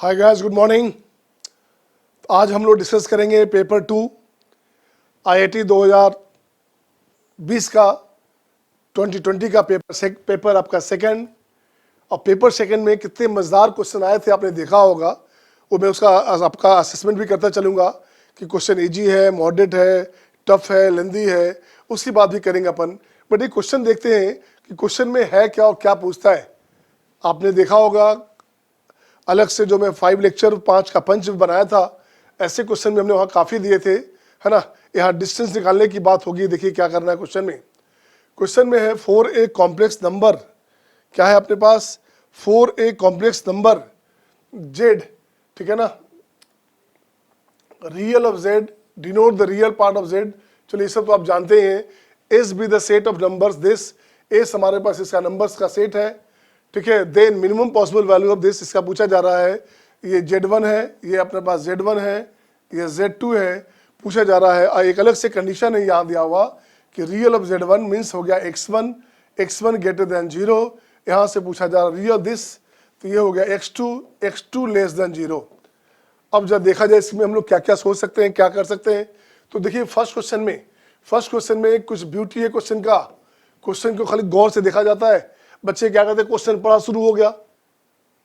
Hi guys, good morning. आज हम लोग डिस्कस करेंगे पेपर 2 आईआईटी 2020 का 2020 का पेपर आपका सेकंड। और पेपर सेकंड में कितने मज़ेदार क्वेश्चन आए थे आपने देखा होगा। वो मैं उसका आपका असेसमेंट भी करता चलूँगा कि क्वेश्चन इजी है, मॉडरेट है, टफ है, लेंदी है, उसकी बात भी करेंगे अपन। बट ये क्वेश्चन देखते हैं कि क्वेश्चन में है क्या और क्या पूछता है। आपने देखा होगा अलग से जो मैं 5 लेक्चर 5 का पंच बनाया था, ऐसे क्वेश्चन में हमने वहाँ काफ़ी दिए थे, है ना। यहाँ डिस्टेंस निकालने की बात होगी। देखिए क्या करना है क्वेश्चन में है 4a कॉम्प्लेक्स नंबर। क्या है अपने पास? 4a कॉम्प्लेक्स नंबर z, ठीक है ना। Real of z, denote the real part of z। चलिए ये सब तो आप जानते हैं। S be the set of numbers this, S हमारे पास इसका नंबर्स का सेट है, ठीक है। Then minimum possible value of this, इसका पूछा जा रहा है। ये z1 है, ये अपने पास z1 है, ये z2 है, पूछा जा रहा है। और एक अलग से कंडीशन है यहाँ दिया हुआ कि रियल ऑफ z1 मीन्स हो गया x1 ग्रेटर देन 0। यहाँ से पूछा जा रहा है रियल दिस, तो ये हो गया x2 लेस देन 0। अब जब देखा जाए इसमें हम लोग क्या क्या सोच सकते हैं, क्या कर सकते हैं। तो देखिए फर्स्ट क्वेश्चन में कुछ ब्यूटी है क्वेश्चन का। क्वेश्चन को खाली गौर से देखा जाता है। बच्चे क्या करते हैं, क्वेश्चन पढ़ा शुरू हो गया,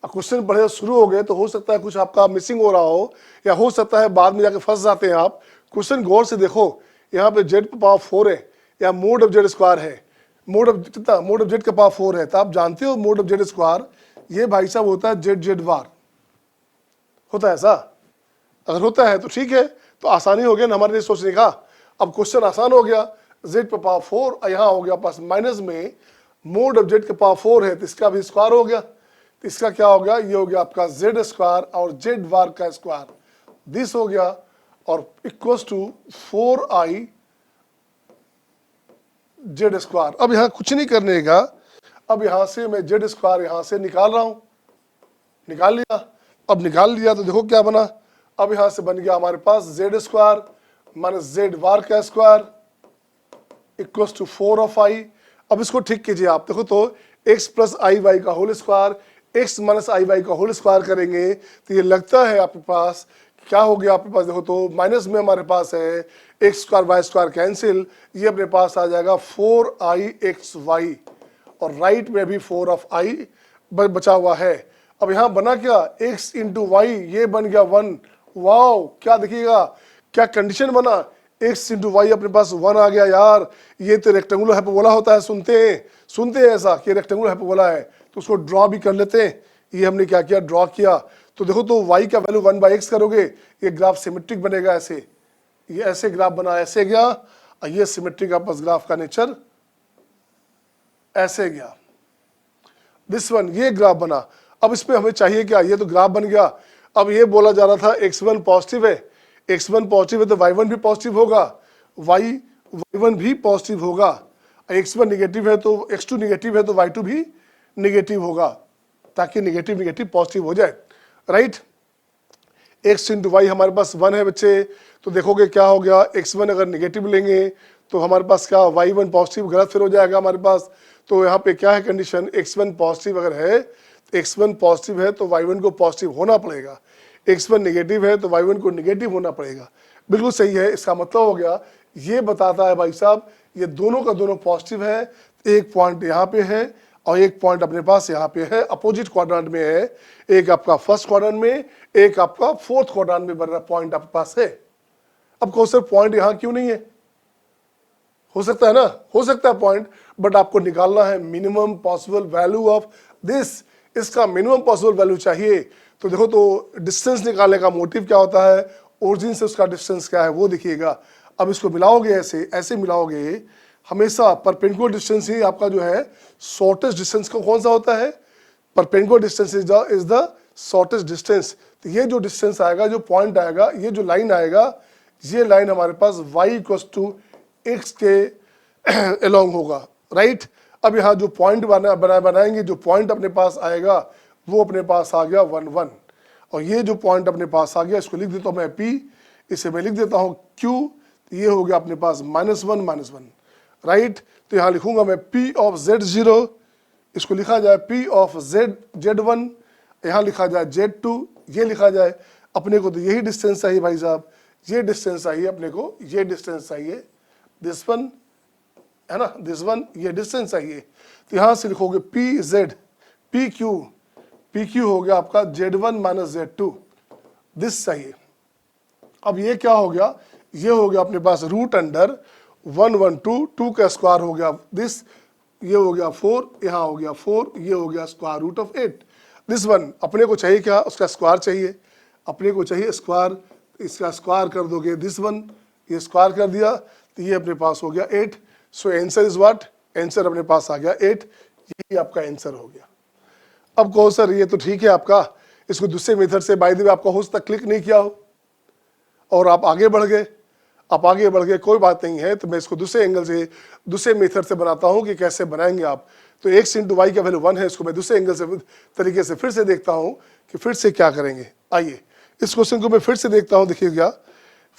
क्वेश्चन पढ़े शुरू हो गए तो हो सकता है कुछ आपका मिसिंग हो रहा हो, या हो सकता है बाद में जाके फंस जाते हैं आप। क्वेश्चन गौर से देखो, यहाँ पे z की पावर 4 है, या मोड ऑफ z स्क्वायर है। मोड ऑफ z का पावर 4 है, तो आप जानते हो मोड ऑफ z स्क्वायर ये भाई साहब होता है z बार। होता है ऐसा? अगर होता है तो ठीक है, तो आसानी हो गया ना हमारे लिए सोचने का। अब क्वेश्चन आसान हो गया, z पे पावर 4 और यहाँ हो गया पास माइनस में मोड ऑफ z के पावर 4 है, तो इसका भी स्क्वायर हो गया। तो इसका क्या हो गया, ये हो गया आपका z स्क्वायर और z बार का स्क्वायर, दिस हो गया, और equals to 4i z square. अब यहाँ कुछ नहीं करने का, अब यहाँ से मैं z स्क्वायर यहाँ से निकाल रहा हूँ, निकाल लिया। अब निकाल लिया तो देखो क्या बना। अब यहाँ से बन गया हमारे पास z square minus z bar का square equals to 4 of i। अब इसको ठीक कीजिए आप, देखो तो x प्लस आई वाई का whole square, x minus I Y का होल स्क्वायर करेंगे तो ये लगता है आपके पास क्या हो गया। आपके पास देखो तो माइनस में हमारे पास है x square y square cancel, ये अपने पास आ जाएगा 4ixy, और राइट में भी 4 ऑफ i बचा हुआ है। अब यहाँ बना क्या, x इंटू वाई, ये बन गया 1। वाओ, क्या देखिएगा क्या कंडीशन बना, x इंटू वाई अपने पास 1 आ गया। यार ये तो रेक्टेंगुलर हाइपरबोला होता है, सुनते हैं ऐसा कि रेक्टेंगुलर हाइपरबोला है, तो उसको ड्रॉ भी कर लेते हैं। ये हमने क्या किया, ड्रॉ किया। तो देखो तो y का वैल्यू 1/x करोगे, ये ग्राफ सिमेट्रिक बनेगा। ऐसे ये ऐसे ग्राफ बना, ऐसे गया, और ये सिमेट्रिक आपस ग्राफ का नेचर ऐसे गया, दिस वन, ये ग्राफ बना। अब इसमें हमें चाहिए क्या, ये तो ग्राफ बन गया। अब ये बोला जा रहा था x1 पॉजिटिव है, x1 पॉजिटिव है तो y1 भी पॉजिटिव होगा, y1 भी पॉजिटिव होगा। x1 निगेटिव है तो x2 निगेटिव है तो y2 भी निगेटिव होगा, ताकि निगेटिव निगेटिव पॉजिटिव हो जाए, राइट। x इंटू वाई हमारे पास 1 है बच्चे, तो देखोगे क्या हो गया, x1 अगर निगेटिव लेंगे तो हमारे पास क्या, y1 पॉजिटिव, गलत फिर हो जाएगा हमारे पास। तो यहाँ पे क्या है कंडीशन, x1 पॉजिटिव अगर है, x1 पॉजिटिव है तो y1 को पॉजिटिव होना पड़ेगा, x1 निगेटिव है तो y1 को निगेटिव होना पड़ेगा। बिल्कुल सही है। इसका मतलब हो गया, ये बताता है भाई साहब ये दोनों का दोनों पॉजिटिव है। एक पॉइंट यहाँ पे है और एक पॉइंट अपने पास यहाँ पे है, अपोजिट क्वाड्रेंट में है। एक आपका फर्स्ट क्वाड्रेंट में, एक आपका फोर्थ क्वाड्रेंट में बन रहा पॉइंट आपके पास है। अब कहो सर पॉइंट यहाँ क्यों नहीं है, हो सकता है ना, हो सकता है पॉइंट, बट आपको निकालना है minimum possible value of this, इसका मिनिमम पॉसिबल वैल्यू चाहिए। तो देखो तो डिस्टेंस निकालने का मोटिव क्या होता है, ओरिजिन से उसका डिस्टेंस क्या है वो देखिएगा। अब इसको मिलाओगे, ऐसे मिलाओगे, हमेशा परपेंडिकुलर डिस्टेंस ही आपका जो है शॉर्टेस्ट डिस्टेंस का कौन सा होता है, perpendicular distance is the shortest distance. तो ये जो डिस्टेंस आएगा, जो पॉइंट आएगा, ये जो लाइन आएगा, ये लाइन हमारे पास y इक्वल्स टू x के अलोंग होगा, राइट। अब यहाँ जो पॉइंट बनाएंगे, जो पॉइंट अपने पास आएगा वो अपने पास आ गया 1 1, और ये जो पॉइंट अपने पास आ गया इसको लिख देता हूँ मैं p, इसे मैं लिख देता हूँ q, ये हो गया अपने पास -1, राइट। तो यहाँ लिखूंगा मैं p ऑफ z0, इसको लिखा जाए p ऑफ z1, यहाँ लिखा जाए z2, ये लिखा जाए। अपने को तो यही डिस्टेंस चाहिए भाई साहब, ये डिस्टेंस चाहिए अपने को, ये डिस्टेंस चाहिए, दिस वन है ना, दिस वन, ये डिस्टेंस चाहिए। तो यहां से लिखोगे P Z P q, P Q हो गया आपका Z1 माइनस Z2, दिस चाहिए। अब ये क्या हो गया, ये हो गया अपने पास रूट अंडर 112, 2 का स्क्वायर हो गया दिस, ये हो गया 4, यहाँ हो गया 4, ये हो गया square root of 8। This one अपने को चाहिए क्या, उसका स्क्वायर चाहिए, अपने को चाहिए स्क्वायर, इसका स्क्वायर कर दोगे दिस वन, ये स्क्वायर कर दिया तो ये अपने पास हो गया 8। So answer is what, answer अपने पास आ गया 8, यही आपका आंसर हो गया। अब कहो सर ये तो ठीक है आपका, इसको दूसरे मेथड से बाय द वे आपका होस्ट तक क्लिक नहीं किया हो और आप आगे बढ़ गए, आप आगे बढ़ गए, कोई बात नहीं है, तो मैं इसको दूसरे एंगल से, दूसरे मेथड से बनाता हूं कि कैसे बनाएंगे आप। तो x इंटू वाई का वैल्यू 1 है, इसको मैं दूसरे एंगल से तरीके से फिर से देखता हूं कि फिर से क्या करेंगे। आइए इस क्वेश्चन को मैं फिर से देखता हूं, देखिएगा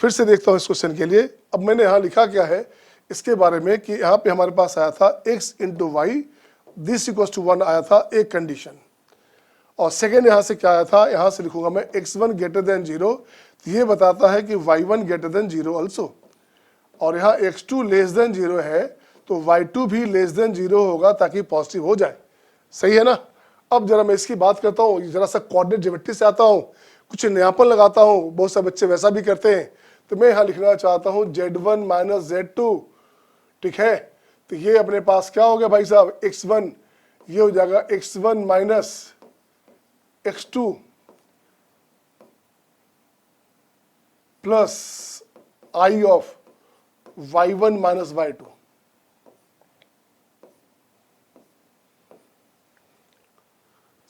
फिर से देखता हूं इस क्वेश्चन के लिए। अब मैंने यहाँ लिखा क्या है इसके बारे में कि यहाँ पे हमारे पास आया था x into y this equal to 1 आया था एक कंडीशन, और सेकेंड यहाँ से क्या आया था, यहाँ से लिखूंगा मैं x1 ग्रेटर देन 0, तो ये बताता है कि y1 ग्रेटर देन 0 ऑल्सो, और यहाँ x2 लेस देन 0 है तो y2 भी लेस देन 0 होगा ताकि पॉजिटिव हो जाए। सही है ना। अब जरा मैं इसकी बात करता हूँ, जरा सा कोऑर्डिनेट ज्योमेट्री से आता हूँ, कुछ नयापन लगाता हूँ, बहुत से बच्चे वैसा भी करते हैं। तो मैं यहाँ लिखना चाहता हूँ Z1 माइनस Z2, ठीक है। तो ये अपने पास क्या हो गया भाई साहब, x1, ये हो जाएगा x1 minus x2 plus I of y1 minus y2।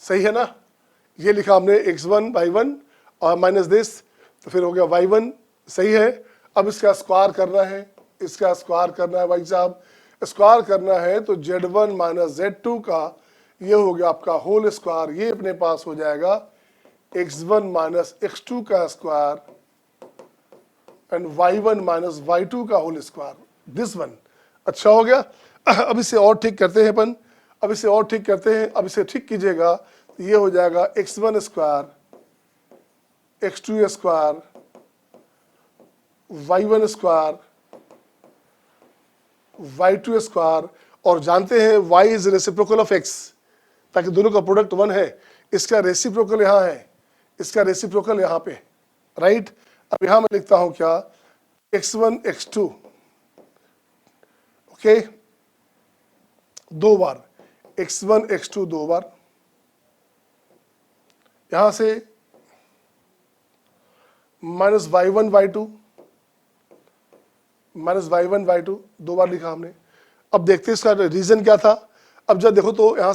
सही है ना। ये लिखा हमने x1 y1 और माइनस दिस, तो फिर हो गया y1। सही है। अब इसका स्क्वायर करना है, इसका स्क्वायर करना है भाई साहब, स्क्वायर करना है तो Z1 माइनस Z2 का ये हो गया आपका होल स्क्वायर, ये अपने पास हो जाएगा x1 माइनस x2 का square and y1 minus y2 का होल स्क्वायर, दिस वन। अच्छा हो गया। अब इसे और ठीक करते हैं अपन, अब इसे और ठीक करते हैं। अब इसे ठीक कीजिएगा तो ये हो जाएगा x1 square x2 square y1 square y2 square, और जानते हैं y is reciprocal of x, ताकि दोनों का प्रोडक्ट 1 है। इसका रेसिप्रोकल यहाँ है, इसका रेसिप्रोकल यहाँ पे, राइट। अब यहाँ मैं लिखता हूँ क्या, x1 x2, ओके, 2 बार x1 x2 2 बार, यहां से minus y1 y2 minus y1 y2 2 बार लिखा हमने। अब देखते हैं इसका रीजन क्या था। अब जब देखो तो यहां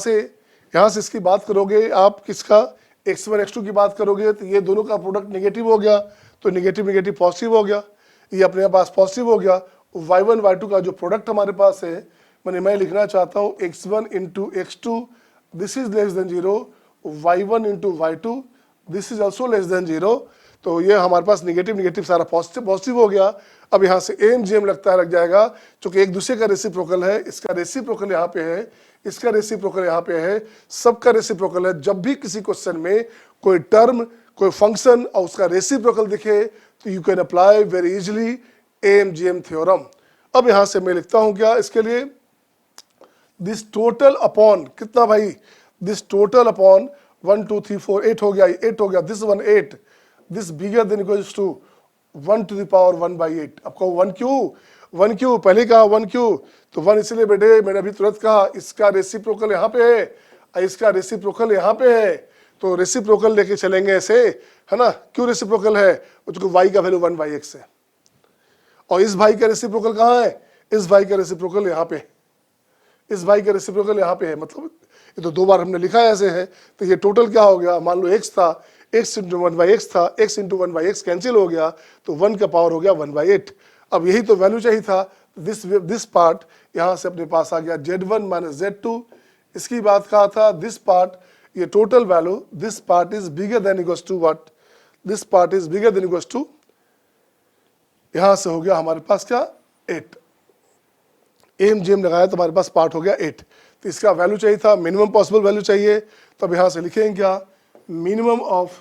से इसकी बात करोगे आप, किसका, x1 x2 की बात करोगे तो ये दोनों का प्रोडक्ट नेगेटिव हो गया, तो नेगेटिव नेगेटिव पॉजिटिव हो गया, ये अपने पास पॉजिटिव हो गया। y1 y2 का जो प्रोडक्ट हमारे पास है, मैं लिखना चाहता हूँ x1 into x2 this is less then 0, y1 into y2 this is also less than 0। तो ये हमारे पास नेगेटिव नेगेटिव सारा पॉजिटिव पॉजिटिव हो गया। अब यहाँ से एम जेम लगता है लग जाएगा, क्योंकि एक दूसरे का रेसिप्रोकल है, इसका रेसिप्रोकल यहाँ पे है, इसका रेसिप्रोकल यहाँ पे है, सबका रेसिप्रोकल है। जब भी किसी क्वेश्चन में कोई टर्म, कोई फंक्शन और उसका रेसिप्रोकल दिखे तो you can apply very easily AMGM theorem. अब यहाँ से मैं लिखता हूँ क्या इसके लिए, दिस टोटल अपॉन कितना भाई, दिस टोटल अपॉन 1 2 3 4 8 हो गया, 8 हो गया, this one 8, this bigger than equals to 1 to the power 1/8। आपको 1 क्यों पहले कहा 1 क्यों, तो 1 इसलिए बेटे मैंने अभी तुरंत कहा इसका रेसिप्रोकल यहाँ पे है, इसका रेसिप्रोकल यहाँ पे है, तो रेसिप्रोकल लेके चलेंगे ऐसे, है ना। क्यों रेसिप्रोकल है, क्योंकि y का वैल्यू 1/x है, और इस भाई का रेसिप्रोकल कहाँ है, इस भाई का रेसिप्रोकल यहाँ पे, इस भाई का रेसिप्रोकल यहाँ पे है। मतलब ये तो 2 बार हमने लिखा ऐसे है, तो ये टोटल क्या हो गया, मान लो x था, x इंटू 1/x था, x इंटू 1/x कैंसिल हो गया, तो 1 का पावर हो गया 1/8। अब यही तो वैल्यू चाहिए था। दिस पार्ट यहाँ से अपने पास आ गया Z1 माइनस Z2। इसकी बात कहा था, दिस पार्ट, ये total value, this part is bigger than equals to what, this part is bigger than equals to, यहाँ से हो गया हमारे पास क्या 8। AMGM लगाया तो हमारे पास पार्ट हो गया 8। तो इसका वैल्यू चाहिए था, मिनिमम पॉसिबल वैल्यू चाहिए, तब यहाँ से लिखेंगे क्या, मिनिमम ऑफ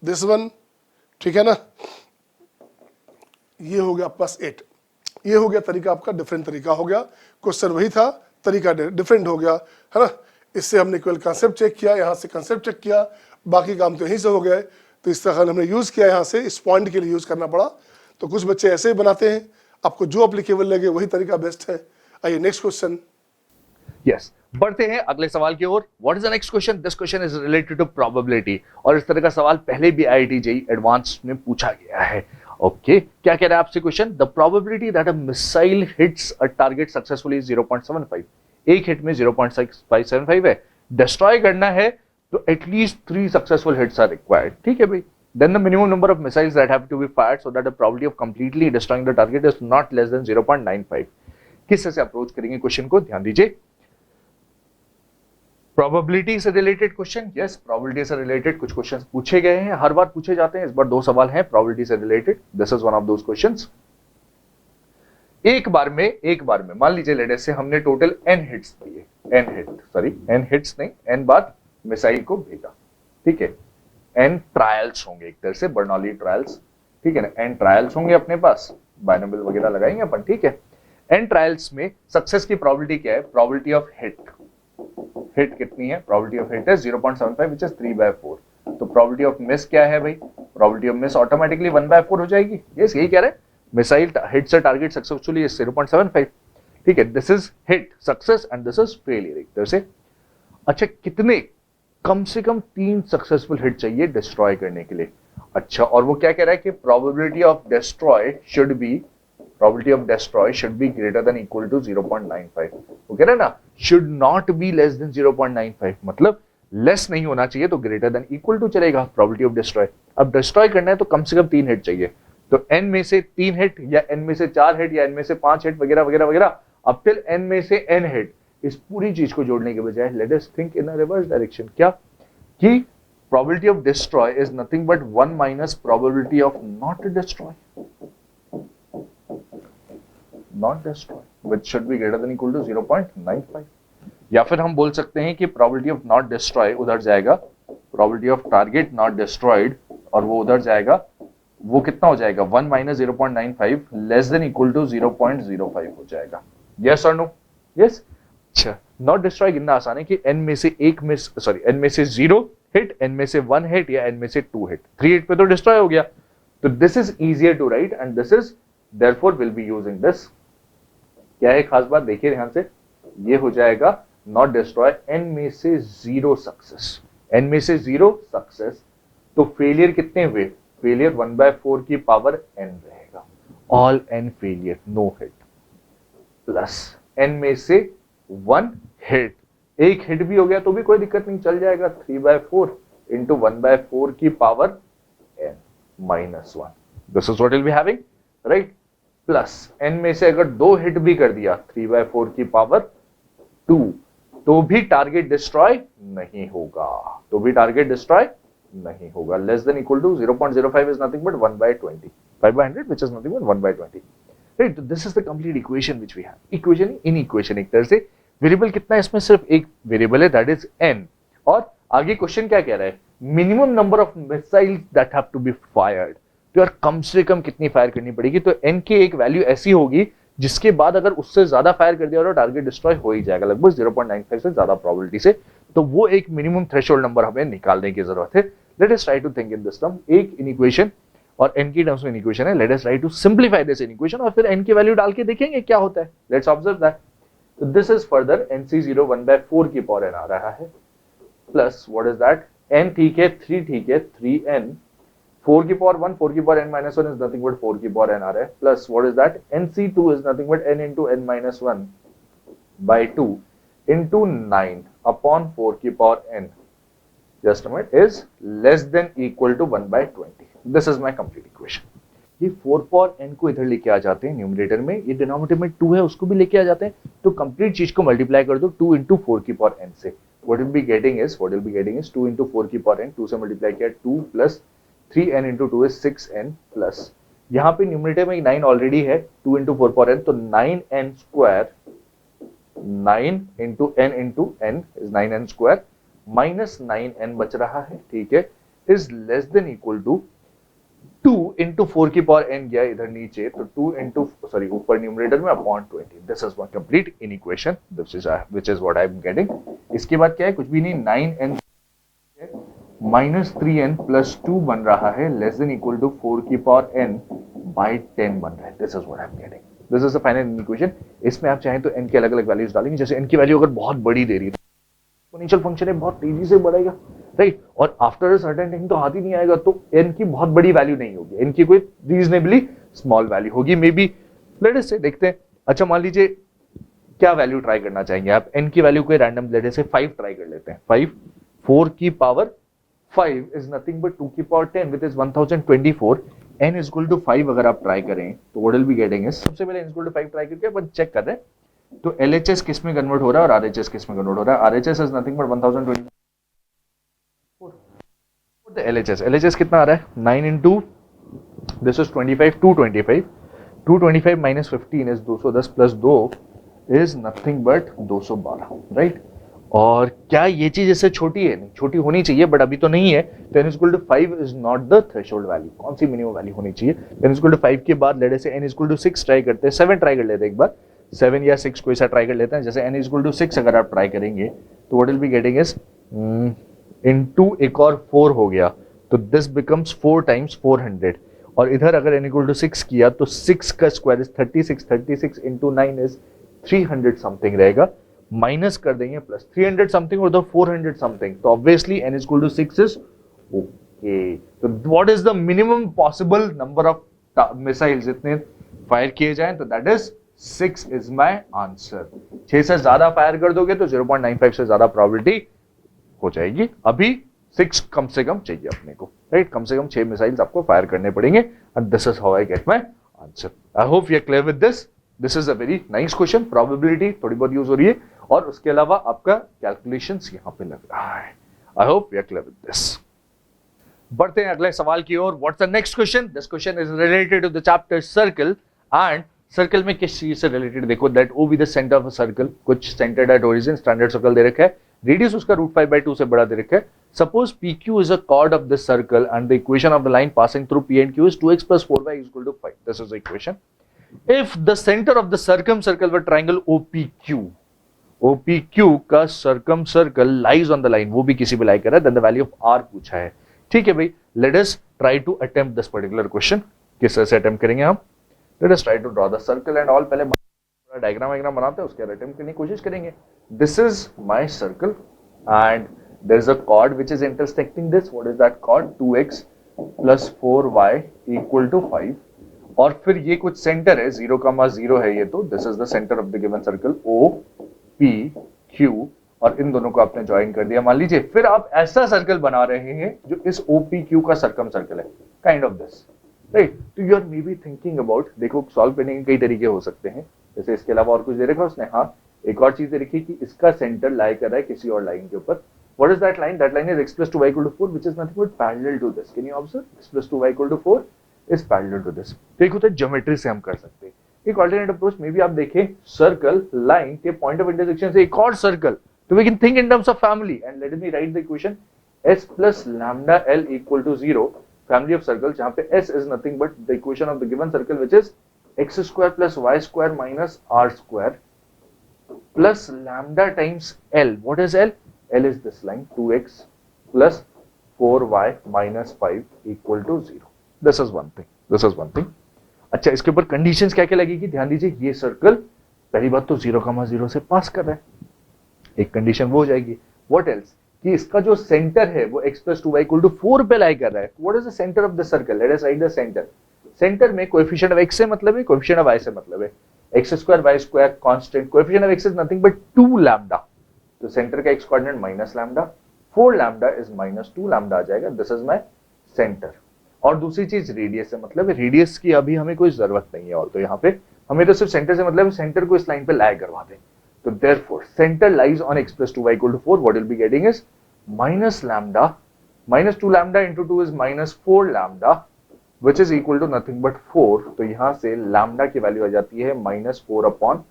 दिस वन, ठीक है ना, ये हो गया प्लस 8। ये हो गया तरीका आपका, डिफरेंट तरीका हो गया, क्वेश्चन वही था, तरीका डिफरेंट हो गया, है ना। इससे हमने केवल कंसेप्ट चेक किया, यहाँ से कंसेप्ट चेक किया, बाकी काम तो यहीं से हो गए। तो इस तरह हमने यूज़ किया, यहाँ से इस पॉइंट के लिए यूज़ करना पड़ा। तो कुछ बच्चे ऐसे ही बनाते हैं, आपको जो अप्लीकेबल लगे वही तरीका बेस्ट है। आइए नेक्स्ट क्वेश्चन। यस, बढ़ते हैं अगले सवाल की ओर। What is the next question? This question is related to probability, और इस तरह का सवाल पहले भी IIT JEE एडवांस में पूछा गया है। ओके, क्या कह रहा है आपसे question? The probability that a missile hits a target successfully is 0.75। एक हिट में 0.575 है, डिस्ट्रॉय करना है तो at least 3 successful hits are required. ठीक है भाई। Then the minimum number of missiles that have to be fired so that the probability of completely destroying the target is not less than 0.95। किस से अप्रोच करेंगे question को? ध्यान दीजिए, probability से रिलेटेड क्वेश्चन। यस, प्रोबेबिलिटी से related कुछ questions पूछे गए हैं, हर बार पूछे जाते हैं, इस बार 2 सवाल हैं प्रोबेबिलिटी से related. This is one of those questions. एक बार में मान लीजिए लेट से हमने टोटल n हिट्स दिए, n हिट्स नहीं, n बार मिसाइल को भेजा। ठीक है, n ट्रायल्स होंगे, एक तरह से बर्नौली ट्रायल्स। ठीक है ना, n ट्रायल्स होंगे अपने पास, बाइनोमियल वगैरह लगाएंगे अपन। ठीक है, n ट्रायल्स में सक्सेस की प्रोबेबिलिटी क्या है? प्रोबेबिलिटी ऑफ हिट कितनी है? Probability of hit is 0.75 which is 3/4। तो प्रोबेबिलिटी ऑफ मिस क्या है भाई? प्रोबेबिलिटी ऑफ मिस ऑटोमेटिकली 1/4 हो जाएगी। यस, यही कह रहे हैं, मिसाइल हिट से टारगेट सक्सेसफुली इज 0.75। ठीक है, this is hit success and this is failure, एक तरह से। अच्छा, कितने? कम से कम 3 सक्सेसफुल हिट चाहिए डिस्ट्रॉय करने के लिए। अच्छा, और वो क्या कह रहा है कि probability of destroy should be greater than equal to 0.95। वो कह रहा है ना, should not be less than 0.95, मतलब लेस नहीं होना चाहिए, तो ग्रेटर देन इक्वल टू चलेगा प्रोबेबिलिटी ऑफ डिस्ट्रॉय। अब डिस्ट्रॉय करना है तो कम से कम 3 हिट चाहिए, तो n में से 3 हिट या n में से 4 हिट या n में से 5 हिट वगैरह वगैरह वगैरह, अब टिल n में से n हिट। इस पूरी चीज को जोड़ने के बजाय let us think in a reverse direction. क्या? कि probability of destroy is nothing but 1 minus probability of not destroy, which should be greater than equal to 0.95। या फिर हम बोल सकते हैं कि प्रोबेबिलिटी ऑफ नॉट डिस्ट्रॉय उधर जाएगा, probability of target not destroyed, और वो उधर जाएगा, वो कितना हो जाएगा? 1 minus 0.95 less than equal to 0.05 हो जाएगा। यस और नो? यस। अच्छा, नॉट डिस्ट्रॉय गिनना आसान है कि n में से 0 हिट, n में से 1 हिट या n में से 2 हिट, 3 हिट पे तो डिस्ट्रॉय हो गया। तो this is easier to write and this is therefore will be using this. क्या है खास बात? देखिए ध्यान से, ये हो जाएगा नॉट डिस्ट्रॉय n में से 0 सक्सेस, n में से 0 सक्सेस, तो फेलियर कितने हुए? फेलियर 1/4 की पावर n रहेगा, all n failure, no hit, plus n में से 1 हिट, एक हिट भी हो गया तो भी कोई दिक्कत नहीं, चल जाएगा, 3/4 इंटू 1/4 की power n minus 1। This is what will be having, right? Plus n में से अगर 2 हिट भी कर दिया 3/4 की पावर 2, तो भी टारगेट डिस्ट्रॉय नहीं होगा, less than equal to 0.05 is nothing but 1/20, 5/100 which is nothing but 1/20, right? This is the complete equation which we have. Equation in equation, एक तरह से वेरिएबल कितना है इसमें? सिर्फ एक वेरिएबल है, दैट इज n। और आगे क्वेश्चन क्या कह रहा है? Minimum number of missiles that have to be fired, तो यार कम से कम कितनी फायर करनी पड़ेगी? तो n की एक वैल्यू ऐसी होगी जिसके बाद अगर उससे ज्यादा फायर कर दिया और टारगेट डिस्ट्रॉय हो ही जाएगा, लगभग 0.95 से ज्यादा प्रोबेबिलिटी से। तो वो एक मिनिमम थ्रेशोल्ड नंबर हमें निकालने की जरूरत है। Let us try to think in this term, एक इन इक्वेशन और n की टर्म्स में इक्वेशन है। Let us try to simplify this equation और फिर n की वैल्यू डाल के देखेंगे क्या होता है। Let's observe that. तो दिस इज फर्दर NC0 1/4 की पावर n आ रहा है, plus what is that? n ठीक है, 3 ठीक है, 3n, 4 की पावर 1, 4 की power n minus 1 is nothing but 4 की पावर n आ रहा है, plus what is that? NC2 is nothing but n into n minus 1 by 2 into 9 upon 4 की power n, just a minute, is less than equal to 1/20। This is my complete equation। ये 4 power n को इधर लेके आ जाते हैं numerator में, ये denominator में 2 है उसको भी लेके आ जाते हैं, तो कंप्लीट चीज को मल्टीप्लाई कर दो 2 into 4 की पावर n से। What you'll be getting is 2 into 4 की पावर n, 2 से मल्टीप्लाई किया 2 plus 3n into 2 is 6n, plus यहाँ पे न्यूमरेटर में 9 ऑलरेडी है, 2 into 4 पावर n, तो 9n square, 9 into n is 9n square minus 9n बच रहा है। ठीक है, is less than equal to 2 into 4 की पावर n गया इधर नीचे, तो 2 into सॉरी ऊपर न्यूमरेटर में upon 20. This is one complete in equation, which is what I am getting. इसके बाद क्या है, कुछ भी नहीं, 9n -3n प्लस 2 बन रहा है लेस देन इक्वल टू 4 की पावर n बाई 10 बन रहा है. This is what I am getting. This is the final equation. इसमें आप चाहें तो n के अलग अलग वैल्यूज डालेंगे. जैसे n की वैल्यू अगर बहुत बड़ी दे रही है, एक्सपोनेंशियल फंक्शन है, बहुत तेजी से बढ़ेगा, राइट, और आफ्टर अ सर्टेन टाइम तो हाथ ही नहीं आएगा, तो n की बहुत बड़ी वैल्यू नहीं होगी, n की कोई रीजनेबली स्मॉल वैल्यू होगी, मे बी. लेट अस से देखते हैं. अच्छा मान लीजिए क्या वैल्यू ट्राई करना चाहेंगे आप, n की वैल्यू कोई रैंडम, लेट अस से 5 ट्राई कर लेते हैं. 5 4 की पावर 5 इज नथिंग बट 2 की power 10 which is 1024. n is equal to 5 अगर आप ट्राई करें तो what will be getting is, सबसे पहले n is equal to 5 try करके अपन चेक कर रहे हैं. तो LHS किस में कन्वर्ट हो रहा है और RHS किस में कन्वर्ट हो रहा है. RHS is nothing but 1024. LHS कितना आ रहा है, 9 into this is 25, 225 minus 15 is 210 plus 2 is nothing but 212, right. और क्या ये चीज इससे छोटी है, नहीं छोटी होनी चाहिए बट अभी तो नहीं है. तो n is equal to 5 is not the threshold value. कौन सी मिनिमम वैल्यू होनी चाहिए. n is equal to 5 के बाद लेट से n is equal to 6 try करते हैं, 7 ट्राई कर लेते हैं एक बार, 7 या 6 कोई सा ट्राई कर लेते हैं. जैसे n is equal to 6 अगर आप ट्राई करेंगे तो what will be getting is into एक और 4 हो गया, तो दिस बिकम्स 4 times 400. और इधर अगर n equal to 6 किया तो 6 का स्क्वायर इज 36, 36 into 9 इज 300 समथिंग रहेगा, माइनस कर देंगे प्लस 300 समथिंग और 400 समथिंग, तो obviously n is equal to 6 is okay. तो what is the minimum possible number of missiles इतने फायर किए जाएं, तो that is 6 is my answer. 6 से ज्यादा फायर कर दोगे तो 0.95 से ज्यादा प्रोबेबिलिटी हो जाएगी. अभी 6 कम से कम चाहिए अपने को, राइट. कम से कम 6 मिसाइल्स आपको फायर करने पड़ेंगे. And this is how I get my answer. I hope you are clear with this. This is a very nice question. Probability थोड़ी बहुत यूज हो रही है और उसके अलावा आपका कैलकुलेशंस यहां पे लग रहा है. I hope you are clear with this. बढ़ते हैं अगले सवाल की ओर. What's the next question. This question is related to the chapter circle. And circle में किस चीज से रिलेटेड, देखो that O B the center of a circle. कुछ centered at origin, standard circle दे रखा है, रेडियस उसका √5/2 से बड़ा दे रखा है. Suppose PQ is a chord of this circle and the equation of the line passing through P and Q is 2x plus 4y is equal to 5. This is the equation. If the center of the circumcircle were triangle OPQ, OPQ का circumcircle lies on the line, वो भी किसी भी लाई कर रहा है, then the value of R पूछा है. ठीक है भाई, let us try to attempt this particular question. किस तरह से attempt करेंगे हम? Let us try to draw the circle and all. पहले डायग्राम बनाते हैं, उसके बाद attempt करने की कोशिश करेंगे. This is my circle and there is a chord which is intersecting this. What is that chord? 2x plus 4y equal to 5. और फिर ये कुछ सेंटर है, 0,0 है ये, तो this is the center of the given circle O P Q, और इन दोनों को आपने ज्वाइन कर दिया. मान लीजिए फिर आप ऐसा सर्कल बना रहे हैं जो इस OPQ का सर्कम सर्कल है, काइंड ऑफ दिस, राइट. तो you are maybe thinking about, देखो सॉल्व करने के कई तरीके हो सकते हैं. जैसे इसके अलावा और कुछ दे रखा उसने, हाँ एक और चीज दे रखी कि इसका सेंटर लाई कर रहा है किसी और लाइन के ऊपर. What is that line? That line is x plus 2y equal to 4, which is nothing but parallel to this. Can you observe? X plus 2y equal to 4 is parallel to this. तो एक होता है geometry से हम कर सकते हैं. एक ऑल्टरनेट अप्रोच में भी आप देखें, सर्कल लाइन के पॉइंट ऑफ इंटरसेक्शन से एक और सर्कल, तो we can think in terms of family. And let me write the equation s plus lambda l equal to 0. Family of circles जहाँ पे s is nothing but the equation of the given circle, which is x square plus y square minus r square plus lambda times l. What is l? L is this line, 2x plus 4y minus 5 equal to 0. This is one thing. This is one thing. अच्छा, इसके ऊपर conditions क्या क्या लगेगी, ध्यान दीजिए. ये circle पहली बात तो 0,0 से पास कर रहा है, एक कंडीशन वो हो जाएगी. What else? कि इसका जो सेंटर है वो x plus 2y equal to 4 पे लाई कर रहा है. What is the center of the circle? Let us write the center. Centre में कोएफिशिएंट ऑफ x से मतलब है, कोएफिशिएंट ऑफ y से मतलब है. x square y square constant, coefficient of x is nothing but 2 lambda. तो center का x coordinate minus lambda, 4 lambda is minus 2 lambda आ जाएगा. This is my center. और दूसरी चीज रेडियस से मतलब है, रेडियस की अभी हमें कोई जरूरत नहीं है. और तो यहाँ पे हमें तो सिर्फ सेंटर से मतलब है, सेंटर को इस लाइन पे लाई करवा दें. तो therefore centre lies on x plus 2y equal to 4. What will be getting is minus lambda, minus 2 lambda into 2 is minus 4 lambda, which is equal to nothing but 4. तो यहाँ से लैम्डा की वैल्यू आ जाती है -4/5.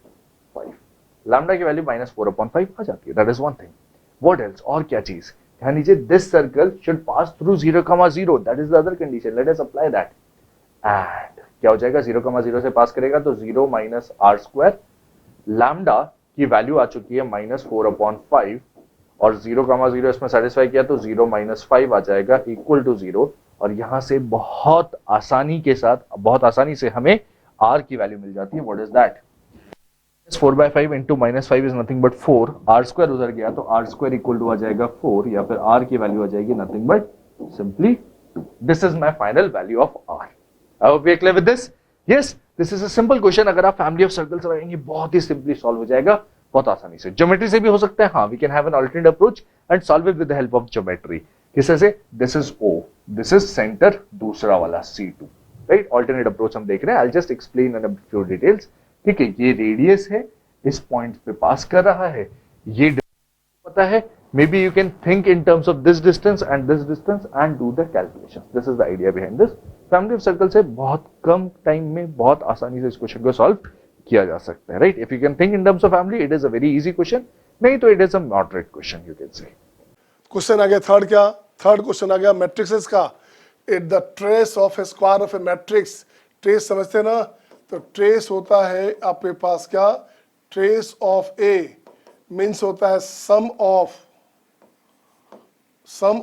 लैम्डा की value -4/5 आ जाती है. That is one thing. What else? और क्या चीज? ध्यान दीजिए, this circle should pass through 0,0, that is the other condition, let us apply that. And क्या हो जाएगा, 0,0 से पास करेगा तो 0 माइनस आर स्क्वायर, लैम्डा की वैल्यू आ चुकी है -4/5, और 0,0 इसमें सेटिस्फाई किया तो 0 माइनस 5 आ जाएगा इक्वल टू 0, और यहां से बहुत आसानी के साथ, बहुत आसानी से हमें r की वैल्यू मिल जाती है। What is that, 4/5 into -5 is nothing but 4, r square उधर गया तो आर स्क्वायर इक्वल टू आ जाएगा 4, या फिर r की वैल्यू आ जाएगी nothing but simply 2। This is my final value of r। I hope you are clear with this. Yes, this is a simple question. अगर आप फैमिली ऑफ सर्कल्स लगाएंगे बहुत ही सिंपली सॉल्व हो जाएगा, बहुत आसानी से। ज्योमेट्री से भी हो सकता है, हाँ, we can have an alternate approach and solve it with the help of geometry. किस से, this is O, this is centre, दूसरा वाला C2, राइट। अल्टरनेट अप्रोच हम देख रहे हैं, I just explain in a few details. ठीक है, ये रेडियस है, इस पॉइंट पे पास कर रहा है, ये पता है, may be you can think in terms of this distance and do the calculation. This is the idea behind this. Family of circle से बहुत कम टाइम में बहुत आसानी से इस क्वेश्चन को सॉल्व किया जा सकता है, right. If you can think in terms of family, it is a very easy question, नहीं तो it is a moderate question, you can say. Question आ गया थर्ड, क्या थर्ड क्वेश्चन आ गया मैट्रिक्सेस का। It the trace of a square of a matrix, trace समझते हैं ना, तो ट्रेस होता है आपके पास क्या, ट्रेस ऑफ ए मीन्स होता है sum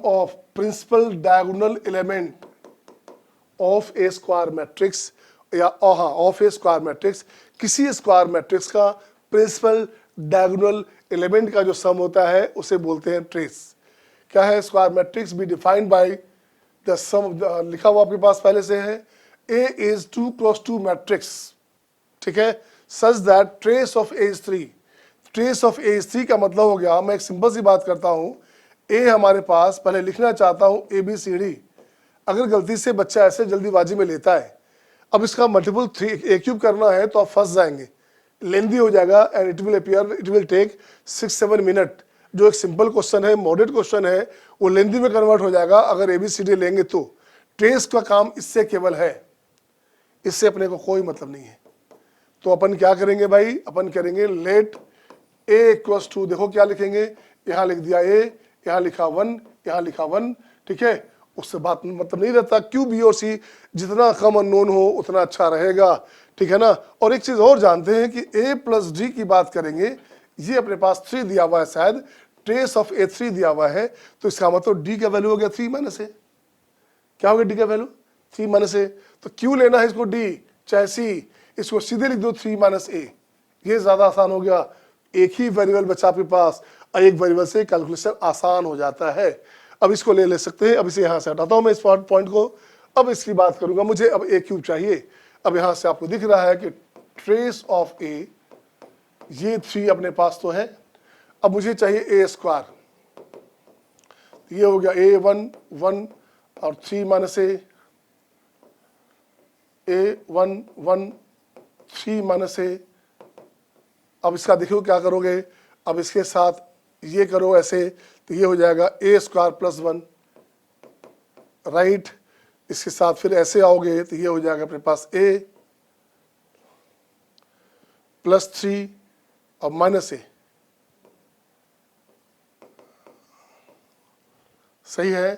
of principal diagonal element of a square matrix, या ऑफ ए स्क्वायर मैट्रिक्स, किसी स्क्वायर मैट्रिक्स का प्रिंसिपल डायगोनल एलिमेंट का जो सम होता है उसे बोलते हैं ट्रेस। क्या है square matrix, B defined by the sum, लिखा हुआ आपके पास पहले से है, ए इज 2 क्रॉस 2 मैट्रिक्स, ठीक है, such that trace of A is 3। Trace of A is 3 का मतलब हो गया, मैं एक सिंपल सी बात करता हूं, ए हमारे पास, पहले लिखना चाहता हूं ABCD, अगर गलती से बच्चा ऐसे जल्दीबाजी में लेता है, अब इसका मल्टीपल 3 ए क्यूब करना है तो आप फंस जाएंगे, लेंदी हो जाएगा, and it will take 6-7 minute. जो एक सिंपल क्वेश्चन है, मॉडरेट क्वेश्चन है, वो लेंदी में कन्वर्ट हो जाएगा अगर ABCD लेंगे तो। ट्रेस का काम इससे केवल है, इससे अपने को कोई मतलब नहीं है। तो अपन क्या करेंगे भाई, अपन करेंगे लेट A इक्वल्स टू, देखो क्या लिखेंगे, यहाँ लिख दिया A, यहाँ लिखा 1, यहाँ लिखा 1, ठीक है, उससे बात मतलब नहीं रहता। क्यू बी और सी जितना कम अननोन हो उतना अच्छा रहेगा, ठीक है ना। और एक चीज और जानते हैं कि A प्लस D की बात करेंगे, ये अपने पास 3 दिया हुआ है, शायद ट्रेस ऑफ A 3 दिया हुआ है, तो इसका मतलब D का वैल्यू हो गया 3 माइनस A। क्या हो गया D का वैल्यू 3 माइनस A, तो क्यों लेना है इसको D चाहे C, इसको सीधे लिख दो 3 माइनस A, ये ज्यादा आसान हो गया। एक ही वेरिएबल बचा आपके पास, एक वेरिएबल से कैलकुलेशन आसान हो जाता है। अब इसको ले सकते हैं, अब इसे यहाँ से हटाता हूँ मैं इस पॉइंट को, अब इसकी बात करूंगा, मुझे अब A क्यूब चाहिए। अब यहाँ से आपको दिख रहा है कि ट्रेस ऑफ A, ये 3 अपने पास तो है, अब मुझे चाहिए A स्क्वायर, ये हो गया A 1 और 3 माइनस A 1 3 माइनस A। अब इसका देखो क्या करोगे, अब इसके साथ ये करो ऐसे, तो ये हो जाएगा A स्क्वायर प्लस 1, राइट। इसके साथ फिर ऐसे आओगे तो ये हो जाएगा अपने पास A प्लस 3 और माइनस A, सही है।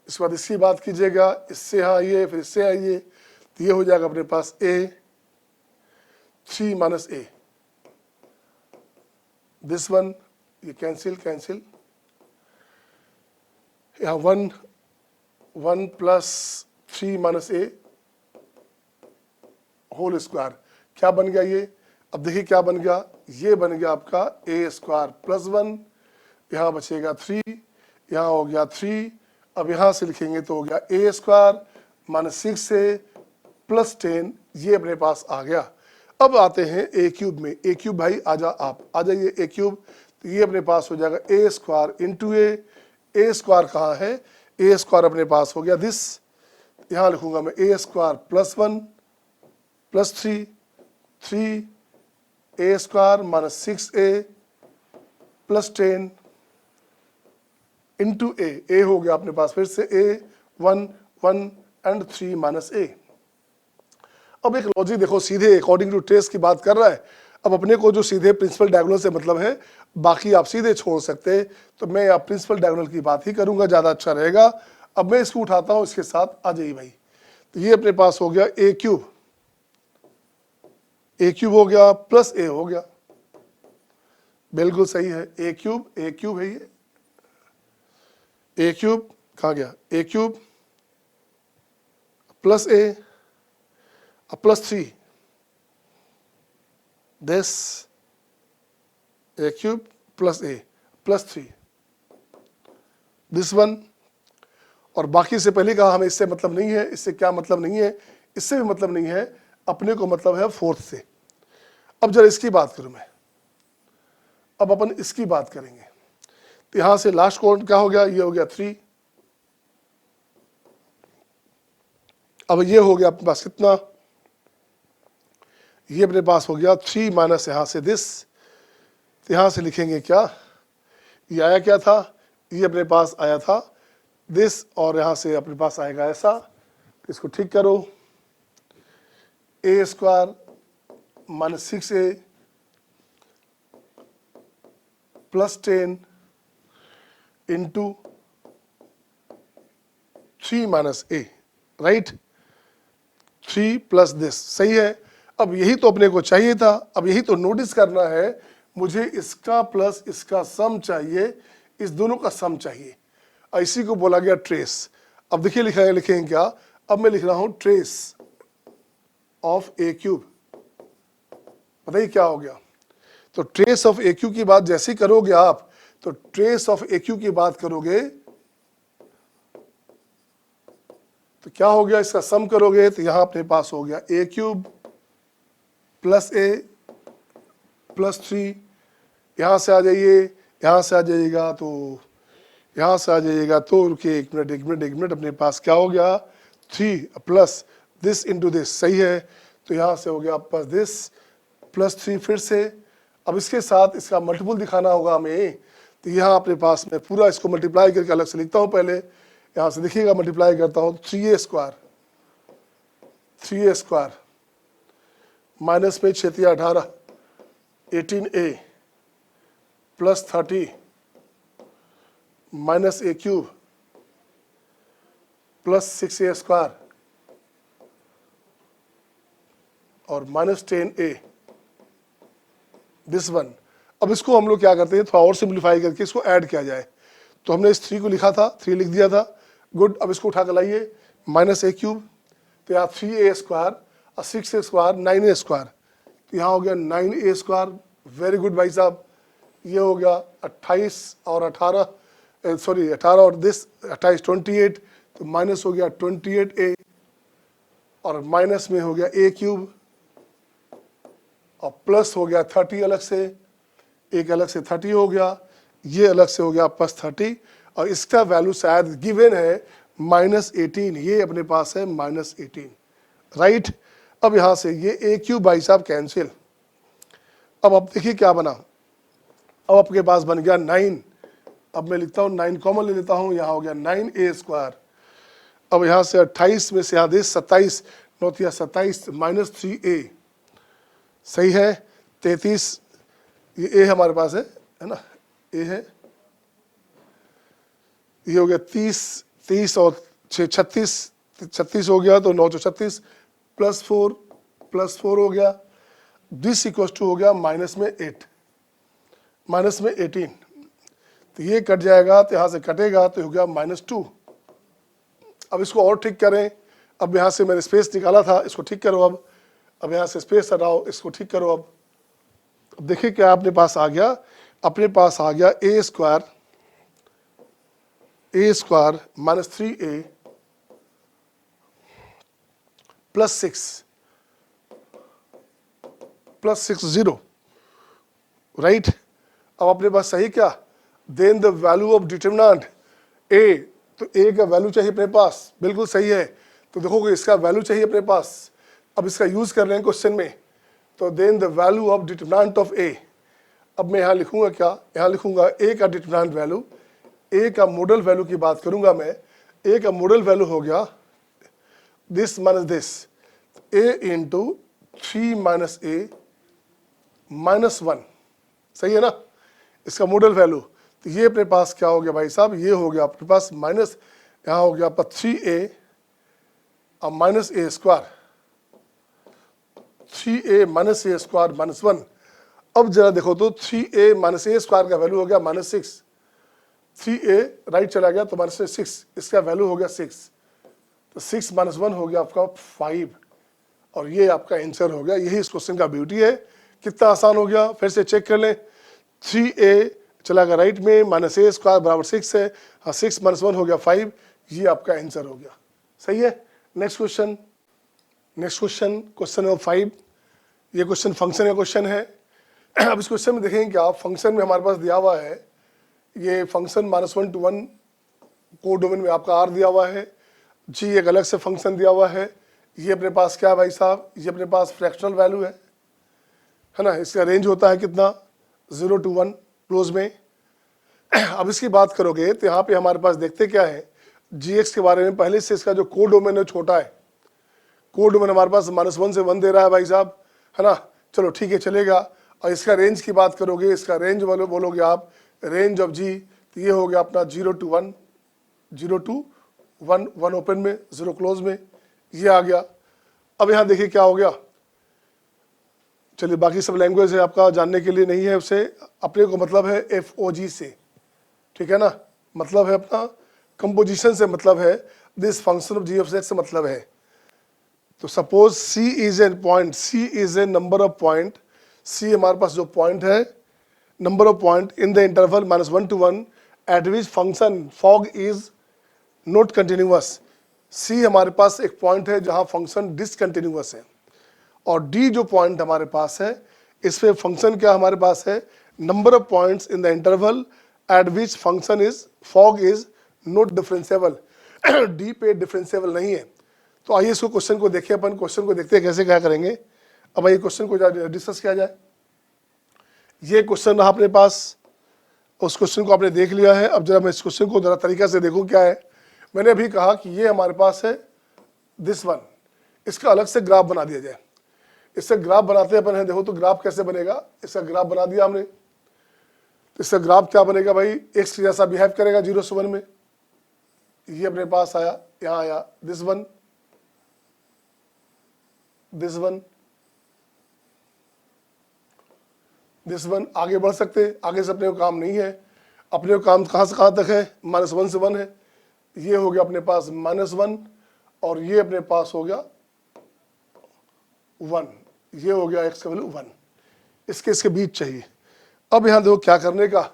इसके बाद इसकी बात कीजिएगा, इससे आइए फिर इससे आइए, तो ये हो जाएगा अपने पास A 3 minus A, this one ये कैंसिल, यहाँ 1 plus 3 minus A whole square, क्या बन गया ये, अब देखिए क्या बन गया, ये बन गया आपका A स्क्वायर प्लस 1, यहाँ बचेगा 3, यहाँ हो गया 3, अब यहाँ से लिखेंगे तो हो गया A square minus 6A plus 10, ये अपने पास आ गया। अब आते हैं A क्यूब में, A क्यूब भाई आजा, आप आ जाइए A क्यूब, तो ये अपने पास हो जाएगा A square into A square कहाँ है, A स्क्वायर अपने पास हो गया दिस, यहाँ लिखूंगा मैं A square plus 1 plus 3 A square minus 6A plus 10 into A हो गया अपने पास फिर से A 1 एंड 3 माइनस A। अब एक लॉजिक देखो, सीधे अकॉर्डिंग टू ट्रेस की बात कर रहा है, अब अपने को जो सीधे प्रिंसिपल डायगोनल से मतलब है, बाकी आप सीधे छोड़ सकते हैं, तो मैं यहाँ प्रिंसिपल डायगोनल की बात ही करूंगा, ज़्यादा अच्छा रहेगा। अब मैं इसको उठाता हूँ, इसके साथ आ जाइए भाई, तो ये अपने पास हो गया ए क्यूब हो गया प्लस ए हो गया, बिल्कुल सही है, ए क्यूब है ये, ए क्यूब कहाँ गया, a cube plus a plus 3, this a cube plus a plus 3, this one. और बाकी से पहले कहा हमें इससे मतलब नहीं है, इससे क्या मतलब नहीं है, इससे भी मतलब नहीं है, अपने को मतलब है फोर्थ से। अब जरा इसकी बात करूं मैं, अब अपन इसकी बात करेंगे, तो यहां से लास्ट कौन क्या हो गया, ये हो गया 3, अब ये हो गया अपने पास कितना, ये अपने पास हो गया 3 माइनस यहां से दिस, तो यहां से लिखेंगे क्या, ये आया क्या था, ये अपने पास आया था दिस, और यहां से अपने पास आएगा ऐसा, इसको ठीक करो, a square minus 6a plus 10 into 3 minus a, right, 3 plus this, सही है। अब यही तो अपने को चाहिए था, अब यही तो नोटिस करना है, मुझे इसका प्लस इसका सम चाहिए, इस दोनों का सम चाहिए, इसी को बोला गया ट्रेस। अब देखिए लिखेंगे क्या, अब मैं लिख रहा हूं ट्रेस ऑफ ए क्यूब, बताइए क्या हो गया, तो ट्रेस ऑफ ए क्यूब की बात जैसे ही करोगे आप, तो ट्रेस ऑफ ए क्यूब की बात करोगे तो क्या हो गया, इसका सम करोगे तो यहां अपने पास हो गया a cube plus a plus 3, यहां से आ जाइए, यहां से आ जाइएगा, तो यहां से आ जाइएगा, तो रुकिए एक मिनट, अपने पास क्या हो गया 3 प्लस दिस इंटू दिस, सही है, तो यहां से हो गया प्लस दिस प्लस 3 फिर से। अब इसके साथ इसका मल्टीपल दिखाना होगा हमें, तो यहाँ अपने पास मैं पूरा इसको मल्टीप्लाई करके अलग से लिखता हूँ, पहले यहाँ से देखिएगा मल्टीप्लाई करता हूँ, 3a स्क्वायर माइनस में 6 18 18a प्लस 30 माइनस ए क्यूब प्लस 6a स्क्वायर और माइनस 10a, दिस वन। अब इसको हम लोग क्या करते हैं, थोड़ा और सिंप्लीफाई करके इसको ऐड किया जाए, तो हमने इस 3 को लिखा था, 3 लिख दिया था, गुड। अब इसको उठा कर लाइए, माइनस ए क्यूब, तो यहाँ 3a स्क्वायर और 6a स्क्वायर 9a स्क्वायर, तो यहाँ हो गया 9a स्क्वायर, वेरी गुड भाई साहब। ये हो गया 28 और 18 सॉरी 18 और दिस 28 28, तो माइनस हो गया 28a और माइनस में हो गया ए क्यूब और प्लस हो गया 30 अलग से, एक अलग से 30 हो गया, ये अलग से हो गया प्लस 30, और इसका वैल्यू शायद गिवन है माइनस 18, ये अपने पास है माइनस 18, राइट। अब यहाँ से ये ए क्यूब भाई साहब कैंसिल, अब आप देखिए क्या बना, अब आपके पास बन गया 9, अब मैं लिखता हूँ 9 कॉमन ले लेता हूँ, यहाँ हो गया 9a स्क्वायर, अब यहाँ से 28 में से यहाँ दे 27 9 27 माइनस 3a, सही है, 33, ये ए हमारे पास है ना, ए है, ये हो गया 30 और 6 36 हो गया, तो 9 36 प्लस 4 हो गया, दिस इक्वल टू हो गया माइनस में 8 माइनस में 18, तो ये कट जाएगा, तो यहाँ से कटेगा तो हो गया -2। अब इसको और ठीक करें, अब यहाँ से मैंने स्पेस निकाला था, इसको ठीक करो, अब यहाँ से स्पेस हटाओ, इसको ठीक करो। अब देखिए क्या अपने पास आ गया, अपने पास आ गया a square minus 3a plus 6 0, right. अब अपने पास सही क्या, then the value of determinant a, तो a का वैल्यू चाहिए अपने पास, बिल्कुल सही है, तो देखोगे इसका वैल्यू चाहिए अपने पास, अब इसका यूज कर रहे हैं क्वेश्चन में, तो then the value of determinant of a, अब मैं यहाँ लिखूंगा क्या, यहाँ लिखूंगा a का डिटरमिनेंट वैल्यू, a का मॉडल वैल्यू की बात करूंगा मैं, a का मॉडल वैल्यू हो गया this minus this, a into 3 minus a -1, सही है ना, इसका मॉडल वैल्यू। तो ये अपने पास क्या हो गया भाई साहब, ये हो गया अपने पास माइनस, यहाँ हो गया आपका 3a अब minus a square, 3a minus a square -1। अब जरा देखो तो 3a माइनस a स्क्वायर का वैल्यू हो गया -6, 3a राइट चला गया तो -6, इसका वैल्यू हो गया 6, तो 6 - 1 हो गया आपका 5, और ये आपका आंसर हो गया। यही इस क्वेश्चन का ब्यूटी है, कितना आसान हो गया। फिर से चेक कर लें, 3a चला गया राइट में, -a स्क्वायर बराबर 6 है, हाँ 6 - 1 हो गया 5, ये आपका आंसर हो गया। सही है। नेक्स्ट क्वेश्चन, क्वेश्चन नंबर 5, ये क्वेश्चन फंक्शन का क्वेश्चन है। अब इस क्वेश्चन में देखेंगे क्या, फंक्शन में हमारे पास दिया हुआ है, ये फंक्शन -1 to 1 को डोमेन में आपका r दिया हुआ है, g एक अलग से फंक्शन दिया हुआ है, ये अपने पास क्या है भाई साहब, ये अपने पास फ्रैक्शनल वैल्यू है ना, इसका रेंज होता है कितना 0 to 1 क्लोज में। अब इसकी बात करोगे तो यहाँ पे हमारे पास देखते क्या है, gx के बारे में पहले से इसका जो कोड डोमेन है छोटा है, कोड डोमेन हमारे पास -1 से 1 दे रहा है भाई साहब, है ना, चलो ठीक है चलेगा। और इसका रेंज की बात करोगे, इसका रेंज बोलोगे आप, रेंज ऑफ जी, तो ये हो गया अपना 0 to 1, 0 to 1, 1 ओपन में 0 क्लोज में, ये आ गया। अब यहाँ देखिए क्या हो गया, चलिए बाकी सब लैंग्वेज है आपका जानने के लिए नहीं है, उससे अपने को मतलब है FOG से, ठीक है ना, मतलब है अपना कंपोजिशन से, मतलब है this function of g of x से मतलब है। तो suppose C is an point, C is a number of point, C हमारे पास जो पॉइंट है, number of point in the interval -1 to 1 eight which function fog is not continuous. C हमारे पास एक point है जहां फंक्शन डिसकंटिन्यूअस है, और D जो पॉइंट हमारे पास है, इस पे फंक्शन क्या हमारे पास है, number of points in the interval eight which function is fog is not differentiable, D पे डिफरेंशिएबल नहीं है। तो आइए इसको क्वेश्चन को देखें, अपन क्वेश्चन को देखते हैं कैसे क्या करेंगे। अब आइए क्वेश्चन को डिस्कस किया जाए। ये क्वेश्चन रहा अपने पास, उस क्वेश्चन को आपने देख लिया है। अब जरा मैं इस क्वेश्चन को जरा तरीका से देखूं क्या है। मैंने अभी कहा कि ये हमारे पास है दिस वन, इसका अलग से ग्राफ बना दिया जाए। इससे ग्राफ बनाते अपन है, देखो तो ग्राफ कैसे बनेगा, इसका ग्राफ बना दिया हमने, तो इसका ग्राफ क्या बनेगा भाई, एक्स जैसा बिहेव करेगा 0 से 1 में, ये अपने पास आया, यहाँ आया this one, this one, this one. आगे बढ़ सकते, आगे से अपने को काम नहीं है, अपने को काम कहाँ से कहाँ तक है, -1 से 1 है, ये हो गया अपने पास -1, और ये अपने पास हो गया 1, ये हो गया x का वैल्यू 1, इसके बीच चाहिए। अब यहाँ देखो क्या करने का,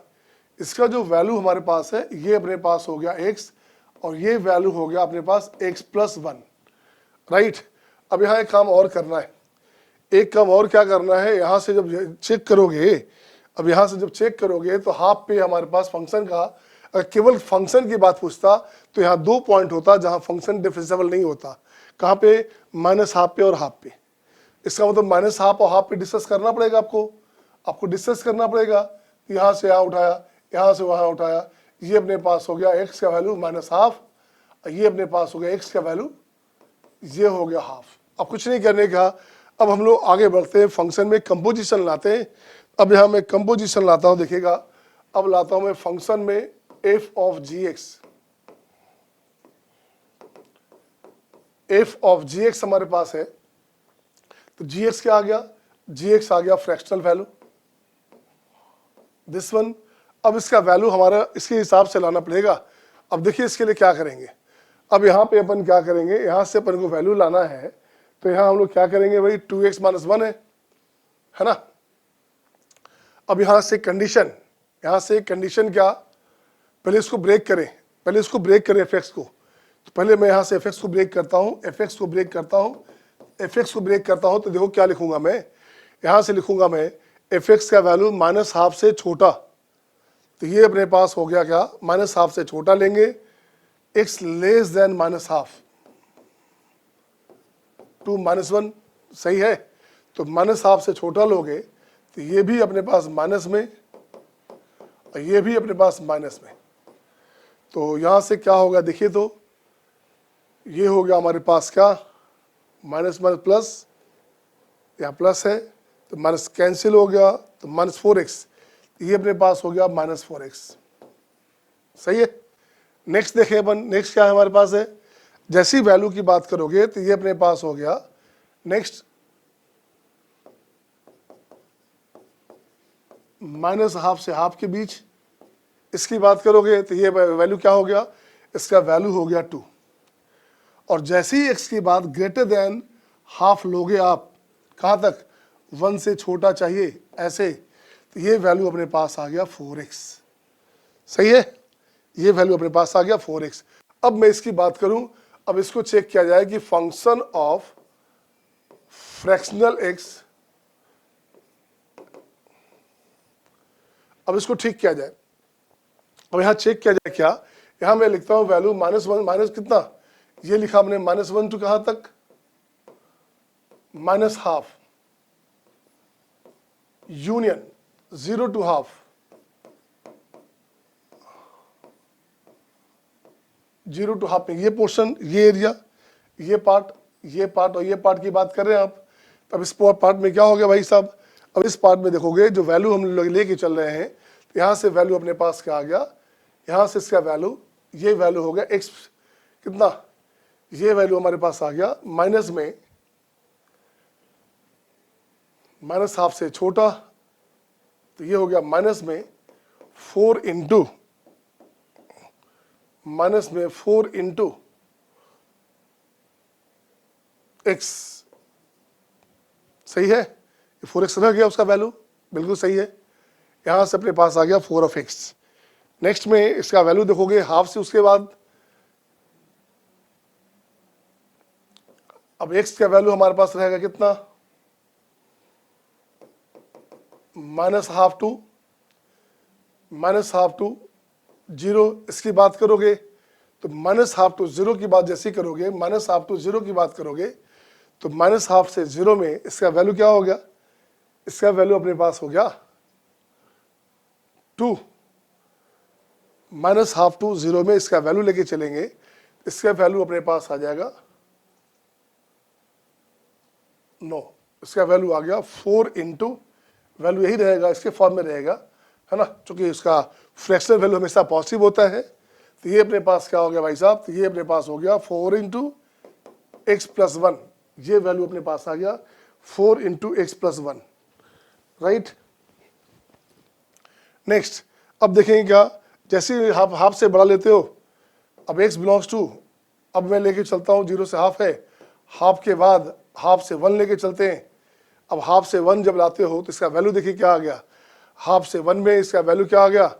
इसका जो वैल्यू हमारे पास है, ये अपने पास हो गया x, और ये वैल्यू हो गया अपने पास x + 1, राइट। अब यहाँ एक काम और करना है, एक काम और क्या करना है, यहाँ से जब चेक करोगे, अब यहाँ से जब चेक करोगे तो हाफ पे हमारे पास फंक्शन का, अगर केवल फंक्शन की बात पूछता तो यहाँ 2 पॉइंट होता जहाँ फंक्शन डिफरेंशिएबल नहीं होता, कहाँ पे, -½ पे और हाफ पे। इसका मतलब -½ और हाफ पे डिस्कस करना पड़ेगा आपको डिस्कस करना पड़ेगा। यहाँ से यहाँ उठाया, यहाँ से वहाँ उठाया, ये अपने पास हो गया x का वैल्यू -½ ये अपने पास हो गया x का वैल्यू, ये हो गया हाफ। अब कुछ नहीं करने का, अब हम लोग आगे बढ़ते हैं, फंक्शन में कंपोजिशन लाते हैं। अब यहाँ मैं कंपोजिशन लाता हूँ, देखिएगा, अब लाता हूँ मैं फंक्शन में f ऑफ gx हमारे पास है, तो gx क्या आ गया, gx आ गया फ्रैक्शनल वैल्यू दिस वन। अब इसका वैल्यू हमारा इसके हिसाब से लाना पड़ेगा। अब देखिए इसके लिए क्या करेंगे, अब यहाँ पे अपन क्या करेंगे, यहाँ से अपन को वैल्यू लाना है, तो यहाँ हम लोग क्या करेंगे भाई, 2x - 1 है ना। अब यहाँ से कंडीशन, यहाँ से कंडीशन क्या, पहले इसको ब्रेक करें, fx को, तो पहले मैं यहाँ से fx को ब्रेक करता हूँ, fx को ब्रेक करता हूँ, तो देखो क्या लिखूंगा मैं, यहाँ से लिखूंगा मैं fx का वैल्यू -½ से छोटा, तो ये अपने पास हो गया क्या, -½ से छोटा लेंगे, x लेस देन -½ टू -1, सही है। तो -½ से छोटा लोगे तो ये भी अपने पास माइनस में, और ये भी अपने पास माइनस में, तो यहाँ से क्या होगा देखिए, तो ये हो गया हमारे पास क्या, माइनस प्लस, यहाँ प्लस है, तो माइनस कैंसिल हो गया, तो माइनस 4x, ये अपने पास हो गया माइनस 4x। सही है। नेक्स्ट देखें अपन, नेक्स्ट क्या है हमारे पास है, जैसी वैल्यू की बात करोगे तो ये अपने पास हो गया नेक्स्ट माइनस हाफ से हाफ के बीच, इसकी बात करोगे तो ये वैल्यू क्या हो गया, इसका वैल्यू हो गया 2। और जैसे ही x की बात ग्रेटर देन हाफ लोगे आप, कहाँ तक, 1 से छोटा चाहिए ऐसे, तो ये वैल्यू अपने पास आ गया 4x। सही है, ये वैल्यू अपने पास आ गया 4x। अब मैं इसकी बात करूं, अब इसको चेक किया जाए कि फंक्शन ऑफ फ्रैक्शनल x, अब इसको ठीक किया जाए। अब यहां चेक किया जाए क्या, यहां मैं लिखता हूं वैल्यू -1 माइनस कितना, ये लिखा हमने -1 टू कहां तक, minus half, union 0 to half, 0 to half में ये पोर्शन, ये एरिया, ये पार्ट, ये पार्ट और ये पार्ट की बात कर रहे हैं आप। तब इस पार्ट में क्या हो गया भाई साहब, अब इस पार्ट में देखोगे जो वैल्यू हम लोग लेके चल रहे हैं, तो यहाँ से वैल्यू अपने पास क्या आ गया, यहाँ से इसका वैल्यू, ये वैल्यू हो गया x कितना, ये वैल्यू हमारे पास आ गया माइनस में, माइनस हाफ से छोटा, तो ये हो गया माइनस में 4 इंटू, माइनस में 4 इंटू एक्स। सही है, 4x रह गया उसका वैल्यू, बिल्कुल सही है। यहां से अपने पास आ गया 4 ऑफ x। नेक्स्ट में इसका वैल्यू देखोगे हाफ से, उसके बाद अब x का वैल्यू हमारे पास रहेगा कितना, minus half to, minus half to 0। इसकी बात करोगे तो माइनस हाफ टू 0 की बात जैसी करोगे, माइनस हाफ टू 0 की बात करोगे, तो माइनस हाफ से 0 में इसका वैल्यू क्या हो गया, इसका वैल्यू अपने पास हो गया 2। माइनस हाफ टू 0 में इसका वैल्यू लेके चलेंगे, इसका वैल्यू अपने पास आ जाएगा 9। इसका वैल्यू आ गया 4 इंटू, वैल्यू यही रहेगा, इसके फॉर्म में रहेगा, है ना, क्योंकि इसका फ्रैक्शनल वैल्यू हमेशा पॉजिटिव होता है। तो ये अपने पास क्या हो गया भाई साहब, तो ये अपने पास हो गया 4 इंटू एक्स प्लस 1, ये वैल्यू अपने पास आ गया 4 into x plus 1। Right. Next अब देखेंगे क्या, जैसे हाफ से बड़ा लेते हो, अब x बिलोंग्स टू, अब मैं लेके चलता हूँ 0 से हाफ है, हाफ के बाद हाफ से 1 लेके चलते हैं। अब हाफ से 1 जब लाते हो तो इसका वैल्यू देखिए क्या आ गया, हाफ से 1 में इसका वैल्यू क्या आ गया,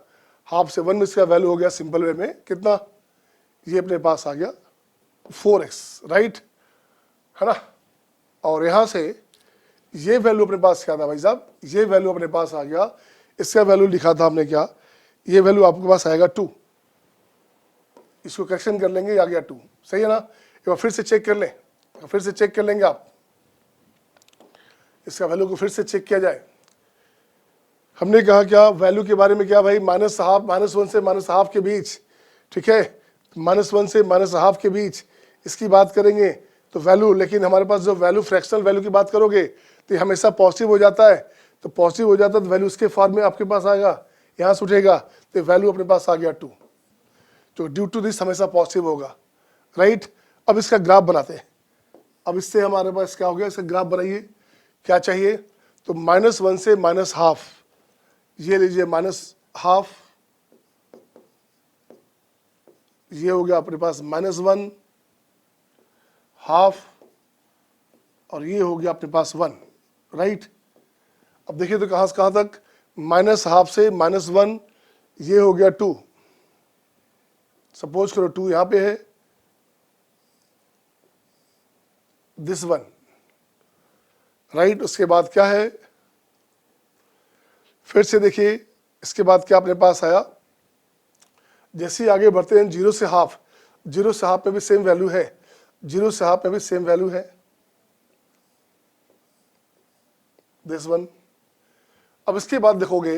हाफ से 1 में इसका वैल्यू हो गया सिंपल वे में कितना, ये अपने पास आ गया 4x। राइट, है ना। और यहाँ से ये वैल्यू अपने पास क्या था भाई साहब, ये वैल्यू अपने पास आ गया, इसका वैल्यू लिखा था हमने क्या, ये वैल्यू आपके पास आएगा 2। इसको करेक्शन कर लेंगे, आ गया 2। सही है ना। एक बार फिर से चेक कर लें, फिर से चेक कर लेंगे आप, इसका वैल्यू को फिर से चेक किया जाए। हमने कहा क्या वैल्यू के बारे में क्या भाई, माइनस हाफ, -1 से माइनस हाफ के बीच, ठीक है, -1 से माइनस हाफ के बीच इसकी बात करेंगे तो वैल्यू, लेकिन हमारे पास जो वैल्यू फ्रैक्शनल वैल्यू की बात करोगे तो ये हमेशा पॉजिटिव हो जाता है, तो पॉजिटिव हो जाता है तो वैल्यू इसके फॉर्म में आपके पास आएगा, यहाँ से उठेगा तो वैल्यू अपने पास आ गया 2। तो ड्यू टू दिस हमेशा पॉजिटिव होगा। राइट। अब इसका ग्राफ बनाते हैं। अब इससे हमारे पास क्या हो गया, इसका ग्राफ बनाइए। क्या चाहिए, तो -1 से माइनस हाफ, ये लीजिए माइनस हाफ, ये हो गया अपने पास -1 हाफ, और ये हो गया अपने पास 1। राइट। अब देखिए तो कहां से कहां तक, माइनस हाफ से -1, ये हो गया 2। सपोज करो 2 यहां पे है, दिस 1। राइट। उसके बाद क्या है, फिर से देखिए इसके बाद क्या अपने पास आया, जैसे ही आगे बढ़ते हैं 0 से हाफ, 0 से हाफ में भी सेम वैल्यू है, 0 से हाफ में भी सेम वैल्यू है, दिस 1। अब इसके बाद देखोगे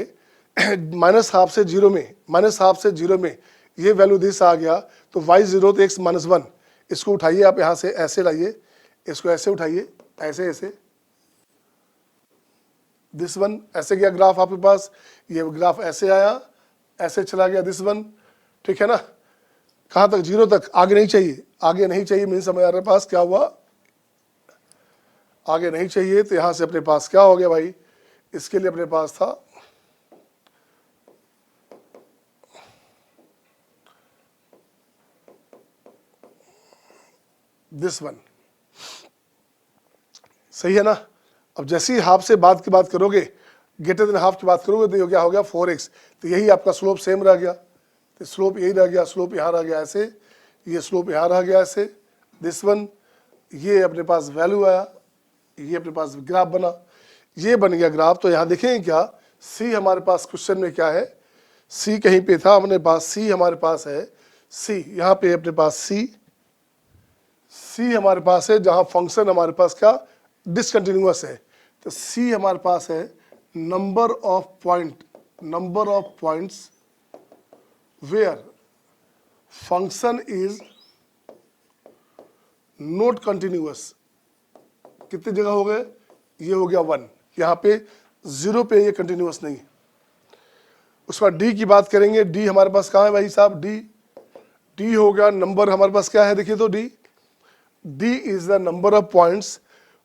माइनस हाफ से 0 में, माइनस हाफ से 0 में ये वैल्यू दिस आ गया, तो y0 तो x -1, इसको उठाइए आप यहाँ से ऐसे लाइए, इसको ऐसे उठाइए, ऐसे ऐसे, दिस वन ऐसे गया ग्राफ आपके पास, ये ग्राफ ऐसे आया, ऐसे चला गया दिस वन, ठीक है ना, कहाँ तक, 0 तक, आगे नहीं चाहिए, आगे नहीं चाहिए मीन्स हमारे पास क्या हुआ, आगे नहीं चाहिए, तो यहां से अपने पास क्या हो गया भाई, इसके लिए अपने पास था दिस वन, सही है ना। अब जैसे ही हाफ से बाद की बात करोगे, ग्रेटर देन हाफ की बात करोगे, तो ये क्या हो गया 4x, तो यही आपका स्लोप सेम रह गया, तो स्लोप यही रह गया, स्लोप यहाँ रह गया ऐसे, ये स्लोप यहाँ रह गया ऐसे, दिस वन, ये अपने पास वैल्यू आया, ये अपने पास ग्राफ बना, ये बन गया ग्राफ। तो यहाँ देखेंगे क्या, सी हमारे पास क्वेश्चन में क्या है, सी कहीं पे था अपने पास, सी हमारे पास है, सी यहाँ पे अपने पास सी हमारे पास है, जहाँ फंक्शन हमारे पास क्या डिसकंटिन्यूअस है, तो सी हमारे पास है number of points where function is not continuous, कितनी जगह हो गए, ये हो गया 1, यहाँ पे 0 पे ये कंटिन्यूअस नहीं। उसके बाद डी की बात करेंगे, डी हमारे पास कहाँ है भाई साहब, डी हो गया नंबर, हमारे पास क्या है देखिए, तो d is the number of points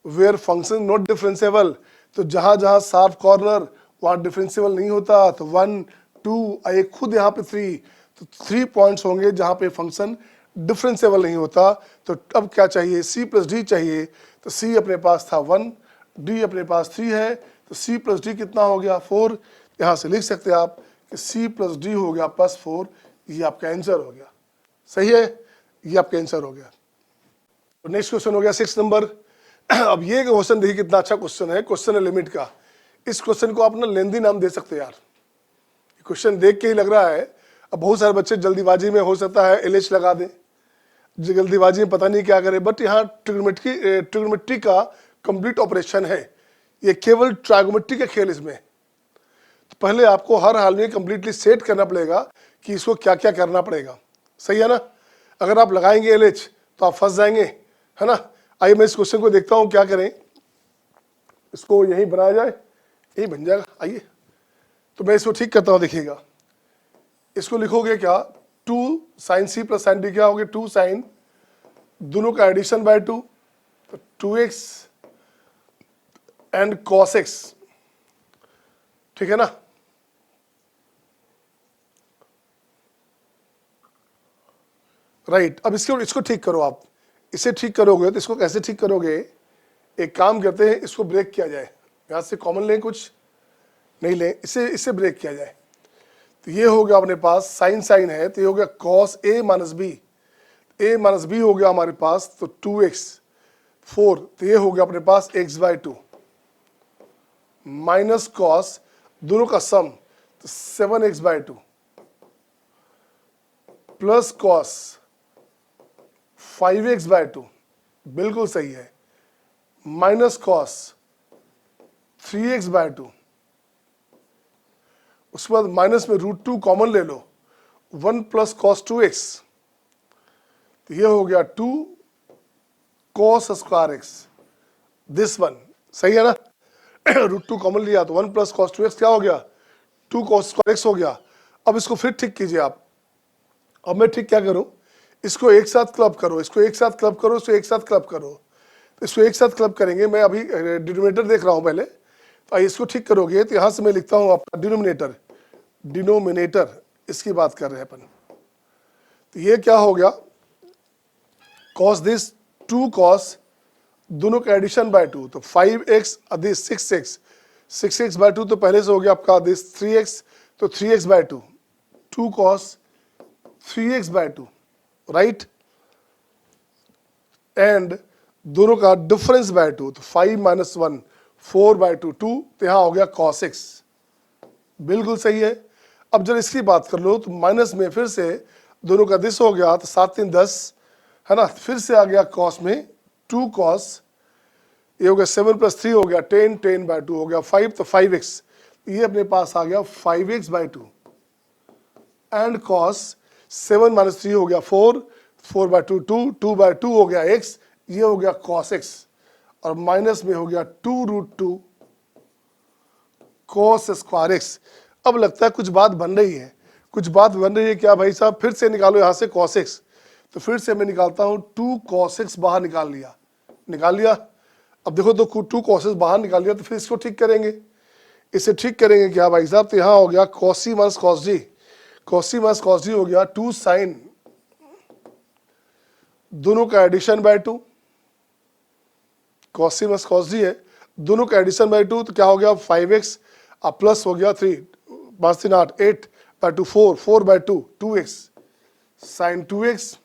where function not differentiable, तो जहां जहां शार्प कॉर्नर वहां डिफरेंशिएबल नहीं होता, तो 1 2 एक खुद यहाँ पे 3, तो 3 पॉइंट्स होंगे जहां पे फंक्शन डिफरेंशिएबल नहीं होता। तो अब क्या चाहिए, सी प्लस डी चाहिए, तो सी अपने पास था 1, डी अपने पास 3 है, तो सी प्लस डी कितना हो गया 4, यहाँ से लिख सकते हैं आप कि सी प्लस डी हो गया +4, ये आपका आंसर हो गया, सही है, ये आपका आंसर हो गया। तो नेक्स्ट क्वेश्चन हो गया 6 नंबर। अब ये क्वेश्चन देखिए कितना अच्छा क्वेश्चन है, क्वेश्चन है लिमिट का। इस क्वेश्चन को आप ना लेंदी नाम दे सकते हैं यार, क्वेश्चन देख के ही लग रहा है। अब बहुत सारे बच्चे जल्दीबाजी में हो सकता है LH लगा दें, जल्दीबाजी में पता नहीं क्या करें, बट यहाँ ट्रिग्नोमेट्री का कंप्लीट ऑपरेशन है, ये केवल ट्राइगोमेट्री का खेल इसमें। तो पहले आपको हर हाल में कंप्लीटली सेट करना पड़ेगा कि इसको क्या क्या करना पड़ेगा, सही है ना। अगर आप लगाएंगे LH तो आप फंस जाएंगे, है ना। आइए मैं इस क्वेश्चन को देखता हूँ क्या करें, इसको यही बनाया जाए, यही बन जाएगा। आइए तो मैं इसको ठीक करता हूँ, देखिएगा इसको लिखोगे क्या, 2 sin c plus sin d क्या होगे, 2 sin, दोनों का एडिशन बाय 2, तो 2x एंड cos x, ठीक है ना। राइट, अब इसको ठीक करो आप, इसे ठीक करोगे तो इसको कैसे ठीक करोगे, एक काम करते हैं, इसको ब्रेक किया जाए, यहाँ से कॉमन लें, कुछ नहीं लें, इसे ब्रेक किया जाए। तो ये हो गया अपने पास साइन है, तो ये हो गया cos a माइनस बी हो गया हमारे पास, तो 2x 4, तो ये हो गया अपने पास x/2 माइनस cos, दोनों का सम, तो 7x/2 प्लस cos 5x/2, बिल्कुल सही है, माइनस cos 3x/2, उसके बाद माइनस में √2 कॉमन ले लो, 1 प्लस cos 2x, तो ये हो गया 2 cos square x, this one, सही है ना। √2 कॉमन लिया तो 1 प्लस cos 2x क्या हो गया, 2 cos स्क्वायर x हो गया। अब इसको फिर ठीक कीजिए आप, अब मैं ठीक क्या करूं, इसको एक साथ क्लब करो, इसको एक साथ क्लब करो, इसको एक साथ क्लब करो, तो इसको एक साथ क्लब करेंगे। मैं अभी डिनोमिनेटर देख रहा हूं पहले, तो इसको ठीक करोगे तो यहां से मैं लिखता हूं आपका डिनोमिनेटर, इसकी बात कर रहे हैं अपन। तो ये क्या हो गया, cos दिस 2 cos, दोनों का एडिशन बाय 2, तो 5x दिस 6x/2, तो पहले से हो गया आपका दिस 3x, तो 3x/2, 2 cos 3x/2, right, and दोनों का डिफरेंस बाय 2, तो 5 - 1 4/2, 2, तो यहां हो गया cos x, बिल्कुल सही है। अब जब इसकी बात कर लो तो माइनस में फिर से दोनों का दिस हो गया, तो 7 3 10, है ना, फिर से आ गया cos में 2 cos, ये हो गया 7 + 3 हो गया 10, 10/2 हो गया 5, तो 5x, ये अपने पास आ गया 5x/2, एंड cos 7 - 3 हो गया 4, 4/2 2, 2/2 हो गया x, ये हो गया cos x, और माइनस में हो गया 2 √2 cos स्क्वायर x। अब लगता है कुछ बात बन रही है, कुछ बात बन रही है क्या भाई साहब? फिर से निकालो यहाँ से cos x। तो फिर से मैं निकालता हूँ 2 cos x बाहर निकाल लिया। अब देखो तो 2 cos x बाहर निकाल लिया, तो फिर इसको ठीक करेंगे। इसे ठीक करेंगे क्या भाई साहब? तो यहाँ हो गया cos c minus cos d, cos c minus cos d हो गया 2 sin, दोनों का addition by 2, cos c minus cos d है, दोनों का एडिशन बाय 2, तो क्या हो गया 5x, अब प्लस हो गया 3, 5 3 8, 8 by 2 4, 4 by 2 2x sin 2x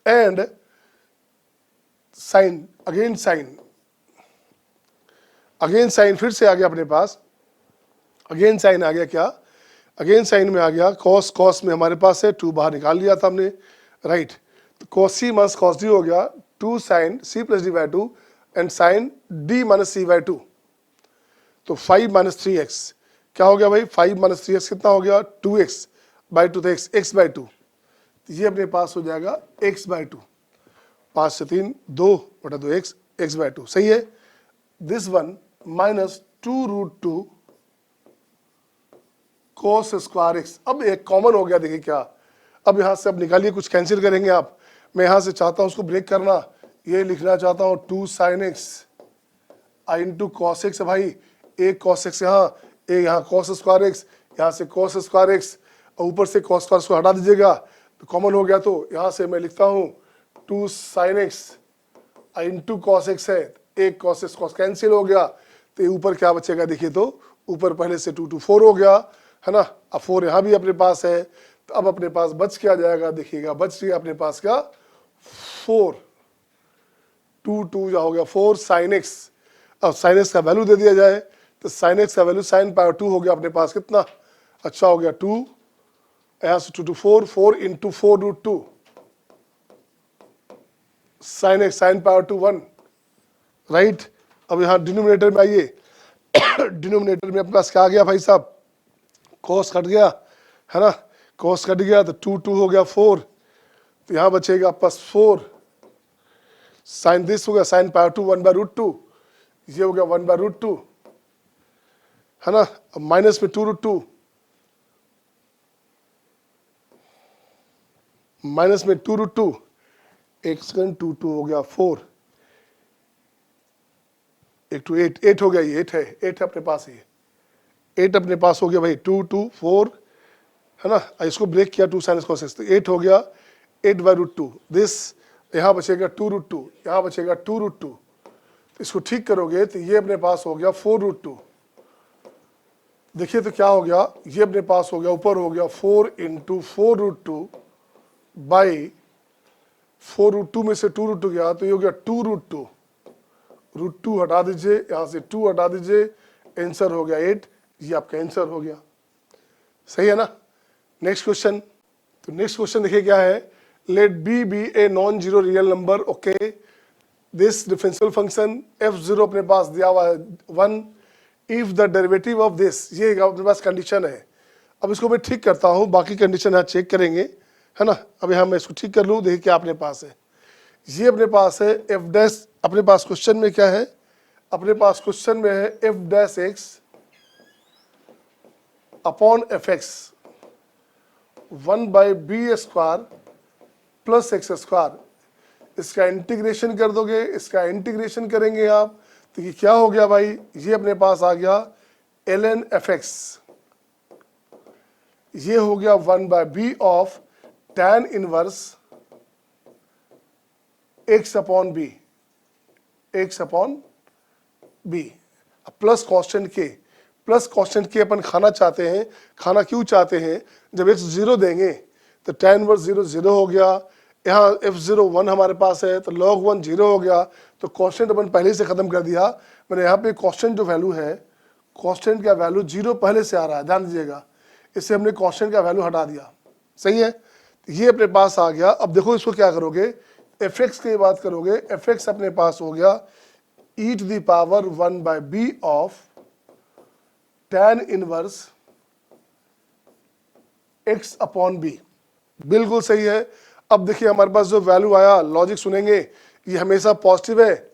and sine again sine फिर से आ गया अपने पास, अगेन साइन आ गया क्या? अगेन साइन में आ गया cos में हमारे पास है 2 बाहर निकाल लिया था हमने, राइट। तो cos c minus cos d हो गया 2 sin c plus D by 2 and sin d minus c by 2। तो 5 माइनस 3x क्या हो गया भाई? 5 माइनस 3x कितना हो गया? 2x बाई 2, तो x बाई 2, ये अपने पास हो जाएगा x बाई 2, 5 से 3 2 बटा 2x, x बाई 2, सही है। This one minus 2√2 cos square x। अब एक कॉमन हो गया, देखिए क्या, अब यहाँ से अब निकालिए, कुछ कैंसिल करेंगे आप। मैं यहाँ से चाहता हूँ उसको ब्रेक करना, ये लिखना चाहता हूँ 2 sin x आई इंटू कॉस एक्स है भाई, एक cos x यहाँ, एक यहाँ cos स्क्वायर x, यहाँ से cos स्क्वायर x, और ऊपर से cos स्क्वायर को हटा दीजिएगा तो कॉमन हो गया। तो यहाँ से मैं लिखता हूँ 2 sin x आई इंटू कॉस एक्स है, एक cos x cos कैंसिल हो गया, तो ये ऊपर क्या बचेगा? देखिए तो ऊपर पहले से 2 2 4 हो गया है ना, अब 4 यहाँ भी अपने पास है, तो अब अपने पास बच क्या जाएगा? देखिएगा बच गया अपने पास क्या? 4, 2 2 हो गया 4 sin x। अब sin x का वैल्यू दे दिया जाए तो sin x का वैल्यू sin पावर 2 हो गया अपने पास, कितना अच्छा हो गया 2, यहाँ से 2 2 4, 4 into 4√2 sin x sin power 2 1, right. अब यहाँ डिनोमिनेटर में आइए, डिनोमिनेटर में अपने पास क्या आ गया भाई साहब? cos कट गया है ना, cos कट गया तो 2 2 हो गया 4, तो यहाँ बचेगा प्लस 4 साइन, दिस हो गया साइन पावर 2 1/√2, ये हो गया 1/√2 है ना, अब माइनस में 2√2, माइनस में 2√2, एक सेकंड 2 2 हो गया 4, एक 2 8 8 हो गया, ये 8 है अपने पास, ये 8 अपने पास हो गया भाई, 2 2 4 है ना, इसको ब्रेक किया 2 sin cos x, तो 8 हो गया 8/√2, दिस यहाँ बचेगा 2√2, यहाँ बचेगा 2√2, तो इसको ठीक करोगे तो ये अपने पास हो गया 4√2। देखिए तो क्या हो गया, ये अपने पास हो गया, ऊपर हो गया 4 इंटू 4√2 बाई 4√2 में से 2√2 गया तो ये हो गया 2√2, √2 हटा दीजिए, यहाँ से 2 हटा दीजिए, आंसर हो गया 8, ये आपका आंसर हो गया, सही है ना। नेक्स्ट क्वेश्चन, तो नेक्स्ट क्वेश्चन देखिए क्या है, let b be a non zero real number, okay, this differential function f0 अपने पास दिया हुआ है 1, if the derivative of this, ये अपने पास कंडीशन है। अब इसको मैं ठीक करता हूँ, बाकी कंडीशन यहाँ चेक करेंगे है ना। अब यहाँ मैं इसको ठीक कर लूँ, देखिए क्या अपने पास है, ये अपने पास है f डैश, अपने पास क्वेश्चन में क्या है, अपने पास क्वेश्चन में है f dash x upon fx 1/b square plus x square, इसका इंटीग्रेशन कर दोगे, इसका इंटीग्रेशन करेंगे आप तो ये क्या हो गया भाई, ये अपने पास आ गया ln fx, ये हो गया 1/b of tan inverse x upon b, x upon b, plus constant के, प्लस कॉन्स्टेंट के अपन खाना चाहते हैं, खाना क्यों चाहते हैं, जब x 0 देंगे तो tan इनवर्स 0 0 हो गया, यहाँ f0 1 हमारे पास है तो log 1 0 हो गया, तो कॉन्स्टेंट अपन पहले से खत्म कर दिया। मैंने यहाँ पे कॉन्स्टेंट जो वैल्यू है, कॉन्स्टेंट का वैल्यू 0 पहले से आ रहा है, ध्यान दीजिएगा, इससे हमने कॉन्स्टेंट का वैल्यू हटा दिया, सही है, ये अपने पास आ गया। अब देखो इसको क्या करोगे, fx की बात करोगे, fx अपने पास हो गया e to the power 1/b of tan inverse x upon b, बिल्कुल सही है। अब देखिए हमारे पास जो वैल्यू आया, लॉजिक सुनेंगे, ये हमेशा पॉजिटिव है,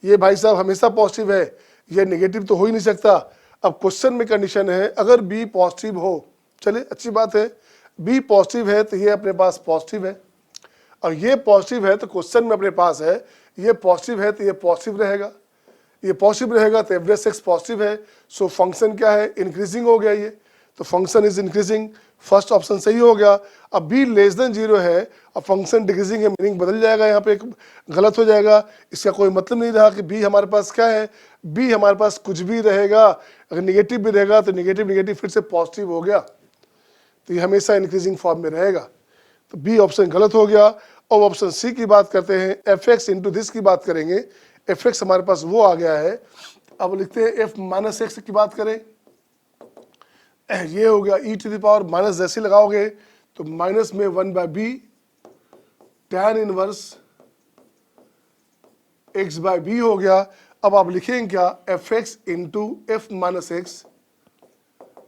ये भाई साहब हमेशा पॉजिटिव है, ये नेगेटिव तो हो ही नहीं सकता। अब क्वेश्चन में कंडीशन है अगर बी पॉजिटिव हो, चलिए अच्छी बात है, बी पॉजिटिव है तो ये अपने पास पॉजिटिव है, और ये पॉजिटिव है तो क्वेश्चन में अपने पास है ये पॉजिटिव है तो ये पॉजिटिव रहेगा, ये पॉजिटिव रहेगा तो एवरेज सेक्स पॉजिटिव है। सो फंक्शन क्या है, इंक्रीजिंग हो गया ये, तो function is increasing, first option सही हो गया। अब बी लेस देन 0 है, अब फंक्शन डिक्रीजिंग है, मीनिंग बदल जाएगा, यहाँ पे एक गलत हो जाएगा, इसका कोई मतलब नहीं रहा कि बी हमारे पास क्या है, बी हमारे पास कुछ भी रहेगा, अगर निगेटिव भी रहेगा तो निगेटिव निगेटिव फिर से पॉजिटिव हो गया, तो ये हमेशा इंक्रीजिंग फॉर्म में रहेगा, तो बी ऑप्शन गलत हो गया। और ऑप्शन सी की बात करते हैं, एफ एक्स इंटू दिस की बात करेंगे, एफ एक्स हमारे पास वो आ गया है, अब लिखते हैं एफ माइनस एक्स की बात करें, ये हो गया ई टू द पावर माइनस, जैसे लगाओगे तो माइनस में 1/b tan इनवर्स x/b हो गया। अब आप लिखेंगे क्या, F x into F minus x,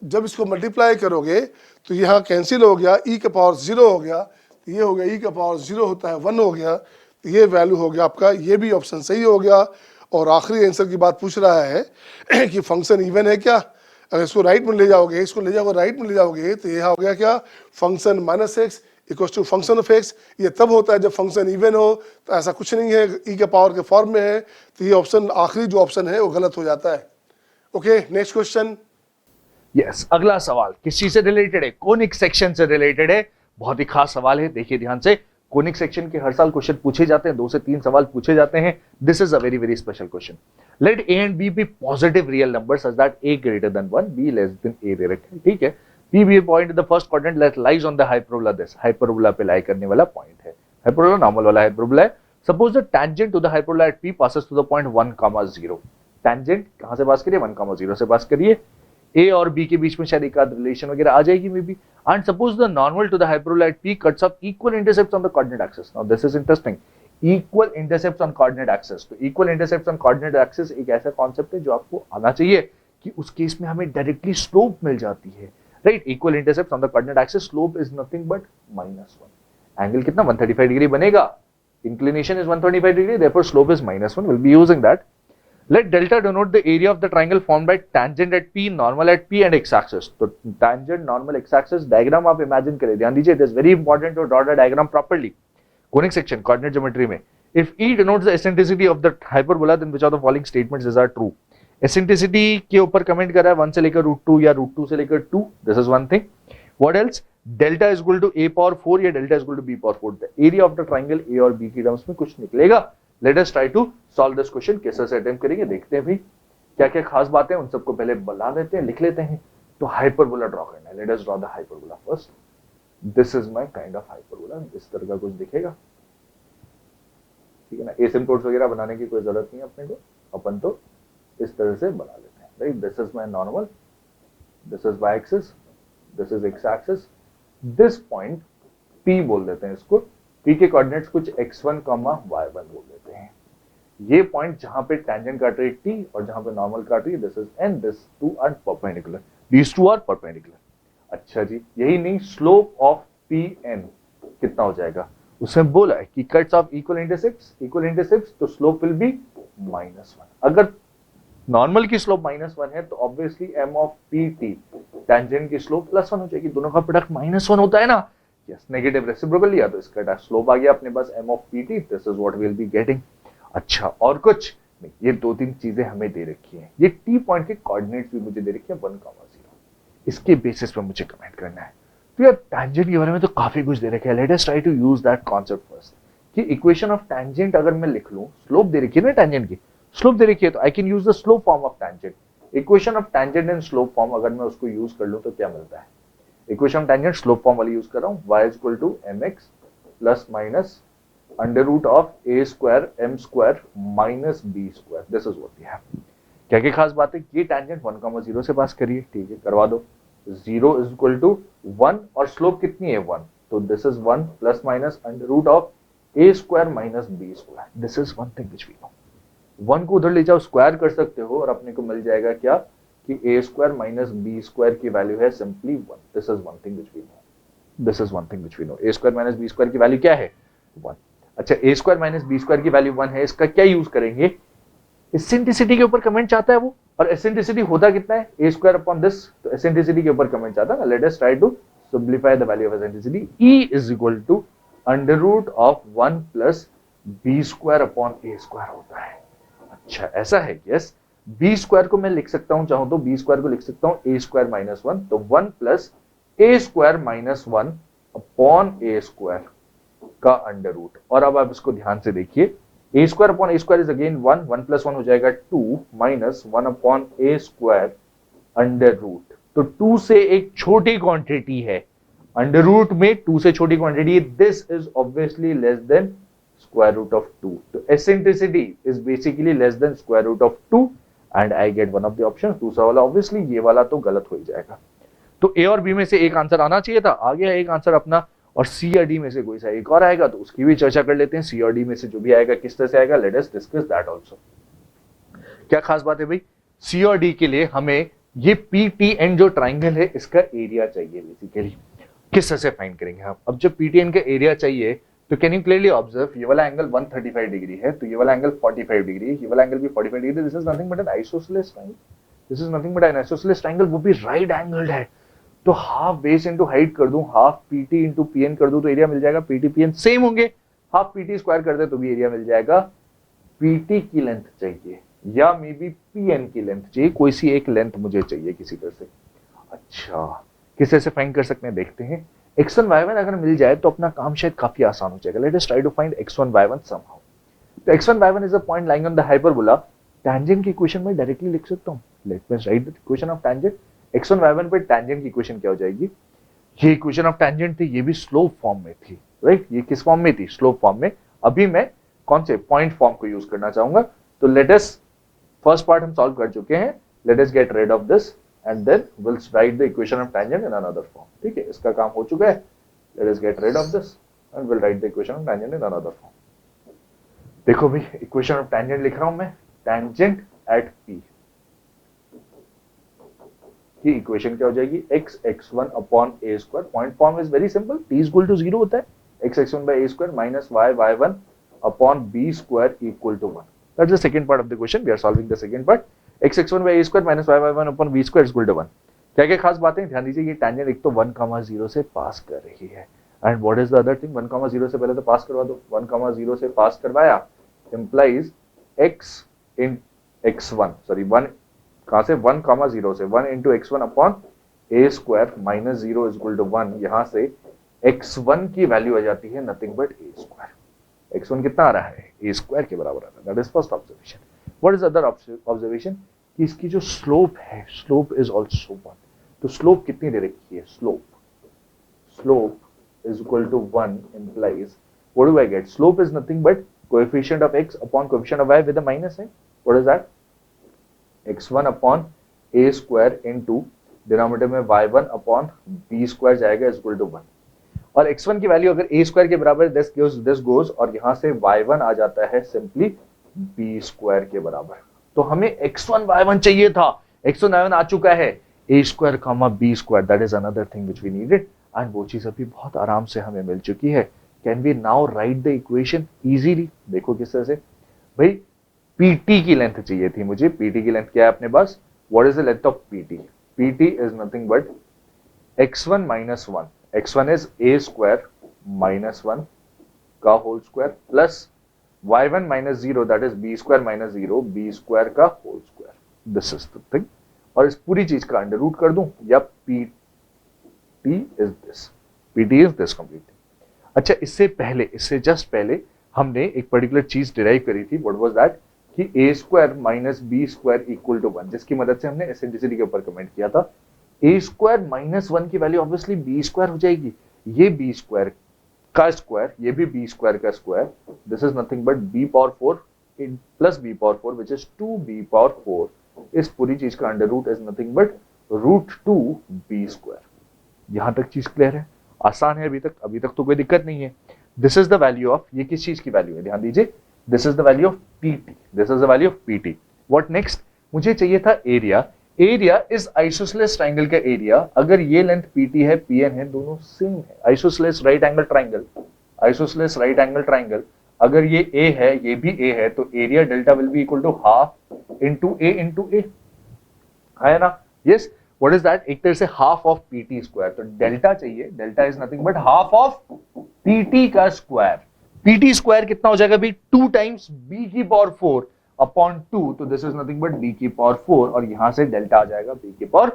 जब इसको मल्टीप्लाई करोगे तो यहाँ कैंसिल हो गया, ई का पावर 0 हो गया, तो ये हो गया ई का पावर 0 होता है 1 हो गया, तो ये वैल्यू हो गया आपका, ये भी ऑप्शन सही हो गया। और आखिरी आंसर की बात पूछ रहा है कि फंक्शन इवन है क्या, अगर इसको राइट में ले जाओगे, इसको ले जाओगे राइट में ले जाओगे, तो यह हो गया क्या, function minus x equal to function of x. ये तब होता है जब फंक्शन इवन हो, तो ऐसा कुछ नहीं है, ई के पावर के फॉर्म में है, तो ये ऑप्शन आखिरी जो ऑप्शन है वो गलत हो जाता है। Okay, next question. यस, अगला सवाल किस चीज से रिलेटेड है, कोनिक सेक्शन से रिलेटेड है, बहुत ही खास सवाल है, देखिए ध्यान से। कोनिक सेक्शन के हर साल क्वेश्चन पूछे जाते हैं, 2 से 3 सवाल पूछे जाते हैं। This is a very very special question. Let a and b be positive real number such that a greater than 1, b less than a दे रखा है, ठीक है। p be a point in the first quadrant that lies on the hyperbola, this hyperbola पे लाई करने वाला point है, hyperbola normal वाला hyperbola है। Suppose the tangent to the hyperbola at p passes to the point 1,0, tangent कहां से पास करिए, 1,0 से पास करिए, a और b के बीच में शायद एक आध रिलेशन वगैरह आ जाएगी maybe, and suppose the normal to the hyperbola at p cuts off equal intercepts on the coordinate axis. Now this is interesting, equal intercept on coordinate axis. तो equal intercept on coordinate axis एक ऐसा concept है जो आपको आना चाहिए कि उस केस में हमें डायरेक्टली स्लोप मिल जाती है, right. Equal intercept on the coordinate axis, slope is nothing but -1। Angle कितना 135 डिग्री बनेगा, inclination is 135 degree, therefore slope is -1, will be using that. Let delta denote the area of the triangle formed by tangent at p, normal at p and x axis. तो tangent normal x axis diagram आप imagine करें, ध्यान दीजिए, it is very important to draw the diagram properly. Conic section coordinate geometry में, if E denotes the eccentricity of the hyperbola, then which of the following statements is are true? Eccentricity के ऊपर comment कर रहा है 1 से लेकर √2 या √2 से लेकर 2, this is one thing. What else? Delta is equal to a power 4 या delta is equal to b power 4. The area of the triangle a और b की टर्म्स में कुछ निकलेगा। Let us try to solve this question, कैसे से attempt करेंगे, देखते हैं भाई क्या क्या खास बातें, उन सबको पहले बता देते हैं, लिख लेते हैं। तो हाइपरबोला ड्रॉ करना है, let us draw the hyperbola first. This is my kind of hyperbola, इस तरह का कुछ दिखेगा, ठीक है ना। एसिम्प्टोट्स वगैरह बनाने की कोई जरूरत नहीं है अपने को, अपन तो इस तरह से बना लेते हैं, right. This is my normal, this is y axis, this is x axis, this point P बोल देते हैं इसको, P के कोऑर्डिनेट्स कुछ x1, y1 बोल देते हैं। ये पॉइंट जहां पे टेंजेंट काट रही है T और जहां पे नॉर्मल काट रही है, this is n, this two are perpendicular, these two are perpendicular. अच्छा जी, यही नहीं, स्लोप ऑफ Pn कितना हो जाएगा, उसमें बोला है कि कट्स ऑफ इक्वल इंटरसेप्ट्स, तो स्लोप विल बी -1। अगर नॉर्मल की स्लोप -1 है तो obviously m of pt tangent की स्लोप +1 हो जाएगी, दोनों का प्रोडक्ट -1 होता है ना, यस, नेगेटिव रेसिप्रोकल लिया तो इसका स्लोप आ गया अपने पास m of pt, this is what we will be getting. अच्छा, और कुछ नहीं, ये 2-3 चीजें हमें दे रखी हैं, ये T पॉइंट के कोऑर्डिनेट्स भी मुझे दे रखे हैं 1,0, इसके बेसिस पे मुझे कमेंट करना है। तो यार टैंजेंट के बारे में तो काफी कुछ दे रखा है, let us try to use that concept first. कि इक्वेशन ऑफ टैंजेंट अगर मैं लिख लूं, स्लोप दे रखी है ना टैंजेंट की, स्लोप दे रखी है, तो I can use the slope form of tangent. Equation of tangent and slope form अगर मैं उसको यूज कर लूं तो क्या मिलता है, equation of tangent slope form वाली यूज कर रहा हूं, y is equal to mx plus minus under root of a square m square minus b square, this is what we have. क्या क्या खास बात है, ये टैंजेंट 1,0 से पास करिए, ठीक है, करवा दो। 0 is equal to 1 और स्लोप कितनी है 1, तो this is 1 plus minus under root of a square minus b square, this is one thing which we know. 1 को उधर ले जाओ, स्क्वायर कर सकते हो और अपने को मिल जाएगा क्या कि a square minus b square की वैल्यू है simply 1, this is one thing which we know, this is one thing which we know. a square minus b square की वैल्यू क्या है 1। अच्छा, a square minus b square की value 1 है, इसका क्या यूज करेंगे, इसेंट्रिसिटी के ऊपर कमेंट चाहता है वो, और एसेंट्रिसिटी होता कितना है, ए स्क्वायर अपॉन दिस, तो एसेंट्रिसिटी के ऊपर कमेंट आता है ना, let us try to simplify the value of eccentricity, e is equal to under root of 1 plus b square upon a square होता है। अच्छा ऐसा है, यस, बी स्क्वायर को मैं लिख सकता हूं, चाहूं तो बी स्क्वायर को लिख सकता हूं ए स्क्वायर माइनस 1, तो 1 plus a square minus 1 upon a square का अंडर रूट, और अब आप इसको ध्यान से देखिए, a square upon a square is again 1, 1 plus 1 हो जाएगा 2 minus 1 upon a square under root, तो 2 से एक छोटी क्वांटिटी है, अंडर रूट में 2 से छोटी quantity, this is obviously less than square root of 2, तो eccentricity is basically less than square root of 2 and I get one of the option. दूसरा वाला ऑब्वियसली ये वाला तो गलत हो ही जाएगा, तो ए और बी में से एक आंसर आना चाहिए था, आ गया एक आंसर अपना, और सी या डी में से कोई सा एक और आएगा तो उसकी भी चर्चा कर लेते हैं। सी और डी में से जो भी आएगा किस तरह से आएगा, let us discuss that also. क्या खास बात है भाई, सी और डी के लिए हमें ये पीटीएन जो ट्राइंगल है इसका एरिया चाहिए बेसिकली, किस तरह से फाइंड करेंगे हम। अब जब पीटीएन का एरिया चाहिए तो कैन यू क्लियरली ऑब्जर्व, ये वाला एंगल 135 डिग्री है, तो ये वाला एंगल 45 डिग्री है, ये वाला एंगल भी 45 degree, this is nothing but N isosceles triangle, this is nothing but N isosceles triangle, वो भी राइट एंगल्ड है, तो हाफ बेस इंटू हाइट कर दूं, हाफ पीटी इंटू पीएन कर दूं तो एरिया मिल जाएगा, पीटी पीएन सेम होंगे, हाफ पीटी स्क्वायर कर दे तो भी एरिया मिल जाएगा। पीटी की लेंथ चाहिए या मे बी पीएन की लेंथ चाहिए, कोई सी एक लेंथ मुझे चाहिए किसी तरह से। अच्छा किस तरह से फाइंड कर सकते हैं, देखते हैं। x1 y1 अगर मिल जाए तो अपना काम शायद काफी आसान हो जाएगा। Let us try to find x1 y1 somehow. तो x1 y1 is a point lying on the hyperbola, tangent की इक्वेशन में डायरेक्टली लिख सकता हूं, let me write the equation of tangent. x1 y1 पे टैंजेंट की इक्वेशन क्या हो जाएगी, ये इक्वेशन ऑफ टैंजेंट थी, ये भी स्लोप फॉर्म में थी, राइट, ये किस फॉर्म में थी, स्लोप फॉर्म में। अभी मैं कौन से पॉइंट फॉर्म को यूज करना चाहूंगा, तो लेट अस फर्स्ट पार्ट हम सॉल्व कर चुके हैं, let us get rid of this and then will write the equation of tangent in another form. ठीक है, इसका काम हो चुका है, let us get rid of this and we'll write the equation of tangent in another form. देखो भाई equation of tangent लिख रहा हूं मैं, tangent at P की equation क्या हो जाएगी, x x1 upon a square, point form is very simple, t is equal to 0 होता है, x x1 by a square minus y y1 upon b square equal to 1. That's the second part of the question, we are solving the second part, x x1 by a square minus y y1 upon b square is equal to 1. क्या क्या खास बातें ध्यान दीजिए, ये tangent एक तो 1,0 से पास कर रही है, and what is the other thing, 1,0 से पहले तो पास करवा दो, 1,0 से पास करवाया इंप्लाइज x इन x1 सॉरी 1 कहां से 1,0 से 1 into x1 upon a square minus 0 is equal to 1, यहां से x1 की वैल्यू आ जाती है nothing but a square, x1 कितना आ रहा है, a स्क्वायर के बराबर आ रहा है, that is first observation. What is other observation, कि इसकी जो स्लोप है, स्लोप इज आल्सो 1, तो स्लोप कितनी दे रखी है, slope is equal to 1 implies, what do I get, slope is nothing but coefficient of x upon coefficient of y with a minus sign, what is that, x1 upon a square into denominator में y1 upon b square जाएगा is equal to 1, और x1 की value अगर a square के बराबर this goes और यहां से y1 आ जाता है सिंपली b square के बराबर, तो हमें x1 y1 चाहिए था, x1 y1 आ चुका है, a square comma b square, that is another thing which we needed, and वो चीज अभी बहुत आराम से हमें मिल चुकी है। Can we now write the equation easily? देखो किस तरह से, भाई pt की लेंथ चाहिए थी मुझे, pt की लेंथ क्या है अपने पास, what is the length of pt, pt is nothing but x1 minus 1, x1 is a square minus 1 का whole square plus y1 minus 0 that is b square minus 0 b square का whole square, this is the thing, और इस पूरी चीज का under root कर दूं, या pt is this complete। अच्छा इससे जस्ट पहले हमने एक पर्टिकुलर चीज डिराइव करी थी, व्हाट वाज दैट, कि a स्क्वायर माइनस बी स्क्वायर इक्वल टू 1, जिसकी मदद से हमने एसेंट्रिसिटी के ऊपर कमेंट किया था। a स्क्वायर माइनस 1 की वैल्यू ऑब्वियसली b स्क्वायर हो जाएगी, ये b स्क्वायर का स्क्वायर, ये भी b स्क्वायर का square, this is nothing but b power 4 plus b power 4 which is 2b power 4, इस पूरी चीज का under root is nothing but root 2 b square. यहां तक चीज क्लियर है, आसान है, अभी तक तो कोई दिक्कत नहीं है। This is the value of, ये किस चीज की वैल्यू है, ध्यान दीजिए, this is the value of pt, this is the value of pt। What next, मुझे चाहिए था area, area is isosceles triangle का एरिया, अगर ये लेंथ pt है pn है, दोनों सेम है, isosceles right angle triangle, isosceles right angle triangle, अगर ये a है ये भी a है, तो area delta will be equal to half into a into a, है ना? Yes, what is that? एक तरह से हाफ ऑफ पीटी स्क्वायर, तो डेल्टा चाहिए, delta is nothing but half of PT का स्क्वायर। पीटी स्क्वायर कितना हो जाएगा भाई? 2 टाइम्स बी की पावर 4 अपॉन 2, तो this is nothing but b की पावर 4, और यहां से डेल्टा आ जाएगा बी की पावर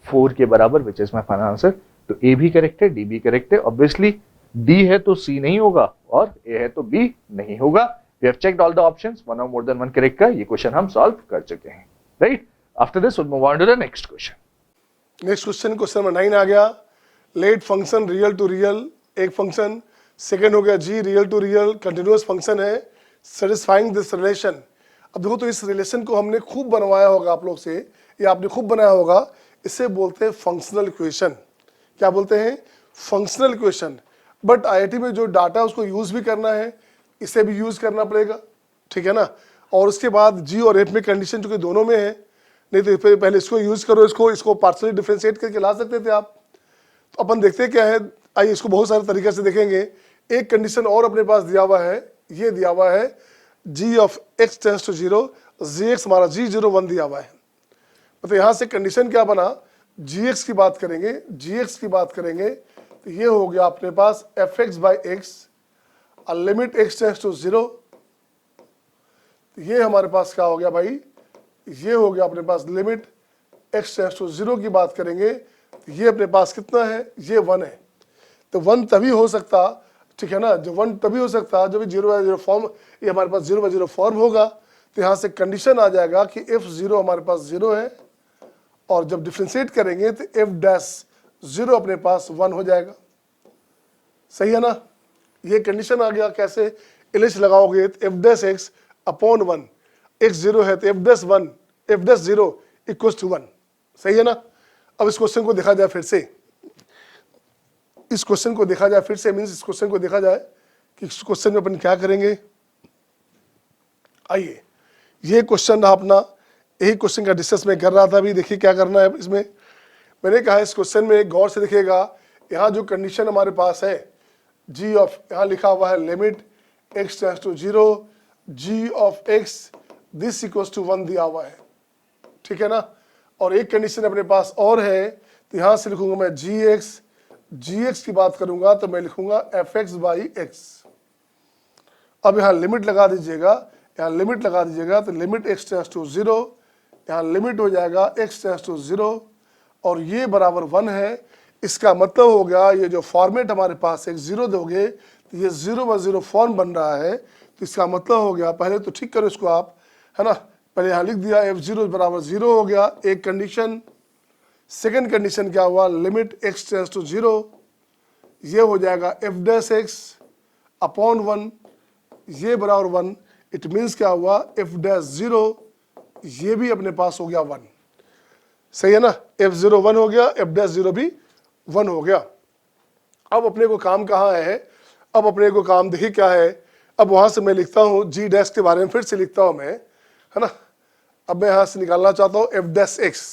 4 के बराबर, which is my final answer. तो ए भी करेक्ट है, डी भी करेक्ट है। ऑब्वियसली डी है तो सी नहीं होगा, और ए है तो बी नहीं होगा। We have checked all the options, one और मोर देन वन करेक्ट का ये क्वेश्चन हम सॉल्व कर चुके हैं, right? After this we'll move on to the next question. Next question, question number 9 आ गया। Let function real to real, एक फंक्शन। सेकंड हो गया g real to real, continuous function है, सेटिस्फाइंग दिस रिलेशन। अब देखो तो इस रिलेशन को हमने खूब बनवाया होगा आप लोग से, या आपने खूब बनाया होगा। इसे बोलते हैं फंक्शनल इक्वेशन। क्या बोलते हैं? Functional equation. बट आईआईटी में जो डाटा उसको यूज भी करना है, इसे भी यूज करना पड़ेगा, ठीक है ना? और उसके बाद जी और एफ में कंडीशन चूंकि दोनों में है, नहीं तो पहले इसको यूज करो, इसको पार्शियली डिफरेंशिएट करके ला सकते थे आप। तो अपन देखते क्या है, आइए इसको बहुत सारे तरीके से देखेंगे। एक कंडीशन और अपने पास दिया हुआ है, ये दिया हुआ है g of x tends to 0, gx हमारा g01 दिया हुआ है। मतलब यहाँ से कंडीशन क्या बना, gx की बात करेंगे, gx की बात करेंगे तो ये हो गया अपने पास fx by x, limit x tends to 0। ये हमारे पास क्या हो गया भाई, ये हो गया अपने पास लिमिट x टेंस टू 0 की बात करेंगे तो ये अपने पास कितना है, ये 1 है। तो 1 तभी हो सकता, ठीक है ना, जो 1 तभी हो सकता जब 0/0 फॉर्म, ये हमारे पास 0/0 फॉर्म होगा। तो यहाँ से कंडीशन आ जाएगा कि f0 हमारे पास 0 है, और जब डिफ्रेंशिएट करेंगे तो f'0 अपने पास 1 हो जाएगा। सही है ना? ये कंडीशन आ गया। कैसे एलएच लगाओगे तो f' अपॉन 1, x0 है तो f'0 इक्वल टू 1। सही है ना? अब इस क्वेश्चन को देखा जाए फिर से, इस क्वेश्चन को देखा जाए फिर से, मीन्स इस क्वेश्चन को देखा जाए कि इस क्वेश्चन में अपन क्या करेंगे। आइए, ये क्वेश्चन अपना, यही क्वेश्चन का डिस्कस मैं कर रहा था अभी। देखिए क्या करना है इसमें। मैंने कहा इस क्वेश्चन में गौर से देखिएगा, यहाँ जो कंडीशन हमारे पास है g ऑफ, यहाँ लिखा हुआ है limit x tends to 0, g of x this equals to 1 दिया हुआ है, ठीक है ना? और एक कंडीशन अपने पास और है, तो यहाँ से लिखूंगा मैं gx की बात करूंगा तो मैं लिखूंगा fx बाई एक्स। अब यहाँ लिमिट लगा दीजिएगा, यहाँ लिमिट लगा दीजिएगा तो लिमिट x टेंस टू 0, यहाँ लिमिट हो जाएगा x टेंस टू 0, और ये बराबर 1 है। इसका मतलब हो गया ये जो फॉर्मेट हमारे पास है, 0 दोगे तो ये 0/0 फॉर्म बन रहा है। तो इसका मतलब हो गया, पहले तो ठीक करो इसको आप, है ना? पहले यहाँ लिख दिया f0 बराबर 0 हो गया, एक कंडीशन। सेकंड कंडीशन क्या हुआ, लिमिट x टेंस टू 0, ये हो जाएगा f' अपॉन 1, ये बराबर 1। इट मीन्स क्या हुआ, f'0 ये भी अपने पास हो गया 1। सही है ना? f0 1 हो गया, f'0 भी 1 हो गया। अब अपने को काम कहाँ है, अब अपने को काम देखिए क्या है। अब वहां से मैं लिखता हूँ g' के बारे में फिर से लिखता हूँ मैं, है ना? अब मैं यहाँ से निकालना चाहता हूँ f'(x).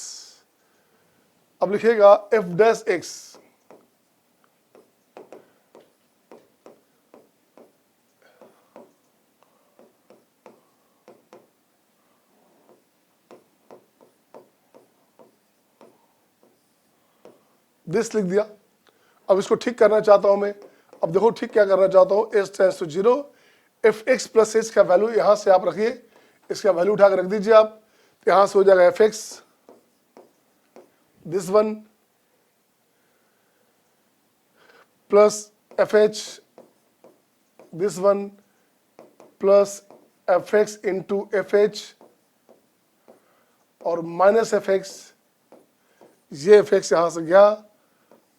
अब लिखिएगा f'(x), दिस लिख दिया। अब इसको ठीक करना चाहता हूं मैं। अब देखो ठीक क्या करना चाहता हूं, s tends to 0, fx plus h का वैल्यू यहां से आप रखिए, इसका वैल्यू उठा कर रख दीजिए आप, तो यहां से हो जाएगा fx this one plus fh this one plus fx into fh और माइनस fx, ये fx यहां से गया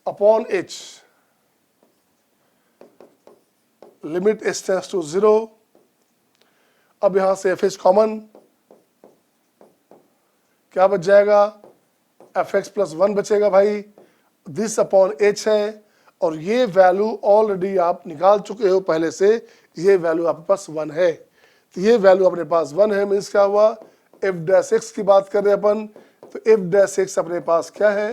upon h, limit s tends to 0। अब यहां से fh कॉमन, क्या बच जाएगा, fx प्लस 1 बचेगा भाई, दिस अपॉन h है, और ये वैल्यू ऑलरेडी आप निकाल चुके हो पहले से, ये वैल्यू आपके पास 1 है। तो ये वैल्यू अपने पास 1 है, मीन्स क्या हुआ, f' की बात कर रहे हैं अपन, तो f' अपने पास क्या है,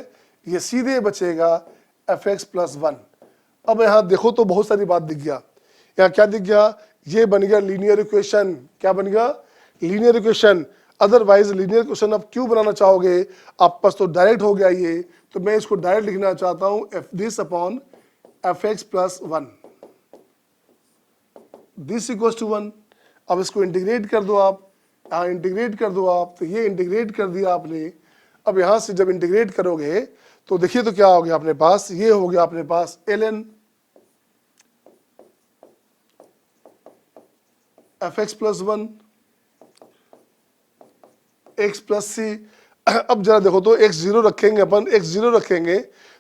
ये सीधे बचेगा fx प्लस 1। अब यहाँ देखो तो बहुत सारी बात दिख गया, यहाँ क्या दिख गया, ये बन गया लीनियर इक्वेशन। क्या बन गया, linear equation. Otherwise linear question आप क्यों बनाना चाहोगे, आप पास तो डायरेक्ट हो गया ये, तो मैं इसको डायरेक्ट लिखना चाहता हूं f this upon f x plus 1, this equals to 1। अब इसको इंटीग्रेट कर दो आप, यहाँ इंटीग्रेट कर दो आप, तो ये इंटीग्रेट कर दिया आपने। अब यहाँ से जब इंटीग्रेट करोगे तो देखिए तो क्या हो गया अपने पास, ये हो गया अपने पास ln f x plus 1 x plus c. अब जरा देखो तो x0 रखेंगे अपन, x0 रखेंगे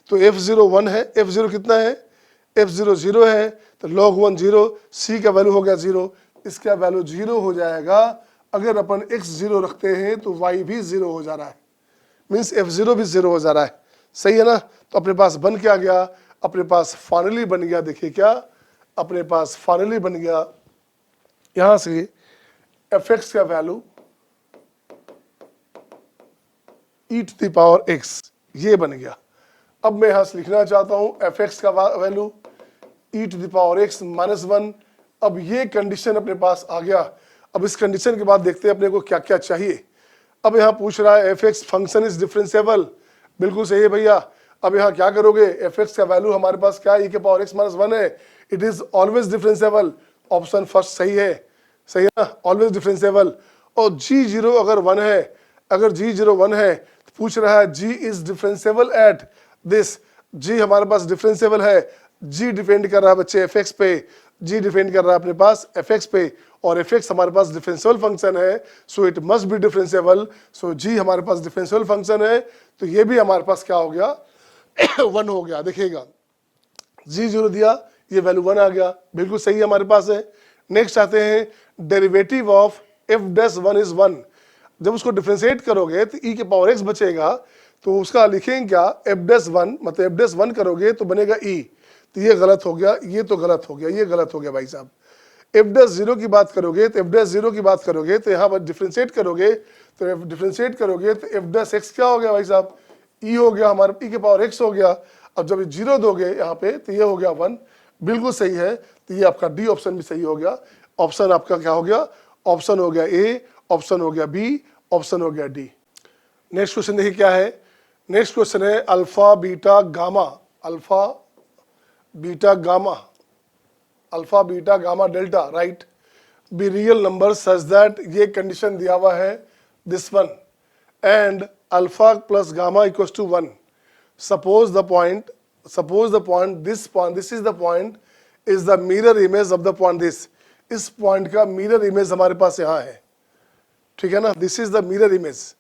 तो f0 1 है, f0 कितना है, f0 0 है, तो log 1 0, c का वैल्यू हो गया 0, इसका वैल्यू 0 हो जाएगा। अगर अपन x0 रखते हैं तो y भी 0 हो जा रहा है, मीन्स f0 भी 0 हो जा रहा है, सही है ना। तो अपने पास बन क्या गया, अपने पास फाइनली बन गया, देखिए क्या अपने पास फाइनली बन गया, यहां से एफ एक्स का value e to the power x, ये बन गया। अब मैं यहां से लिखना चाहता हूं एफ एक्स का value e to the power x minus 1। अब ये कंडीशन अपने पास आ गया। अब इस कंडीशन के बाद देखते हैं अपने को क्या क्या चाहिए। अब यहाँ पूछ रहा है F x function is differentiable, बिल्कुल सही है भैया। अब यहाँ क्या करोगे, एफ एक्स का वैल्यू हमारे पास क्या है, e के पावर x माइनस 1 है, it is always differentiable, option first सही है, सही है ना, ऑलवेज डिफरेंशिएबल। और g0 अगर 1 है, अगर g0 1 है तो पूछ रहा है g is differentiable at this, g हमारे पास डिफरेंशिएबल है, g डिपेंड कर रहा है बच्चे एफ एक्स पे, g डिपेंड कर रहा है अपने पास एफ एक्स पे, और एफ एक्स हमारे पास डिफरेंशियल फंक्शन है, so it must be differentiable. So g हमारे पास डिफरेंशियल फंक्शन है, तो ये भी हमारे पास क्या हो गया 1 हो गया। देखिएगा g0 दिया, ये वैल्यू 1 आ गया, बिल्कुल सही हमारे पास है। नेक्स्ट आते हैं derivative of F dash 1 is 1। जब उसको डिफरेंशिएट करोगे तो e के पावर x बचेगा, तो उसका लिखेंगे क्या एफ डैश 1, मतलब एफ डैश 1 करोगे तो बनेगा e, तो ये गलत हो गया, ये तो गलत हो गया, ये गलत हो गया भाई साहब। एफ डैश 0 की बात करोगे तो एफ डैश 0 की बात करोगे तो यहाँ पर डिफरेंशिएट करोगे, तो डिफरेंशिएट करोगे तो एफ डैश x क्या हो गया भाई साहब, e हो गया हमारे, e के पावर x हो गया। अब जब 0 दोगे यहाँ पे तो ये हो गया 1, बिल्कुल सही है, तो ये आपका डी ऑप्शन भी सही हो गया। ऑप्शन आपका क्या हो गया, ऑप्शन हो गया ए, ऑप्शन हो गया बी, ऑप्शन हो गया डी। नेक्स्ट क्वेश्चन देखिए क्या है, नेक्स्ट क्वेश्चन है alpha beta gamma, alpha beta gamma, alpha beta gamma delta right be real number such that, ये कंडीशन दिया हुआ है this one, and alpha plus gamma equals to 1। Suppose the point this is the point is the mirror image of the point this, इस point का mirror image हमारे पास यहाँ है, ठीक है ना, this is the mirror image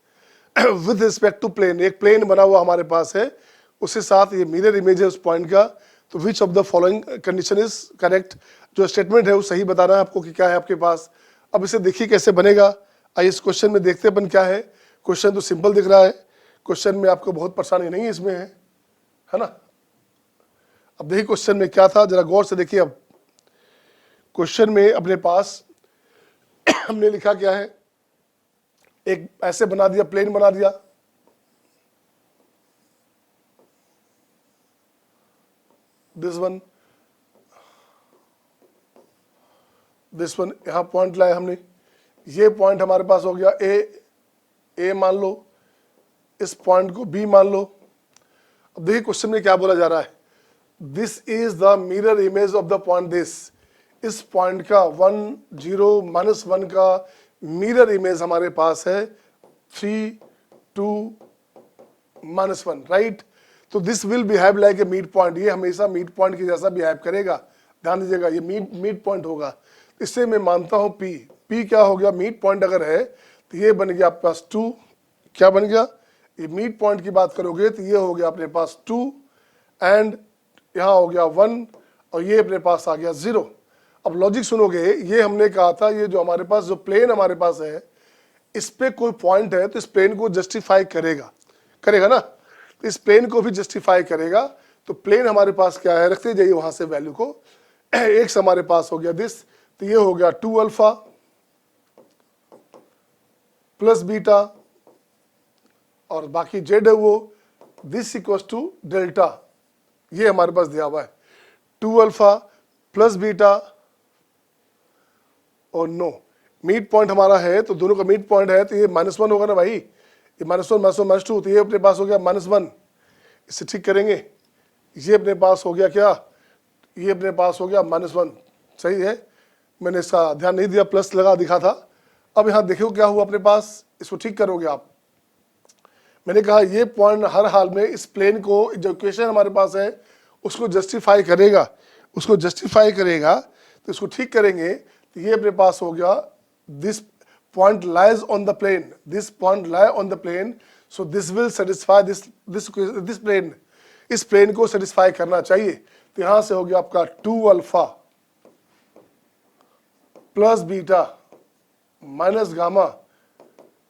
with respect to plane, एक प्लेन बना हुआ हमारे पास है, उसके साथ ये मिरर इमेज है उस पॉइंट का। तो which of the following condition is correct, जो स्टेटमेंट है वो सही बताना है आपको कि क्या है आपके पास। अब इसे देखिए कैसे बनेगा, आइए इस क्वेश्चन में देखते अपन क्या है। क्वेश्चन तो सिंपल दिख रहा है, क्वेश्चन में आपको बहुत परेशानी नहीं इसमें है ना। अब देखिए क्वेश्चन में क्या था, जरा गौर से देखिए। अब क्वेश्चन में अपने पास हमने लिखा क्या है, एक ऐसे बना दिया, प्लेन बना दिया, दिस वन यहां पॉइंट लाए हमने, ये पॉइंट हमारे पास हो गया ए मान लो, इस पॉइंट को बी मान लो। अब देखिए क्वेश्चन में क्या बोला जा रहा है, this is the mirror image of the point this, इस पॉइंट का 1 0 माइनस 1 का मिरर इमेज हमारे पास है 3 2 माइनस 1 राइट। तो this will behave like a mid point, ये हमेशा मिड पॉइंट के जैसा बिहेव करेगा, ध्यान दीजिएगा, ये मिड पॉइंट होगा। इससे मैं मानता हूं पी क्या हो गया, मिड पॉइंट अगर है तो ये बन गया आपके पास 2, क्या बन गया, ये मिड पॉइंट की बात करोगे तो ये हो गया अपने पास 2 एंड यहाँ हो गया 1 और ये अपने पास आ गया 0। अब लॉजिक सुनोगे, ये हमने कहा था ये जो हमारे पास जो प्लेन हमारे पास है इस पे कोई पॉइंट है तो इस प्लेन को जस्टिफाई करेगा ना, तो इस प्लेन को भी जस्टिफाई करेगा। तो प्लेन हमारे पास क्या है, रखते जाइए वहां से वैल्यू को, एक्स हमारे पास हो गया दिस, तो ये हो गया 2 अल्फा प्लस बीटा और बाकी जेड है वो दिस इक्वल्स टू डेल्टा, ये हमारे पास दिया हुआ है 2 अल्फा प्लस बीटा और नो मिड पॉइंट हमारा है तो दोनों का मिड पॉइंट है तो ये -1 होगा ना भाई, ये -1 -1 -2, तो ये अपने पास हो गया -1, इसे ठीक करेंगे, ये अपने पास हो गया क्या, ये अपने पास हो गया -1, सही है, मैंने इसका ध्यान नहीं दिया, प्लस लगा दिखा था। अब यहाँ देखो क्या हुआ अपने पास, इसको ठीक करोगे आप। मैंने कहा ये पॉइंट हर हाल में इस प्लेन को, जो इक्वेशन हमारे पास है उसको जस्टिफाई करेगा, उसको जस्टिफाई करेगा, तो इसको ठीक करेंगे तो ये अपने पास हो गया, this point lies on the plane, this point lie on the plane, so this will satisfy this plane, इस प्लेन को सेटिस्फाई करना चाहिए। तो यहां से हो गया आपका 2 alpha plus beta minus gamma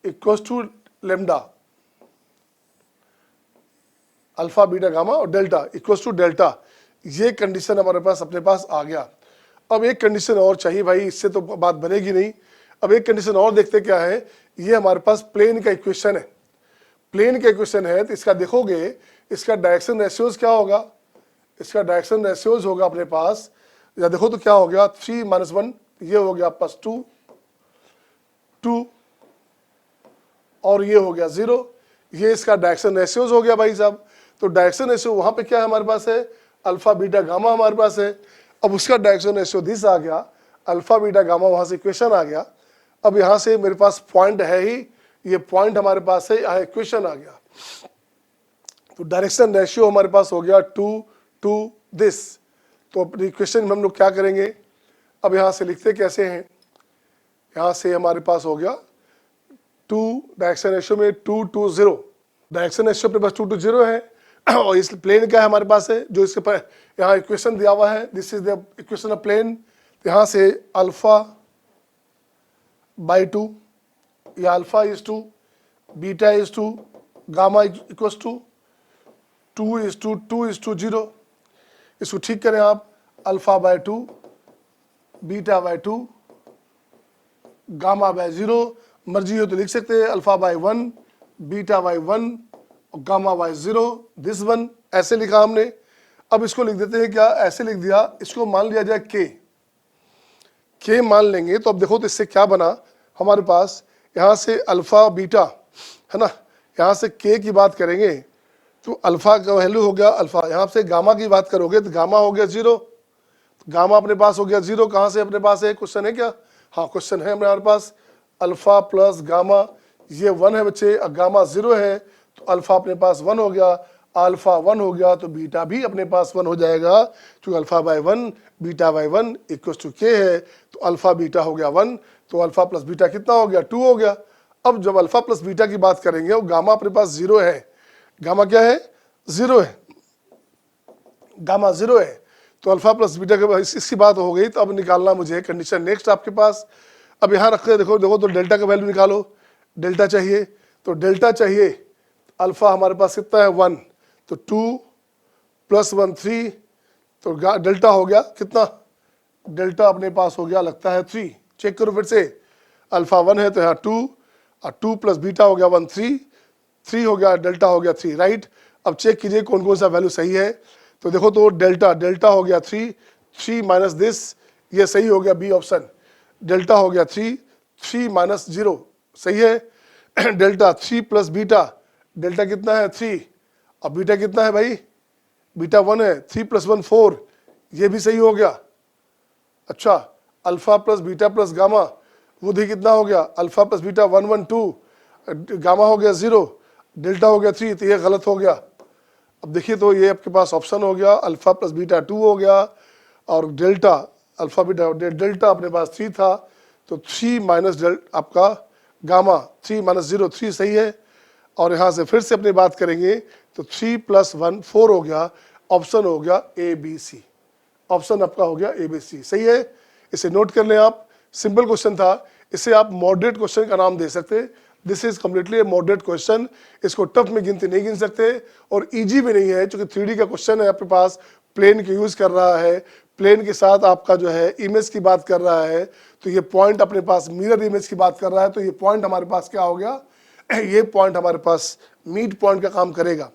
equal to lambda, alpha beta gamma और डेल्टा इक्वल टू डेल्टा, ये कंडीशन हमारे पास अपने पास आ गया। अब एक कंडीशन और चाहिए भाई, इससे तो बात बनेगी नहीं। अब एक कंडीशन और देखते क्या है, ये हमारे पास प्लेन का इक्वेशन है, प्लेन का इक्वेशन है, तो इसका देखोगे इसका डायरेक्शन रेशियोज क्या होगा, इसका डायरेक्शन रेशियोज होगा अपने पास, या देखो तो क्या हो गया 3 - 1, ये हो गया प्लस 2 और ये हो गया 0, ये इसका डायरेक्शन रेशियोज हो गया भाई साहब। तो डायरेक्शन रेशियो वहां पे क्या है हमारे पास है, अल्फा बीटा गामा हमारे पास है। अब उसका डायरेक्शन रेशियो दिस आ गया, अल्फा बीटा गामा वहां से इक्वेशन आ गया। अब यहां से मेरे पास पॉइंट है ही, ये पॉइंट हमारे पास है, यहाँ इक्वेशन आ गया। तो डायरेक्शन रेशियो हमारे पास हो गया 2 to दिस। तो अपनी इक्वेशन में हम लोग क्या करेंगे, अब यहां से लिखते कैसे हैं, यहां से हमारे पास हो गया 2, डायरेक्शन रेशियो में 2 to 0, डायरेक्शन रेशियो अपने पास 2 to 0 है। और इस प्लेन क्या है हमारे पास है, जो इसके पर यहाँ इक्वेशन दिया हुआ है, this is the equation of plane. यहाँ से अल्फा बाई 2, या alpha is 2, beta is 2, gamma equals to 2 is to 0। इसको ठीक करें आप, alpha by 2, beta by 2, gamma by 0, मर्जी हो तो लिख सकते हैं अल्फा बाय 1, बीटा बाय 1 और गामा बाय 0, दिस 1, ऐसे लिखा हमने। अब इसको लिख देते हैं क्या, ऐसे लिख दिया, इसको मान लिया जाए के मान लेंगे। तो अब देखो तो इससे क्या बना हमारे पास, यहाँ से अल्फा बीटा है ना, यहाँ से के की बात करेंगे तो अल्फा का वैल्यू हो गया अल्फा, यहाँ से गामा की बात करोगे तो गामा हो गया 0, गामा अपने पास हो गया 0। कहाँ से अपने पास है, क्वेश्चन है क्या, हाँ क्वेश्चन है हमारे पास, अल्फा प्लस गामा ये 1 है बच्चे, गामा 0 है तो अल्फा अपने पास 1 हो गया, अल्फा 1 हो गया तो बीटा भी अपने पास 1 हो जाएगा, क्योंकि alpha by 1 beta by 1 equal to k है, तो अल्फा बीटा हो गया 1, तो अल्फा प्लस बीटा कितना हो गया 2 हो गया। अब जब अल्फा प्लस बीटा की बात करेंगे वो गामा अपने पास 0 है, गामा क्या है 0 है, गामा 0 है, तो अल्फा प्लस बीटा के इसकी बात हो गई। तो अब निकालना मुझे कंडीशन नेक्स्ट आपके पास, अब यहाँ रखते देखो तो डेल्टा का वैल्यू निकालो, डेल्टा चाहिए, तो डेल्टा चाहिए, अल्फा हमारे पास कितना है 1, तो 2 + 1 3, तो डेल्टा हो गया कितना, डेल्टा अपने पास हो गया लगता है 3, चेक करो फिर से, अल्फा 1 है तो यहाँ 2 और 2 प्लस बीटा हो गया 1 3 हो गया, डेल्टा हो गया 3, राइट। अब चेक कीजिए कौन कौन सा वैल्यू सही है, तो देखो तो डेल्टा हो गया 3 माइनस दिस, ये सही हो गया बी ऑप्शन, डेल्टा हो गया 3 माइनस 0 सही है। डेल्टा 3 प्लस बीटा, डेल्टा कितना है 3 और बीटा कितना है भाई, बीटा 1 है, 3 + 1 4, ये भी सही हो गया। अच्छा alpha plus beta plus gamma वो देखिए कितना हो गया, अल्फा प्लस बीटा 1 1 2, गामा हो गया 0, डेल्टा हो गया 3, तो ये गलत हो गया। अब देखिए तो ये आपके पास ऑप्शन हो गया, अल्फा प्लस बीटा 2 हो गया और डेल्टा अल्फा बीटा डेल्टा अपने पास 3 था, तो 3 माइनस आपका गामा 3 माइनस 0 3 सही है। और यहाँ से फिर से अपनी बात करेंगे तो 3 + 1 4 हो गया, ऑप्शन हो गया ABC, ऑप्शन आपका हो गया ABC सही है। इसे नोट कर लें आप, सिंपल क्वेश्चन था, इसे आप मॉडरेट क्वेश्चन का नाम दे सकते, this is completely A moderate question, इसको टफ में गिनती नहीं गिन सकते और इजी भी नहीं है, क्योंकि 3D का क्वेश्चन है आपके पास, प्लेन के यूज कर रहा है, प्लेन के साथ आपका जो है इमेज की बात कर रहा है, तो ये पॉइंट अपने पास मिरर इमेज की बात कर रहा है, तो ये पॉइंट हमारे पास क्या हो गया, ये पॉइंट हमारे पास मिड पॉइंट का काम करेगा,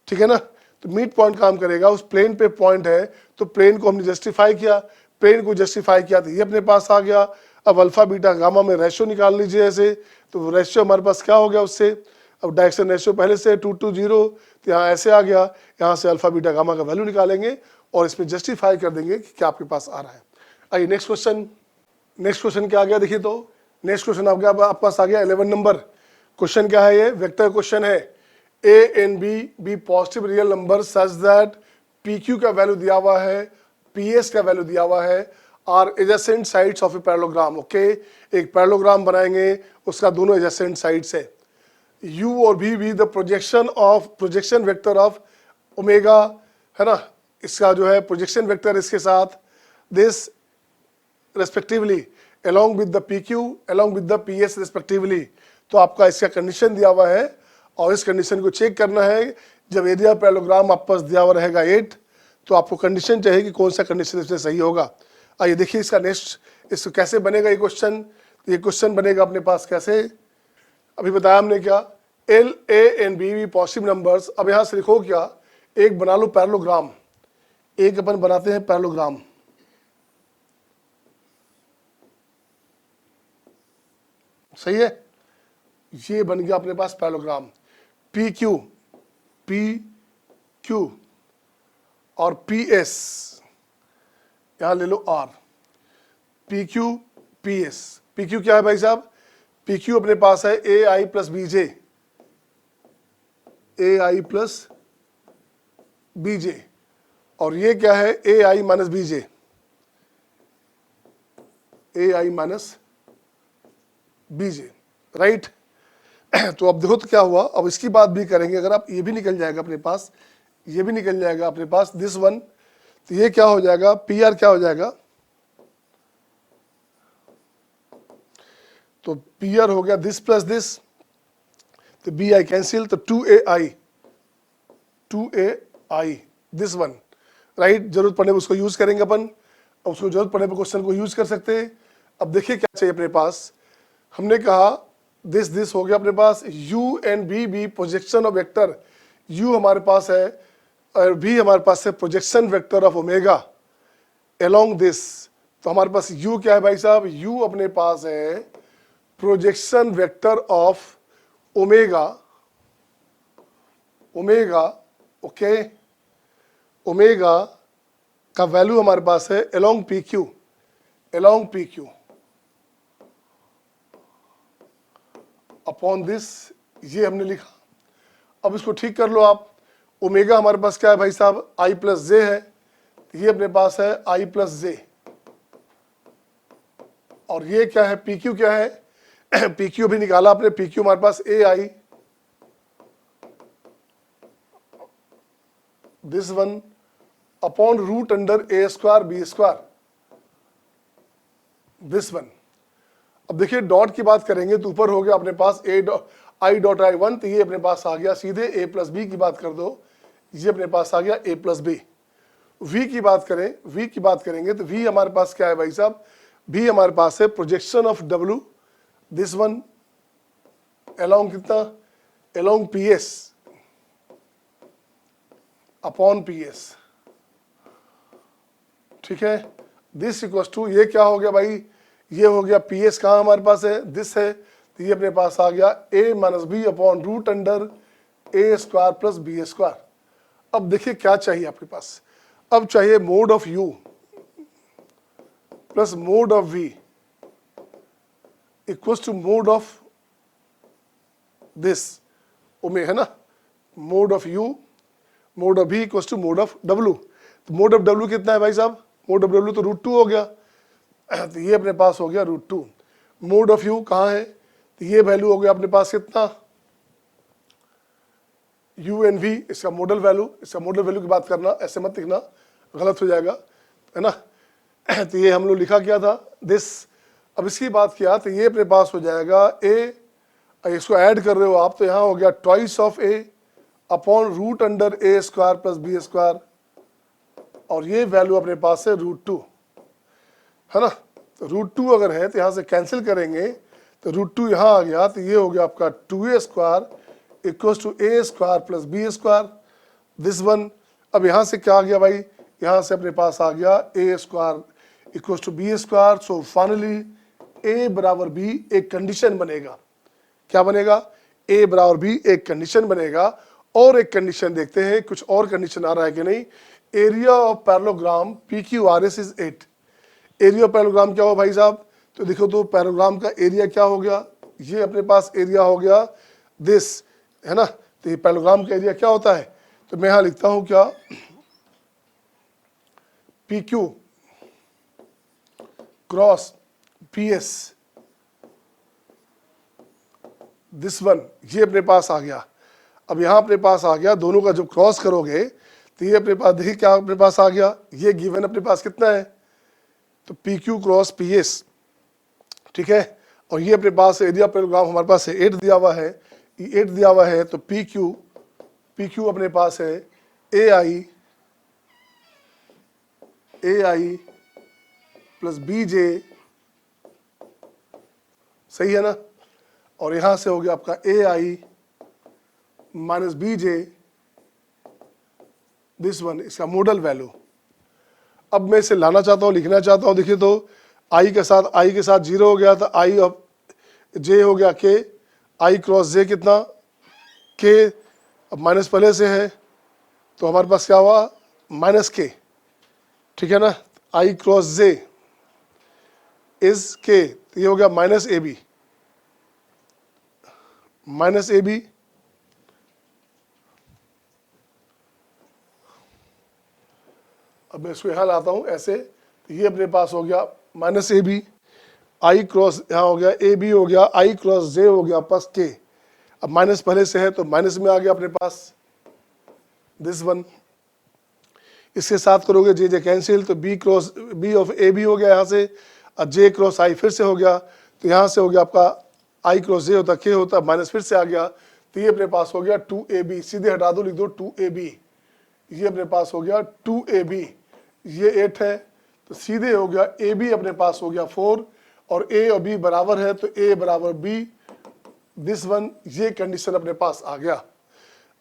ठीक है ना। तो मिड पॉइंट काम करेगा, उस प्लेन पे पॉइंट है तो प्लेन को हमने जस्टिफाई किया, प्लेन को जस्टिफाई किया तो ये अपने पास आ गया, अब अल्फा बीटा गामा में रेशियो निकाल लीजिए ऐसे, तो रेशियो हमारे पास क्या हो गया उससे, अब डायरेक्शन रेशियो पहले से 2 to 0, तो यहाँ ऐसे आ गया, यहाँ से अल्फा बीटा गामा का वैल्यू निकालेंगे और इसमें जस्टिफाई कर देंगे कि क्या आपके पास आ रहा है। आइए नेक्स्ट क्वेश्चन क्या आ गया देखिए, तो नेक्स्ट क्वेश्चन आपके पास आ गया 11 नंबर। क्वेश्चन क्या है, ये वेक्टर क्वेश्चन है। A and b positive real number such that p q का वैल्यू दिया हुआ है, पी एस का वैल्यू दिया हुआ है, are adjacent sides of a parallelogram. Okay, एक पैरेललोग्राम बनाएंगे, उसका दोनों एडजेसेंट साइड्स है। यू और b the projection vector of omega, है ना, इसका जो है प्रोजेक्शन वेक्टर इसके साथ, this respectively along with the PQ along with the PS respectively। तो आपका इसका कंडीशन दिया हुआ है और इस कंडीशन को चेक करना है। जब एरिया पैरेललोग्राम आपके पास दिया हुआ रहेगा 8, तो आपको कंडीशन चाहिए कि कौन सा कंडीशन इसमें सही होगा। आइए देखिए इसका नेक्स्ट, इसको कैसे बनेगा ये क्वेश्चन। ये क्वेश्चन बनेगा अपने पास कैसे, अभी बताया हमने क्या, l a and b positive numbers. अब यहाँ से लिखो क्या, एक बना लो पैरेललोग्राम, एक अपन बनाते हैं पैरेललोग्राम। सही है, ये बन गया अपने पास पैरेललोग्राम। पी क्यू और पी एस, यहां ले लो r. P q p s, p q क्या है भाई साहब, पी क्यू अपने पास है ए आई प्लस बीजे, ए आई प्लस बीजे, और ये क्या है ए आई माइनस बीजे, ए आई माइनस बीजे, राइट। तो अब देखो तो क्या हुआ, अब इसकी बात भी करेंगे। अगर आप ये भी निकल जाएगा अपने पास, ये भी निकल जाएगा अपने पास दिस वन, तो ये क्या हो जाएगा, पी आर क्या हो जाएगा, तो पी आर हो गया दिस प्लस दिस, तो बी आई कैंसिल, तो 2ai दिस वन, राइट। जरूरत पड़ने पर उसको यूज करेंगे अपन, उसको जरूरत पड़ने पर क्वेश्चन को यूज कर सकते हैं। अब देखिए क्या चाहिए अपने पास, हमने कहा दिस हो गया अपने पास, u and b projection of vector, u हमारे पास है और b हमारे पास है projection vector of omega along this. तो हमारे पास u क्या है भाई साहब, u अपने पास है projection vector of omega, okay, omega का वैल्यू हमारे पास है along P Q, upon this, ये हमने लिखा। अब इसको ठीक कर लो आप। ओमेगा हमारे पास क्या है भाई साहब, आई प्लस जे है, ये अपने पास है आई प्लस जे, और ये क्या है पी क्यू, क्या है पी क्यू भी निकाला आपने, पी क्यू हमारे पास a i this one upon root under a square b square this one. अब देखिए डॉट की बात करेंगे तो ऊपर हो गया अपने पास आई डॉट आई वन, तो ये अपने पास आ गया सीधे ए प्लस बी की बात कर दो, ये अपने पास आ गया ए प्लस बी। वी की बात करेंगे तो वी हमारे पास क्या है भाई साहब, वी हमारे पास है प्रोजेक्शन ऑफ डब्ल्यू दिस वन अलोंग कितना, along p s upon p s, ठीक है। दिस इक्वल टू, ये क्या हो गया भाई, ये हो गया पी एस कहाँ हमारे पास है, दिस है, तो ये अपने पास आ गया a minus b upon root under a square plus b square. अब देखिए क्या चाहिए आपके पास, अब चाहिए mod of u plus mod of v equals to mod of this ओमे, है ना, mod of u mod of v equals to mod of डब्ल्यू। तो मोड ऑफ डब्ल्यू कितना है भाई साहब, मोड ऑफ डब्ल्यू तो रूट 2 हो गया, तो ये अपने पास हो गया रूट 2। मोड ऑफ यू कहाँ है, तो ये वैल्यू हो गया अपने पास कितना, यू एन वी, इसका मॉडल वैल्यू की बात करना, ऐसे मत लिखना, गलत हो जाएगा, है ना। तो ये हम लोग लिखा क्या था दिस, अब इसकी बात किया तो ये अपने पास हो जाएगा ए, इसको ऐड कर रहे हो आप तो यहाँ हो गया twice of a upon root under a square plus b square, और ये वैल्यू अपने पास है रूट 2, है ना। तो रूट 2 अगर है तो यहाँ से कैंसिल करेंगे, तो रूट 2 यहाँ आ गया, तो ये हो गया आपका 2a square equals to a square plus b square this one. अब यहाँ से क्या आ गया भाई, यहाँ से अपने पास आ गया a square equals to b square. So finally A बराबर B एक कंडीशन बनेगा। क्या बनेगा? A बराबर B एक कंडीशन बनेगा। और एक कंडीशन देखते हैं, कुछ और कंडीशन आ रहा है कि नहीं। Area of parallelogram PQRS is 8। Area of parallelogram क्या हो भाई साहब? तो देखो तो पैरेललोग्राम का एरिया क्या हो गया? ये अपने पास एरिया हो गया दिस, है ना। तो ये पैरेललोग्राम का एरिया क्या होता है? तो मैं यहां लिखता हूं क्या, PQ cross PS, this one, ये अपने पास आ गया। अब यहां अपने पास आ गया, दोनों का जब क्रॉस करोगे तो ये अपने पास, देखिए क्या अपने पास आ गया, ये गिवन अपने पास कितना है, तो PQ क्रॉस PS, ठीक है। और ये अपने पास एरिया पैरेललोग्राम हमारे पास है 8 दिया हुआ है, ये 8 दिया हुआ है। तो PQ अपने पास है AI प्लस BJ, सही है ना। और यहां से हो गया आपका AI minus BJ, this one, इसका मोडल वैल्यू। अब मैं इसे लाना चाहता हूं, लिखना चाहता हूं। देखिए तो I के साथ 0 हो गया, तो I ऑफ J हो गया K, I क्रॉस J कितना K, अब माइनस पहले से है तो हमारे पास क्या हुआ, माइनस K, ठीक है ना। I cross J is K, तो ये हो गया माइनस AB, अब मैं इसको यहां लाता हूं ऐसे, तो ये अपने पास हो गया माइनस AB, I क्रॉस यहाँ हो गया AB हो गया, I क्रॉस J हो गया प्लस K। अब माइनस पहले से है तो माइनस में आ गया अपने पास दिस वन। इसके साथ करोगे J कैंसिल, तो B ऑफ AB हो गया यहाँ से, और J क्रॉस I फिर से हो गया, तो यहाँ से हो गया आपका I क्रॉस J होता K होता, माइनस फिर से आ गया, तो ये अपने पास हो गया 2AB, सीधे हटा दो, लिख दो 2AB, ये अपने पास हो गया 2AB, ये 8 है तो सीधे हो गया AB अपने पास हो गया 4, और A और B बराबर है तो A बराबर B, दिस वन, ये कंडीशन अपने पास आ गया।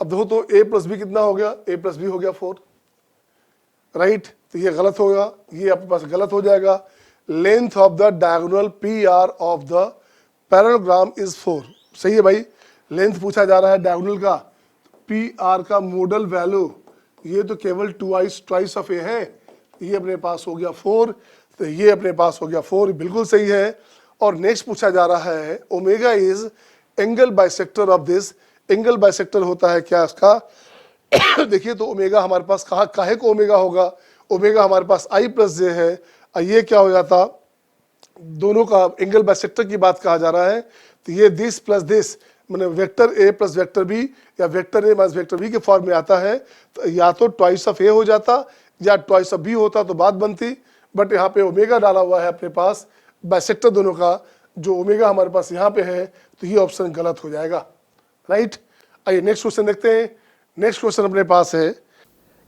अब देखो तो A प्लस B कितना हो गया, A प्लस B हो गया 4, राइट। तो ये गलत होगा, ये अपने पास गलत हो जाएगा। Length of the diagonal PR of the parallelogram is 4, सही है भाई। लेंथ पूछा जा रहा है डायगोनल का, PR का मॉडल वैल्यू, ये तो केवल ट्वाइस ऑफ A है, ये अपने पास हो गया 4, तो ये अपने पास हो गया 4, बिल्कुल सही है। और नेक्स्ट पूछा जा रहा है omega is angle bisector of this. Angle bisector होता है क्या इसका? देखिए तो ओमेगा हमारे पास काहे को ओमेगा होगा, ओमेगा हमारे पास I प्लस J है, और ये क्या हो जाता, दोनों का एंगल बाइसेक्टर की बात कहा जा रहा है। तो ये दिस प्लस दिस, मैंने vector A plus vector B या vector A minus vector B के फॉर्म में आता है, तो या तो ट्वाइस ऑफ A हो जाता या ट्वाइस ऑफ B होता तो बात बनती, बट यहाँ पे ओमेगा डाला हुआ है अपने पास बाइसेक्टर दोनों का, जो ओमेगा हमारे पास यहाँ पे है, तो ये ऑप्शन गलत हो जाएगा, राइट। आइए नेक्स्ट क्वेश्चन देखते हैं। नेक्स्ट क्वेश्चन अपने पास है,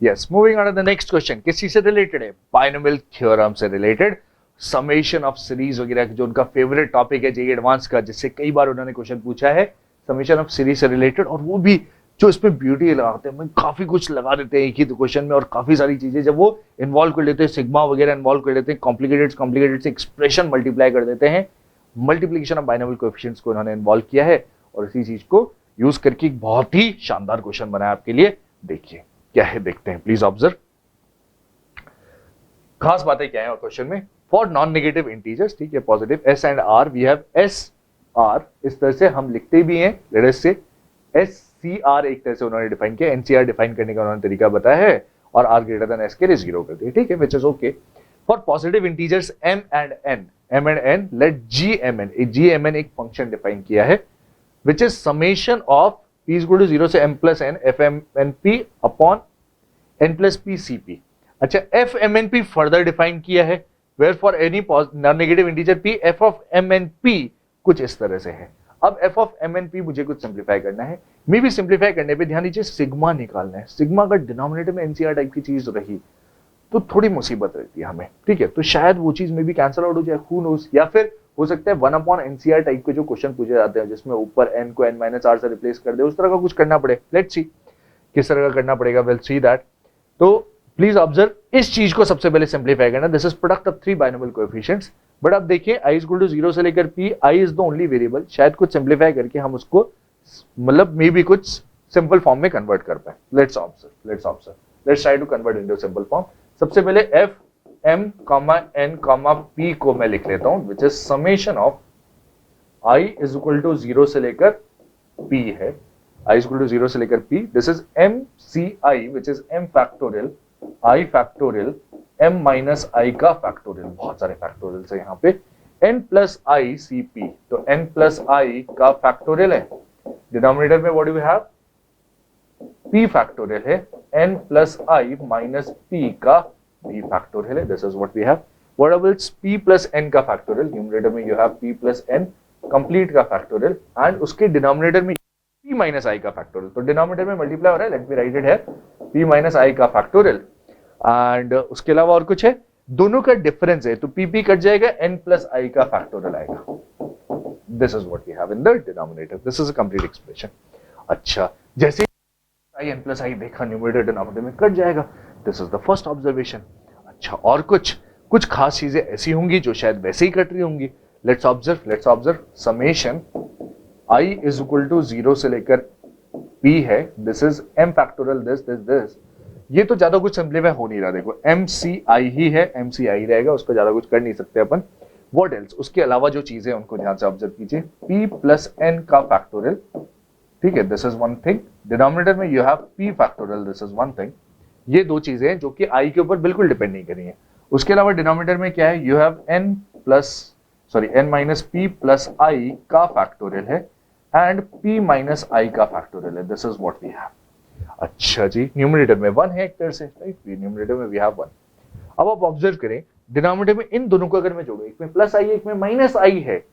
yes, moving on to the next question, किसी से रिलेटेड है, बाइनोमियल थ्योरम से रिलेटेड, समेशन ऑफ सीरीज वगैरह, जो उनका फेवरेट टॉपिक है जेईई एडवांस का, जिससे कई बार उन्होंने क्वेश्चन पूछा है समेशन ऑफ सीरीज से रिलेटेड, और वो भी जो इसमें ब्यूटी लगाते हैं, काफी कुछ लगा देते हैं एक ही क्वेश्चन में, और काफी सारी चीजें जब वो इन्वॉल्व कर लेते हैं, सिग्मा वगैरह इन्वॉल्व कर लेते हैं, कॉम्प्लिकेटेड से एक्सप्रेशन मल्टीप्लाई कर देते हैं, मल्टीप्लिकेशन ऑफ बाइनोमियल कोएफिशिएंट्स को उन्होंने इन्वॉल्व किया है, और इसी चीज को यूज करके एक बहुत ही शानदार क्वेश्चन बनाया आपके लिए। देखिए क्या है, देखते हैं, प्लीज ऑब्जर्व। खास बातें क्या है क्वेश्चन में, फॉर नॉन नेगेटिव इंटीजर्स, ठीक है, positive S and R, we have SR, इस तरह से हम लिखते भी हैं, लेट अस से SCR एक तरह से उन्होंने डिफाइन किया, NCR डिफाइन करने का उन्होंने तरीका बताया है, और R ग्रेटर देन S के लिए 0 कर दिया, ठीक है, which is okay. For positive integers M and N, let GMN एक फंक्शन डिफाइन किया है, which is summation of p is equal to 0 से m plus n fmnp upon n plus p cp। अच्छा, fmnp फर्दर डिफाइन किया है, where for any non negative integer p f of mnp कुछ इस तरह से है। अब f of mnp मुझे कुछ सिंप्लीफाई करना है, मे भी सिंप्लीफाई करने पे ध्यान दीजिए सिग्मा निकालना है। सिग्मा अगर डिनोमिनेटर में एनसीआर टाइप की चीज रही तो थोड़ी मुसीबत रहती है हमें, ठीक है, तो शायद वो चीज में भी कैंसिल आउट हो जाए, who knows, या फिर हो सकता है 1 अपॉन एनसीआर टाइप के जो क्वेश्चन पूछे जाते हैं जिसमें ऊपर n को n माइनस आर से रिप्लेस कर दे, उस तरह का कुछ करना पड़े। लेट्स सी किस तरह का करना पड़ेगा, विल सी दैट। तो प्लीज ऑब्जर्व, इस चीज को सबसे पहले सिंप्लीफाई करना. This is product of three binomial coefficients. But अब देखिए i इज इक्वल टू 0 से लेकर p, i is the only variable. शायद कुछ सिंप्लीफाई करके हम उसको मतलब मे बी कुछ सिंपल फॉर्म में कन्वर्ट कर पाए. Let's observe, let's try to convert into simple form. सबसे पहले f m n p को मैं लिख लेता हूं, which is summation of i is equal to 0 से लेकर p है. i इज इक्वल टू 0 से लेकर p. This is m c i which is m factorial i factorial m minus i का फैक्टोरियल. बहुत सारे फैक्टोरियल है यहाँ पे. n plus i c p, तो n प्लस i का फैक्टोरियल है. डिनोमिनेटर में what do we have, p factorial है. n plus i minus p का p फैक्टोरियल है. This is what we have. What is p plus n का factorial. Numerator में you have p plus n complete का factorial and उसके denominator में p minus i का factorial. तो denominator में मल्टीप्लाई हो रहा है. Late me right it here, p minus i का फैक्टोरियल एंड उसके अलावा और कुछ है, दोनों का डिफरेंस है तो p कट जाएगा, n प्लस i का फैक्टोरियल आएगा. This is what we have in the denominator. This is a complete expression. अच्छा, जैसे i n प्लस i देखा न्यूमरेटर डिनोमिनेटर में कट जाएगा. This is the first observation. अच्छा, और कुछ खास चीजें ऐसी होंगी जो शायद वैसे ही कट रही होंगी. Let's observe summation i is equal to 0 से लेकर p है. This is m factorial this. ये तो ज्यादा कुछ सिंप्लीफाई हो नहीं रहा. देखो mci ही है, mci रहेगा, उसको ज्यादा कुछ कर नहीं सकते अपन. व्हाट एल्स, उसके अलावा जो चीजें उनको ध्यान से ऑब्जर्व कीजिए. p प्लस n का फैक्टोरियल, ठीक है, this is one thing. Denominator में you have p factorial, this is one thing. ये दो चीजें हैं जो कि i के ऊपर बिल्कुल डिपेंड नहीं करी है. उसके अलावा डिनोमिनेटर में क्या है, you have n minus p plus i का फैक्टोरियल है एंड p माइनस i का फैक्टोरियल है. This is what we have. अच्छा जी, न्यूमरेटर में 1 है एक तरह से, राइट. न्यूमरेटर में वी हैव 1. अब आप ऑब्जर्व करें, डिनोमिनेटर में इन दोनों को अगर मैं जोड़ूं, एक में प्लस आई एक में माइनस आई है,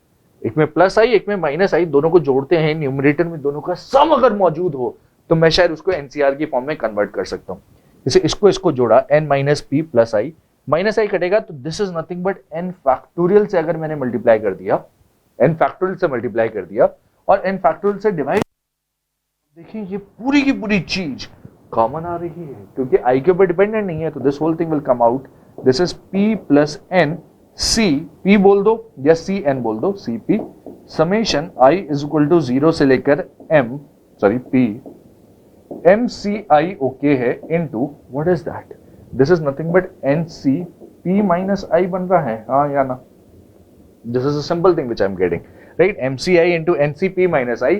एक में प्लस आई एक में माइनस आई, दोनों को जोड़ते हैं, न्यूमरेटर में दोनों का सम अगर मौजूद हो तो मैं शायद उसको एनसीआर की फॉर्म में कन्वर्ट कर सकता हूं. जैसे इसको जोड़ा n माइनस पी प्लस आई, माइनस आई कटेगा तो this is nothing but n factorial से अगर मैंने मल्टीप्लाई कर दिया, n फैक्टोरियल से मल्टीप्लाई कर दिया और n फैक्टोरियल से डिवाइड, देखिए ये पूरी की पूरी चीज कॉमन आ रही है क्योंकि i के ऊपर डिपेंडेंट नहीं है. तो this whole thing will come out. This is p plus n c, p बोल दो या c n बोल दो, c p summation i is equal to 0 से लेकर p m c i okay है into what is that, this is nothing but n c p minus i बन रहा है, हाँ या ना. This is a simple thing which I am getting, right. m c i into n c p minus i.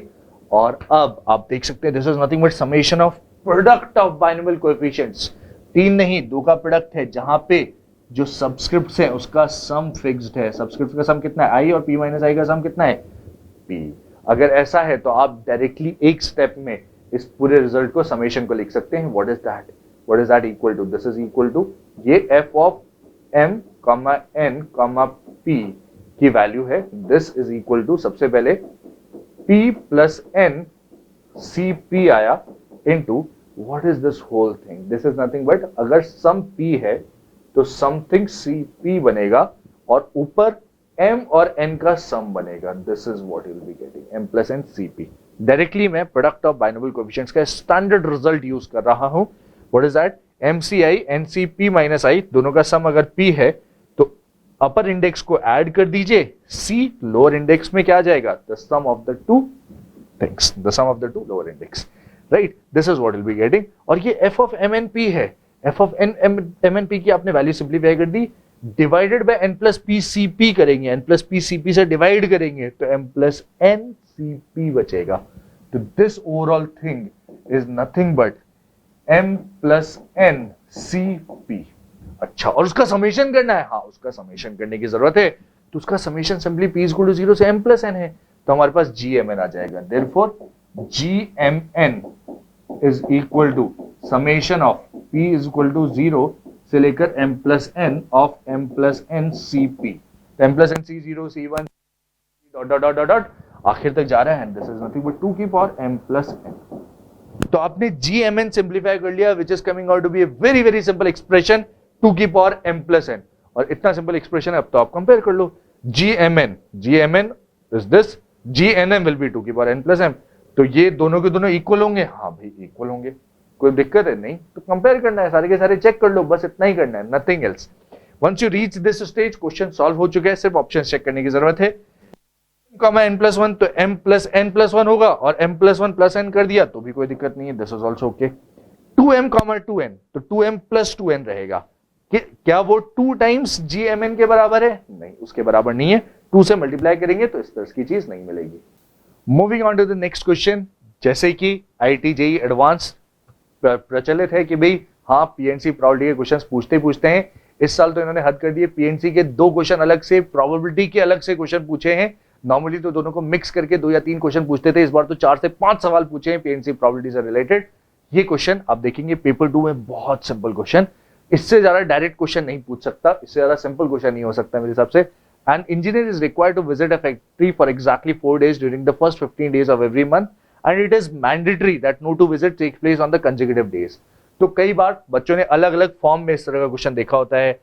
और अब आप देख सकते हैं this is nothing but summation of product of binomial coefficients. 3 नहीं 2 का प्रोडक्ट है जहां पे जो सबस्क्रिप्ट्स है उसका सम फिक्स्ड है. सबस्क्रिप्ट का सम कितना है, i, और p माइनस i का सम कितना है, p. अगर ऐसा है तो आप डायरेक्टली एक स्टेप में इस पूरे रिजल्ट को समेशन को लिख सकते हैं. What is that equal to, this is equal to ये f of m, n, p की वैल्यू है. दिस इज इक्वल टू सबसे पहले p plus n c p आया into what is this whole thing, this is nothing but अगर sum p है तो something c p बनेगा और ऊपर m और n का सम बनेगा. This is what you will be getting, m plus n c p. Directly मैं प्रोडक्ट ऑफ बाइनोमियल कोएफिशिएंट्स का स्टैंडर्ड रिजल्ट यूज कर रहा हूं. What is that, mci ncp minus i, दोनों का सम अगर p है तो अपर इंडेक्स को ऐड कर दीजिए, c लोअर इंडेक्स में क्या आ जाएगा, the sum of the two things, the sum of the two lower index, right. This is what will be getting. और ये f ऑफ mnp है, f ऑफ mnp की आपने वैल्यू सिंप्लीफाई कर दी, divided by n plus p cp करेंगे, n plus p cp से divide करेंगे तो m प्लस n cp बचेगा. तो this overall thing is nothing but m plus n cp. अच्छा, और उसका समेशन करना है, हाँ उसका समेशन करने की जरूरत है. तो उसका summation simply p equal to 0 से m प्लस n है, तो हमारे पास gmn आ जाएगा. Therefore gmn is equal to summation of p is equal to 0 से लेकर m plus n of m plus n cp. तो m plus n c0 c1 dot dot dot dot आखिर तक जा रहा है. दिस इज नथिंग बट 2 की power m plus n. तो आपने gmn सिंप्लीफाई कर लिया which is coming out to be a very very simple expression 2 की पावर m प्लस n. और इतना सिंपल एक्सप्रेशन है, अब तो आप कंपेयर कर लो. gmn is this, gnm will be 2 की पावर n प्लस m. तो ये दोनों के दोनों इक्वल होंगे, हाँ भाई इक्वल होंगे. कोई दिक्कत है नहीं, तो कंपेयर करना है, सारे के सारे चेक कर लो, बस इतना ही करना है, nothing else. Once you reach this stage, question solve हो चुके हैं, सिर्फ ऑप्शन चेक करने की जरूरत है। n+1 तो m+n+1 होगा, और m+1 + n कर दिया तो भी कोई दिक्कत नहीं है, this is also okay. 2m, 2n तो 2m+2n रहेगा। क्या वो 2 टाइम्स gmn के बराबर है? नहीं, उसके बराबर नहीं है। 2 से मल्टीप्लाई करेंगे तो इस तरह की चीज नहीं मिलेगी। Moving on to the next question, जैसे कि IIT JEE एडवांस प्रचलित है कि भाई हाँ पीएनसी प्रोबेबिलिटी के क्वेश्चंस पूछते हैं। इस साल तो इन्होंने हद कर दिए, पीएनसी के 2 क्वेश्चन अलग से, प्रोबेबिलिटी के अलग से क्वेश्चन पूछे हैं। नॉर्मली तो दोनों को मिक्स करके 2 या 3 क्वेश्चन पूछते थे, इस बार तो 4 से 5 सवाल पूछे हैं पीएनसी प्रोबेबिलिटी से रिलेटेड। ये क्वेश्चन आप देखेंगे पेपर 2 में बहुत सिंपल क्वेश्चन, इससे ज्यादा डायरेक्ट क्वेश्चन नहीं पूछ सकता, इससे ज्यादा सिंपल क्वेश्चन नहीं हो सकता मेरे हिसाब से। An engineer is required to visit a factory for exactly 4 days during the first 15 days of every month, and it is mandatory that no 2 visits take place on the consecutive days. तो कई बार बच्चों ने अलग अलग form में इस तरह का क्वेश्चन देखा होता है,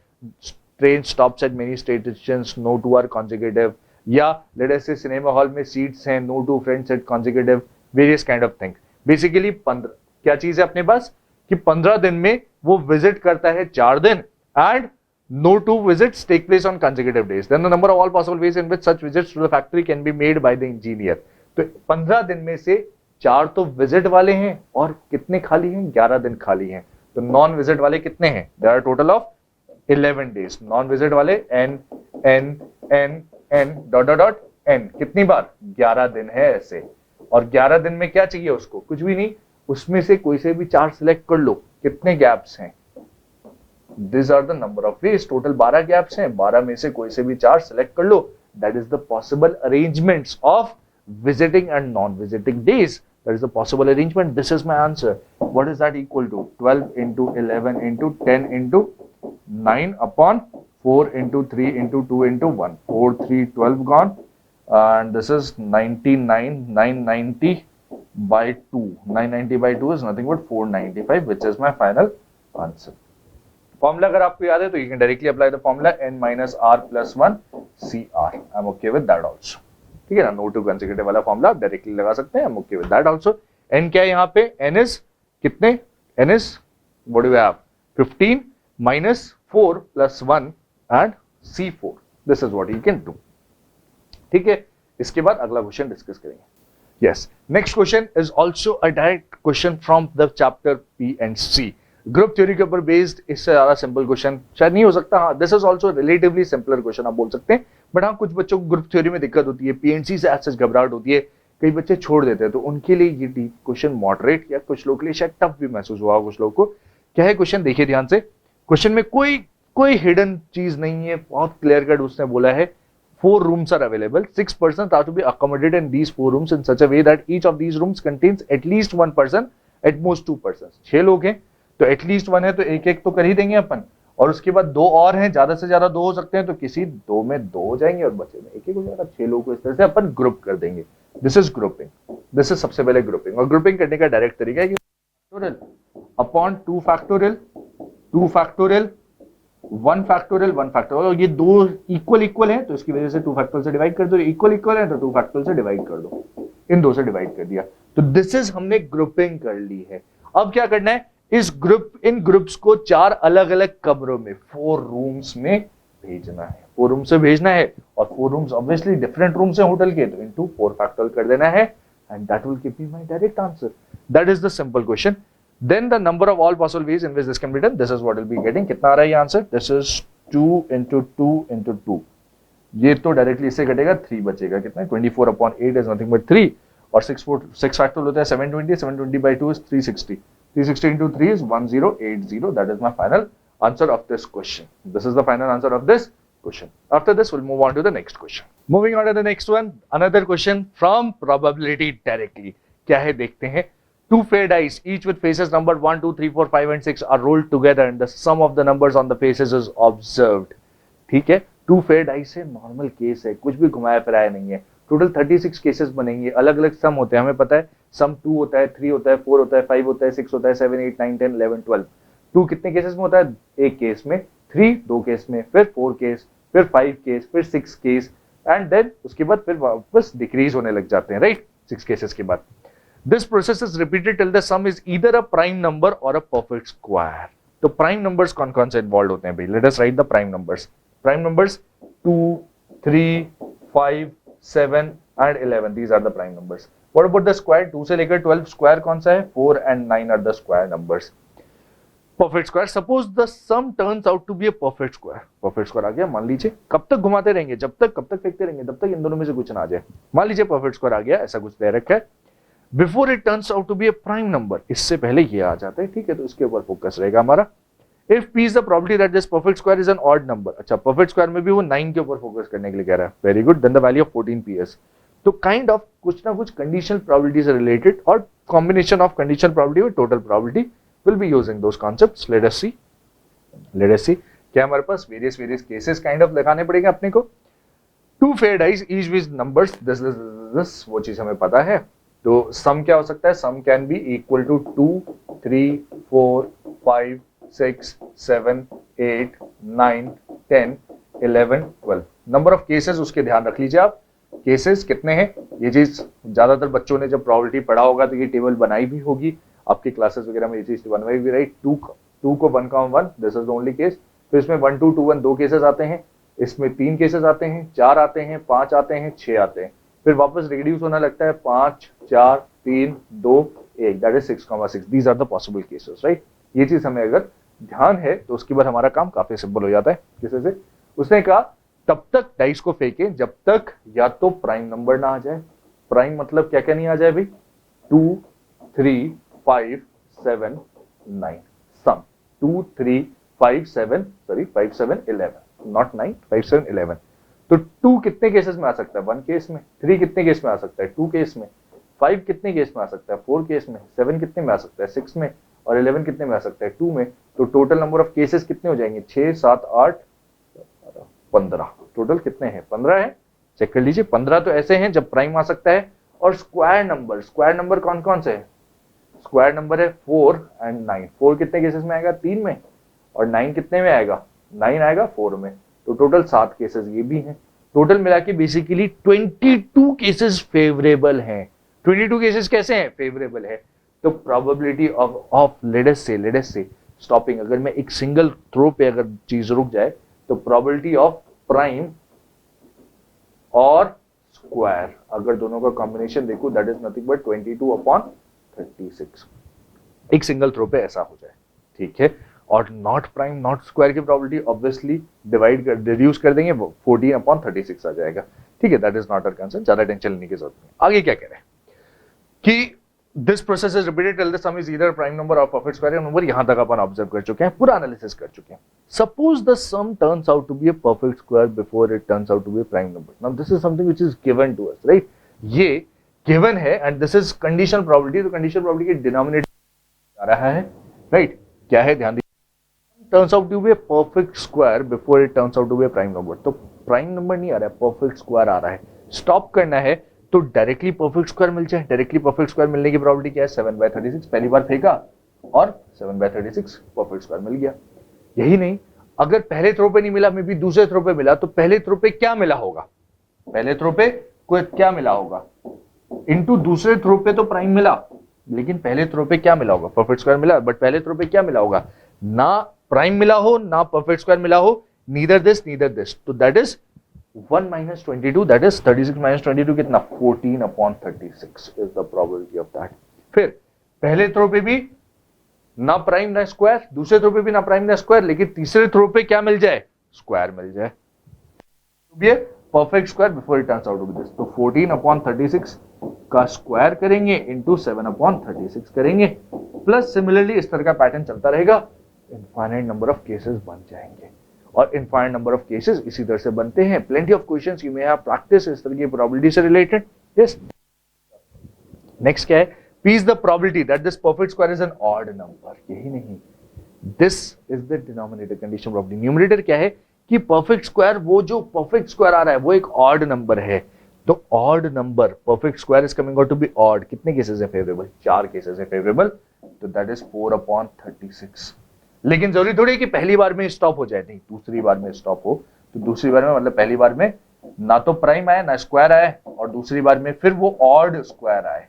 train stops at many stations, no 2 are consecutive, या लेट अस से सिनेमा हॉल में सीट्स हैं, no 2 friends at consecutive, various kind of thing. Basically 15 क्या चीज है अपने पास कि 15 दिन में वो विजिट करता है 4 दिन, and no 2 visits take place on consecutive days. Then the number of all possible ways in which such visits to the factory can be made by the engineer. तो 15 दिन में से 4 तो विजिट वाले हैं, और कितने खाली हैं? 11 दिन खाली हैं। तो नॉन विजिट वाले कितने हैं? There are total of 11 days. Non visit वाले n n n n dot dot dot n, कितनी बार? 11 दिन है ऐसे। और 11 दिन में क्या चाहिए उसको? कुछ भी नहीं, उसमें से कोई से भी 4 सिलेक्ट कर लो। कितने गैप्स हैं? These are the number of ways. Total 12 gaps हैं, 12 में से कोई से भी 4 सिलेक्ट कर लो। That is the possible arrangements of visiting and non-visiting days. That is the possible arrangement. This is my answer. What is that equal to? 12 into 11 into 10 into 9 upon 4 into 3 into 2 into 1. 4, 3, 12 gone. And this is 99, 990 by 2. 990 by 2 is nothing but 495, which is my final answer. Formula अगर आपको याद है तो you can directly apply the formula n-r+1 CR। I am okay with that also. ठीक है ना, no 2 consecutive वाला formula आप डायरेक्टली लगा सकते हैं। I am okay with that also. n क्या है यहाँ पे? n इज कितने? n is what do we have? 15 minus 4 plus 1 and C4। This is what you can do. ठीक है, इसके बाद अगला क्वेश्चन डिस्कस करेंगे। Yes, next question is also a direct question from the chapter P&C। Group theory के ऊपर based, इससे ज्यादा सिंपल क्वेश्चन शायद नहीं हो सकता। हाँ, this is also relatively simpler question आप बोल सकते हैं, बट हाँ कुछ बच्चों को ग्रुप थ्योरी में दिक्कत होती है, पीएनसी से ऐसे घबराहट होती है, कई बच्चे छोड़ देते हैं, तो उनके लिए ये क्वेश्चन मॉडरेट या कुछ लोगों के लिए शायद टफ भी महसूस हुआ कुछ लोगों को। क्या है क्वेश्चन? देखिए ध्यान से। क्वेश्चन में कोई हिडन चीज नहीं है, बहुत क्लियर कट उसने बोला है 4 rooms are available. 6 persons are to be accommodated in these 4 rooms in such a way that each of these rooms contains at least 1 person, at most 2 persons. 6 लोग हैं तो एटलीस्ट 1 है तो एक तो कर ही देंगे अपन, और उसके बाद 2 और हैं, ज्यादा से ज्यादा 2 हो सकते हैं, तो किसी 2 में 2 हो जाएंगे और बचे में एक हो जाएगा। 6 लोगों को इस तरह से अपन ग्रुप कर देंगे। This is grouping. This is सबसे पहले ग्रुपिंग, और ग्रुपिंग करने का डायरेक्ट तरीका है कि factorial upon 2 factorial, 2 factorial, 1 factorial, 1 factorial, और ये 2 इक्वल हैं तो इसकी वजह से 2 फैक्टोरियल से डिवाइड कर दो। इक्वल है तो 2 फैक्टोरियल से डिवाइड कर दो। इन 2 से डिवाइड कर दिया, तो दिस इज हमने ग्रुपिंग कर ली है। अब क्या करना है? इन ग्रुप्स को 4 अलग अलग कमरों में 4 रूम्स में भेजना है। 4 रूम से भेजना है, और 4 रूम्स ऑब्वियसली डिफरेंट रूम्स हैं होटल के, तो इनटू 4 फैक्टोरियल कर देना है, and that will give me my direct answer. That is the simple question. Then the number of all possible ways in which this can be done, this is what we'll be getting. कितना आ रहा है ये answer? This is 2 into 2 into 2. ये तो directly इससे कटेगा, 3 बचेगा। कितना? 24/8 is nothing but 3, और 6 फैक्टोरियल होता है 720, 720 by 2 is 360. 360 into 3 is 1080. That is my final answer of this question. This is the final answer of this question. After this, we'll move on to the next question. Moving on to the next one, another question from probability directly. क्या है देखते हैं। 2 fair dice, each with faces numbered 1, 2, 3, 4, 5 and 6 are rolled together and the sum of the numbers on the faces is observed. ठीक है, 2 fair dice है, normal case है, कुछ भी घुमाया फिराया नहीं है। टोटल 36 केसेस बनेंगे, अलग अलग सम होते हैं, हमें पता है सम 2 होता है, 3 होता है, 4 होता है, 5 होता है, 6 होता है, 7, 8, 9, 10, 11, 12। 2 कितने केसेस में होता है? एक केस में, 3 2 केस में, फिर 4 केस, फिर 5 केस, फिर 6 केस, एंड देन उसके बाद फिर वापस डिक्रीज होने लग जाते हैं, राइट? 6 केसेस के बाद this process is repeated till the some is either a prime number और अ परफेक्ट स्क्वायर। तो प्राइम नंबर्स कौन कौन से इन्वॉल्व होते हैं भाई? Let us right the prime numbers. Prime numbers 2, 3, 5, 7 and 11, these are the prime numbers. What about the square? 2 से लेकर 12 स्क्वायर कौन सा है? 4 and 9 are the square numbers. Perfect square, suppose the sum turns out to be a perfect square. Perfect square आ गया, मान लीजिए। कब तक घुमाते रहेंगे? जब तक, कब तक फेंकते रहेंगे? तब तक इन दोनों में से कुछ ना आ जाए। मान लीजिए परफेक्ट स्क्वायर आ गया, ऐसा कुछ दे रखा है। Before it turns out to be a prime number, इससे पहले ये आ जाता है, ठीक है? तो इसके ऊपर फोकस रहेगा हमारा। If p is the probability that this perfect square is an odd number, अच्छा परफेक्ट स्क्वायर में भी वो 9 के ऊपर फोकस करने के लिए कह रहा है, very good, then the value of 14ps। तो काइंड ऑफ कुछ ना कुछ कंडीशनल प्रोबेबिलिटी से रिलेटेड और combination of conditional probability with total probability will be using those concepts. Let us see क्या हमारे पास वेरियस केसेस काइंड ऑफ लगाने पड़ेंगे अपने को। Two fair dice each with numbers, this वो चीज हमें पता है। तो सम क्या हो सकता है? Sum can be equal to 2, 3, 4, 5, 6, 7, 8, 9, 10, 11, 12 number of cases उसके ध्यान रख लीजिए आप। केसेस कितने हैं? ये चीज ज्यादातर बच्चों ने जब प्रोबेबिलिटी पढ़ा होगा तो ये टेबल बनाई भी होगी, आपकी क्लासेस वगैरह में ये चीज बनवाई भी, राइट। 2 को 1, this is the only case. तो इसमें 1, 2, 2, 1 2 केसेस आते हैं, इसमें 3 केसेस आते हैं, 4 आते हैं, 5 आते हैं, 6 आते हैं, फिर वापस रिड्यूस होना लगता है 5, 4, 3, 2, 1, that is 6,6। These are the possible cases, right. ये चीज हमें अगर ध्यान है तो उसके बाद हमारा काम काफी सिंपल हो जाता है। किसी से उसने कहा तब तक डाइस को फेंके जब तक या तो प्राइम नंबर ना आ जाए। प्राइम मतलब क्या क्या नहीं आ जाए भाई? 2, 3, 5, 7, 9 सम 2, 3, 5, 7 5, 7, 11 नॉट 9, 5, 7, 11। तो 2 कितने केसेस में आ सकता है? 1 केस में। 3 कितने केस में आ सकता है? 2 केस में। 5 कितने केस में आ सकता है? 4 केस में। 7 कितने में आ सकता है? 6 में। और 11 कितने में आ सकता है? 2 में। तो टोटल नंबर ऑफ केसेस कितने हो जाएंगे? 6, 7, 8, 15। टोटल कितने हैं? 15 है। चेक कर लीजिए। 15 तो ऐसे हैं जब प्राइम आ सकता है। और स्क्वायर नंबर कौन कौन से है? स्क्वायर नंबर है 4 and 9। 4 कितने केसेस में आएगा? 3 में। और 9 कितने में आएगा? 9 आएगा 4 में। तो टोटल 7 केसेस ये भी हैं। टोटल मिला के बेसिकली 22 केसेस फेवरेबल हैं। 22 केसेस कैसे हैं? फेवरेबल है। तो प्रोबेबिलिटी ऑफ लेट अस से स्टॉपिंग, अगर मैं एक सिंगल थ्रो पे अगर चीज रुक जाए तो प्रोबेबिलिटी ऑफ प्राइम और स्क्वायर अगर दोनों का कॉम्बिनेशन देखो दैट इज नथिंग बट 22/36। एक सिंगल थ्रो पे ऐसा हो जाए, ठीक है। और नॉट प्राइम नॉट स्क्वायर की प्रोबेबिलिटी ऑब्वियसली रिड्यूस कर देंगे, 14/36 आ जाएगा, ठीक है। That is not our concern, ज्यादा टेंशन लेने की जरूरत नहीं। आगे क्या कह रहे हैं कि this process is repeated till the some is either prime number और परफेक्ट स्क्वायर नंबर। यहां तक अपन ऑब्जर्व कर चुके हैं, पूरा एनालिसिस कर चुके हैं। Suppose the sum turns out to be a perfect square before it turns out to be a prime number. Now this is something which is given to us, right. ये given है and this is conditional probability. तो conditional probability के denominator आ रहा है, right. क्या है? ध्यान दीजिए। Turns out to be a perfect square before it turns out to be a prime number. तो प्राइम नंबर नहीं आ रहा है, परफेक्ट स्क्वायर आ रहा है। स्टॉप करना है तो डायरेक्टली परफेक्ट स्क्वायर मिल जाए। डायरेक्टली परफेक्ट स्क्वायर मिलने की प्रोबेबिलिटी क्या है? 7/36। पहली बार फेंका और 7/36 परफेक्ट स्क्वायर मिल गया। यही नहीं, अगर पहले थ्रो पे नहीं मिला, मे बी दूसरे थ्रो पे मिला, तो पहले थ्रो पे क्या मिला होगा? पहले थ्रो पे कोई क्या मिला होगा? इनटू दूसरे थ्रो पे तो प्राइम मिला, लेकिन पहले थ्रो पे क्या मिला होगा? परफेक्ट स्क्वायर मिला। बट पहले थ्रो पे क्या मिला होगा? ना प्राइम मिला हो ना परफेक्ट स्क्वायर मिला हो, नीदर दिस नीदर दिस। तो दैट इज 1 - 22, that is 36 - 22 कितना? 14/36 is the probability of that। फिर पहले थ्रो पे भी ना प्राइम ना स्क्वायर, दूसरे थ्रो पे भी ना प्राइम ना स्क्वायर, लेकिन तीसरे थ्रो पे क्या मिल जाए? स्क्वायर मिल जाए। तो ये perfect square before it turns out to be this. तो 14/36 का स्क्वायर करेंगे इंटू 7/36 करेंगे, प्लस सिमिलरली इस तरह का पैटर्न चलता रहेगा। इनफाइनाइट नंबर ऑफ केसेस बन जाएंगे और इनफाइनाइट नंबर ऑफ केसेस इसी तरह से बनते हैं। Plenty of questions you may have practice इस तरह की प्रोबेबिलिटी से रिलेटेड। यस, नेक्स्ट क्या है? P is the probability that this perfect square is an odd number। यही नहीं, this is the denominator condition probability। Numerator क्या है कि परफेक्ट स्क्वायर, वो जो परफेक्ट स्क्वायर आ रहा है वो एक ऑड नंबर है। तो odd number perfect square is coming out to be odd. कितने केसेस है फेवरेबल? 4 केसेस है फेवरेबल। तो दैट इज 4/36। लेकिन जरूरी थोड़ी है कि पहली बार में स्टॉप हो जाए, नहीं, दूसरी बार में स्टॉप हो। तो दूसरी बार में मतलब पहली बार में ना तो प्राइम आए ना स्क्वायर आए, और दूसरी बार में फिर वो ऑड स्क्वायर आए।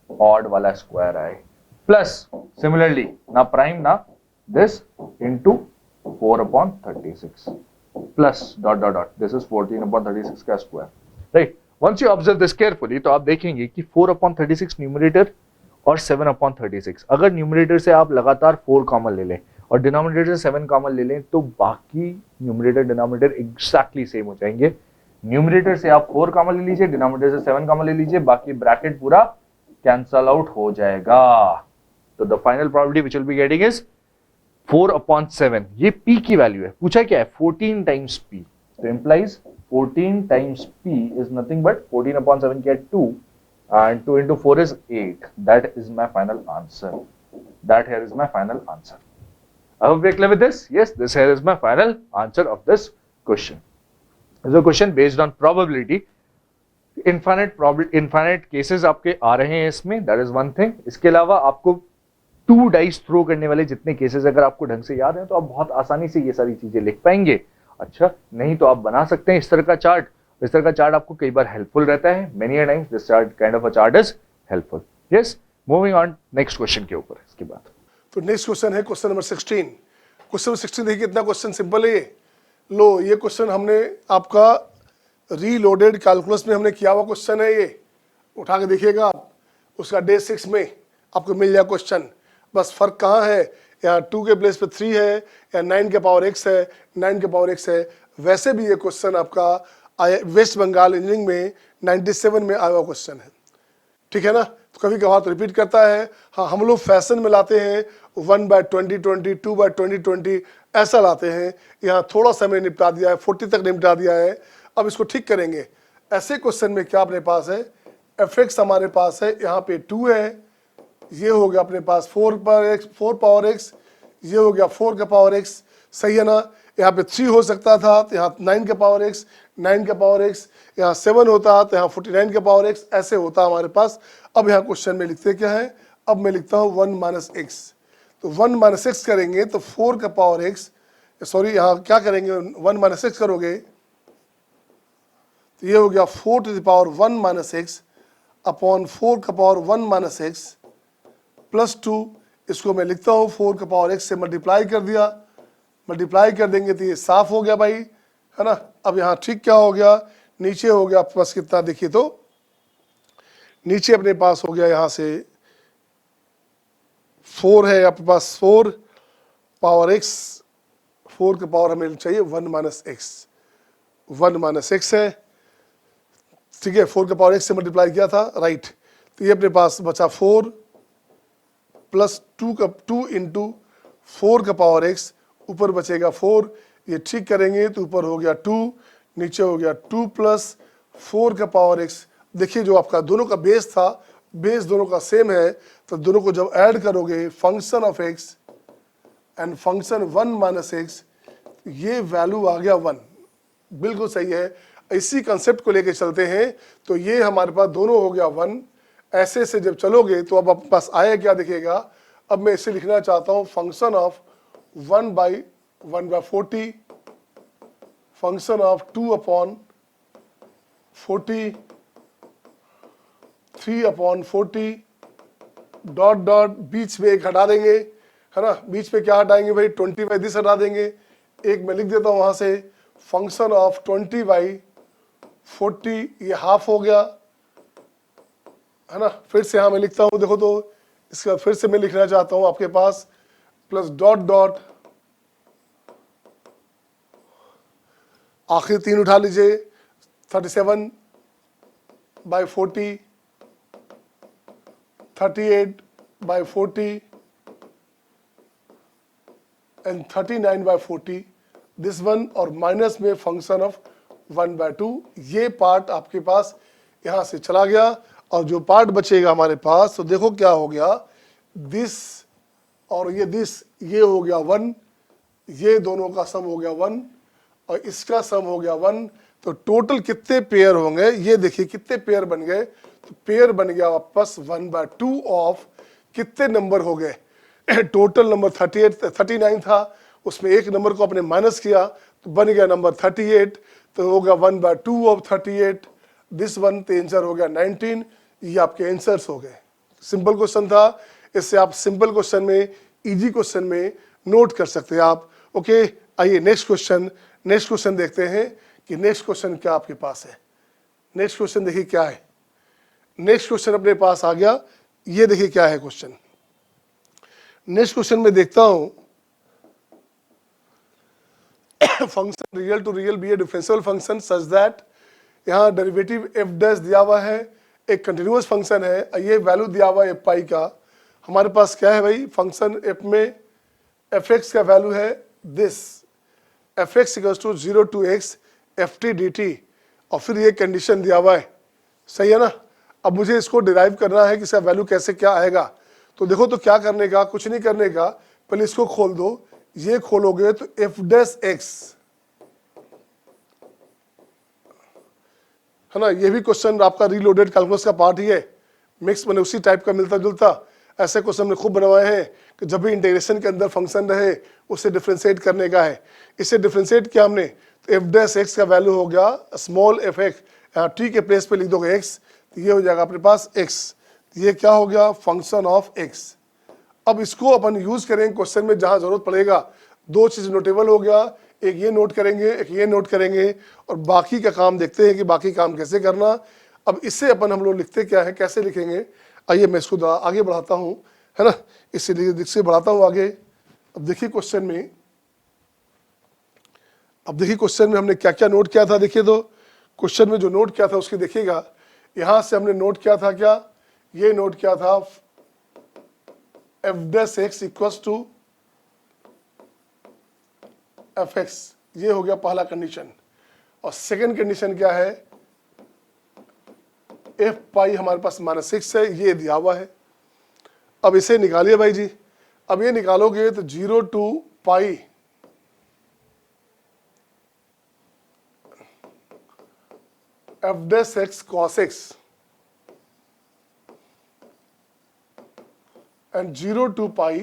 ऑड वाला स्क्वायर आए, प्लस सिमिलरली ना प्राइम ना this into 4/36 plus dot dot dot this is 14/36 का square, right. Once you observe this carefully तो आप देखेंगे कि 4/36 न्यूमरेटर और 7/36, अगर न्यूमरेटर से आप लगातार 4 कॉमन ले लें और डिनोमिनेटर से 7 कॉमन ले लें तो बाकी न्यूमरेटर डिनोमिनेटर एग्जैक्टली सेम हो जाएंगे। न्यूमरेटर से आप 4 कॉमन ले लीजिए, डिनोमिनेटर से 7 कॉमन ले लीजिए, बाकी ब्रैकेट पूरा कैंसल आउट हो जाएगा। तो the final probability which will be getting is 4/7। ये p की वैल्यू है, पूछा क्या है 14 टाइम्स p, तो implies 14 times p is nothing but 14/7 get 2 and 2 into 4 is 8. That is my final answer. That here is my final answer. I hope we are clear with this. Yes, this here is my final answer of this question. This is a question based on probability. Infinite cases आपके आ रहे हैं इसमें, that is one thing. इसके अलावा आपको 2 dice throw करने वाले जितने केसेस अगर आपको ढंग से याद हैं तो आप बहुत आसानी से ये सारी चीजें लिख पाएंगे। अच्छा, नहीं तो आप बना सकते हैं इस तरह का चार्ट। इस तरह का चार्ट आपको कई बार हेल्पफुल रहता है। Many a times this chart kind of a chart is helpful. Yes, moving on next question के ऊपर। इसके बाद तो नेक्स्ट क्वेश्चन है क्वेश्चन नंबर 16। क्वेश्चन नंबर 16 देखिए कितना क्वेश्चन सिंपल है ये। लो, ये क्वेश्चन हमने आपका रीलोडेड कैलकुलस में हमने किया हुआ क्वेश्चन है, ये उठा के देखिएगा आप, उसका डे 6 में आपको मिल जाए क्वेश्चन। बस फर्क कहाँ है, यहाँ 2 के प्लेस पे 3 है या 9 के पावर x है, 9 के पावर x है। वैसे भी ये क्वेश्चन आपका वेस्ट बंगाल इंजीनियरिंग में 97 में आया हुआ क्वेश्चन है, ठीक है ना। तो कभी कभार तो रिपीट करता है। हाँ, हम लोग फैशन में लाते हैं 1/2020, 2/2020 ऐसा लाते हैं। यहाँ थोड़ा सा मैंने निपटा दिया है, 40 तक निपटा दिया है। अब इसको ठीक करेंगे। ऐसे क्वेश्चन में क्या अपने पास है, fx हमारे पास है, यहाँ पे 2 है, ये हो गया अपने पास 4 पावर x, ये हो गया 4 का पावर x, सही है ना। यहाँ पे 3 हो सकता था तो यहाँ 9 का पावर x, 9 का पावर x, यहाँ 7 होता तो यहाँ 49 का पावर x, ऐसे होता हमारे पास। अब यहाँ क्वेश्चन में लिखते क्या है, अब मैं लिखता हूँ 1 - x। तो 1 - x करेंगे तो 4 का पावर x, सॉरी यहाँ क्या करेंगे 1 - x करोगे तो ये हो गया 4 to the power 1 - x upon 4 का पावर 1 - x प्लस 2। इसको मैं लिखता हूँ 4 का पावर x से मल्टीप्लाई कर दिया, मल्टीप्लाई कर देंगे तो ये साफ हो गया भाई, है ना। अब यहाँ ठीक क्या हो गया, नीचे हो गया आपके पास कितना, देखिए तो नीचे अपने पास हो गया यहाँ से 4 है आपके पास, 4 पावर x, 4 का पावर हमें चाहिए 1 - x, 1 - x है, ठीक है। 4 का पावर x से मल्टीप्लाई किया था, राइट। तो ये अपने पास बचा 4 प्लस 2 इंटू 4 का पावर x, ऊपर बचेगा 4, ये ठीक करेंगे तो ऊपर हो गया 2, नीचे हो गया 2 प्लस 4 का पावर x। देखिए जो आपका दोनों का बेस था, बेस दोनों का सेम है, तो दोनों को जब ऐड करोगे function of x and function 1 - x, ये वैल्यू आ गया 1, बिल्कुल सही है। इसी कंसेप्ट को लेके चलते हैं तो ये हमारे पास दोनों हो गया 1। ऐसे से जब चलोगे तो अब आपके पास आया क्या दिखेगा, अब मैं इसे लिखना चाहता हूँ function of 1/40, function of 2/40, 3/40 dot dot, बीच में एक हटा देंगे, है ना। बीच में क्या हटाएंगे भाई, 20/this हटा देंगे। एक मैं लिख देता हूँ वहाँ से फंक्शन ऑफ 20/40, ये हाफ हो गया, है ना। फिर से यहाँ मैं लिखता हूँ, देखो तो इसके बाद फिर से मैं लिखना चाहता हूँ आपके पास प्लस डॉट डॉट, आखिर 3 उठा लीजिए, 37/40, 38/40 एंड 39/40, दिस वन, और माइनस में फंक्शन ऑफ 1/2। ये पार्ट आपके पास यहाँ से चला गया और जो पार्ट बचेगा हमारे पास, तो देखो क्या हो गया, दिस और ये दिस, ये हो गया 1, ये दोनों का सम हो गया 1 और इसका सम हो गया 1। तो टोटल कितने पेयर होंगे, ये देखिए कितने पेयर बन गए। तो पेयर बन गया वापस 1/2 ऑफ कितने नंबर हो गए, टोटल नंबर 39 था, उसमें एक नंबर को आपने माइनस किया तो बन गया नंबर 38, तो हो गया 1/2 ऑफ 38, दिस वन, तो आंसर हो गया 19। ये आपके आंसर्स हो गए, सिंपल क्वेश्चन था, इससे आप सिंपल क्वेश्चन में, इजी क्वेश्चन में नोट कर सकते हैं आप। ओके, आइए नेक्स्ट क्वेश्चन देखते हैं कि नेक्स्ट क्वेश्चन क्या आपके पास है। नेक्स्ट क्वेश्चन देखिए क्या है। नेक्स्ट क्वेश्चन अपने पास आ गया, ये देखिए क्या है क्वेश्चन। नेक्स्ट क्वेश्चन में देखता हूं, function real to real be a differential function such that, यहाँ डेरिवेटिव एफ डैश दिया हुआ है, एक कंटिन्यूअस फंक्शन है, ये वैल्यू दिया हुआ है एफ पाई का। हमारे पास क्या है भाई, फंक्शन एफ में एफ एक्स का वैल्यू है this, f x equals to 0 to x f t d t, और फिर ये कंडीशन दिया हुआ है, सही है ना। अब मुझे इसको डिराइव करना है कि इसका वैल्यू कैसे क्या आएगा। तो देखो, तो क्या करने का, कुछ नहीं करने का, पहले इसको खोल दो। ये खोलोगे तो एफ डैश एक्स है ना, ये भी क्वेश्चन आपका रीलोडेड कैलकुलस का पार्ट ही है, मिक्स मैंने उसी टाइप का मिलता जुलता ऐसे क्वेश्चन हमने खूब बनवाए हैं कि जब भी इंटीग्रेशन के अंदर फंक्शन रहे उसे डिफ्रेंशिएट करने का है। इसे डिफ्रेंशिएट किया हमने, तो एफ डैश एक्स का वैल्यू हो गया स्मॉल एफ एक्स, टी के प्लेस पे लिख दोगे एक्स, तो ये हो जाएगा अपने पास एक्स, ये क्या हो गया, फंक्शन ऑफ एक्स। अब इसको अपन यूज करेंगे क्वेश्चन में जहां जरूरत पड़ेगा। दो चीज नोटेबल हो गया, एक ये नोट करेंगे, एक ये नोट करेंगे, और बाकी का काम देखते हैं कि बाकी काम कैसे करना। अब इससे अपन हम लोग लिखते क्या है, कैसे लिखेंगे, आइए मैं इसको आगे बढ़ाता हूँ, है ना, इससे बढ़ाता हूँ आगे। अब देखिए क्वेश्चन में, हमने क्या क्या नोट किया था, देखिए तो क्वेश्चन में जो नोट किया था उसकी देखिएगा। यहां से हमने नोट किया था क्या, ये नोट किया था f dash x equals to f x, ये हो गया पहला कंडीशन। और सेकंड कंडीशन क्या है, एफ पाई हमारे पास -6 है, ये दिया हुआ है। अब इसे निकालिए भाई जी। अब ये निकालोगे तो 0 to pi f dash x cos x and 0 to pi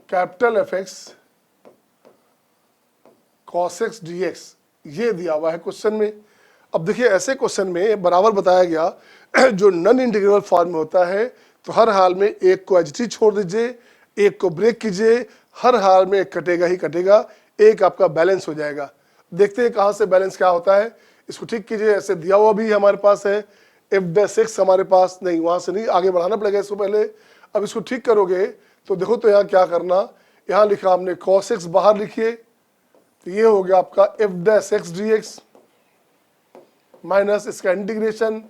capital f x cos x d x, ये दिया हुआ है क्वेश्चन में। अब देखिए ऐसे क्वेश्चन में बराबर बताया गया जो नॉन इंटीग्रेबल फॉर्म में होता है तो हर हाल में एक को एज छोड़ दीजिए, एक को ब्रेक कीजिए, हर हाल में एक कटेगा ही कटेगा, एक आपका बैलेंस हो जाएगा। देखते हैं कहाँ से बैलेंस क्या होता है, इसको ठीक कीजिए। ऐसे दिया हुआ भी हमारे पास है, एफ डैश एक्स हमारे पास नहीं, वहां से नहीं, आगे बढ़ाना पड़ेगा इसको पहले। अब इसको ठीक करोगे तो देखो तो यहाँ क्या करना, यहाँ लिखा हमने कॉस एक्स बाहर लिखिए, तो ये हो गया आपका f dash x d x minus इसका इंटीग्रेशन,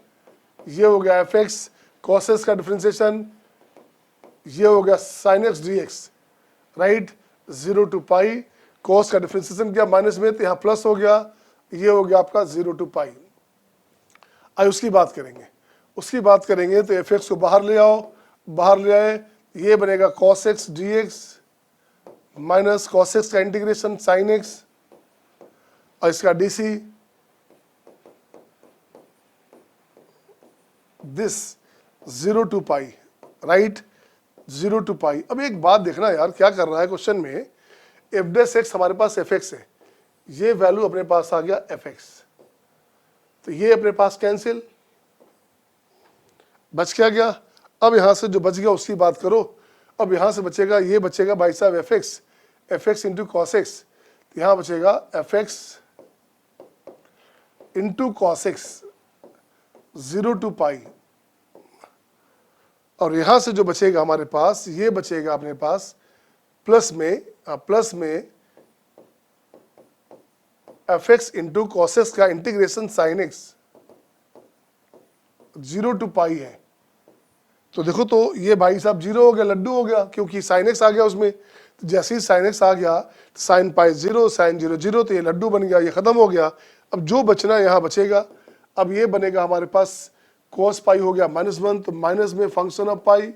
ये हो गया एफ एक्स कॉस एक्स का डिफ्रेंसिएशन, ये हो गया sine x d x, right. 0 to pi cos का डिफ्रेंसिएशन किया माइनस में, तो यहाँ प्लस हो गया, ये हो गया आपका 0 टू पाई। आइए उसकी बात करेंगे तो एफ एक्स को बाहर ले आओ, बाहर ले आए, ये बनेगा cos x d x minus cos x का इंटीग्रेशन साइन एक्स और इसका डीसी, this 0 to pi, right, 0 to pi. अब एक बात देखना यार, क्या कर रहा है क्वेश्चन में, एफ डैश एक्स हमारे पास एफ एक्स है, ये वैल्यू अपने पास आ गया एफ एक्स, तो ये अपने पास कैंसिल, बच क्या गया। अब यहां से जो बच गया उसकी बात करो। अब यहां से बचेगा, ये बचेगा भाई साहब f x into cos x, तो यहां बचेगा f x into cos x 0 to pi, और यहां से जो बचेगा हमारे पास, ये बचेगा अपने पास प्लस में f x into cos x का इंटीग्रेशन साइन एक्स 0 टू पाई है। तो देखो तो ये भाई साहब 0 हो गया, लड्डू हो गया, क्योंकि साइन एक्स आ गया उसमें। तो जैसे ही साइन एक्स आ गया, साइन पाई 0 साइन 0 0, तो ये लड्डू बन गया, ये खत्म हो गया। अब जो बचना यहाँ बचेगा, अब ये बनेगा हमारे पास cos पाई हो गया -1, तो माइनस में फंक्शन ऑफ पाई,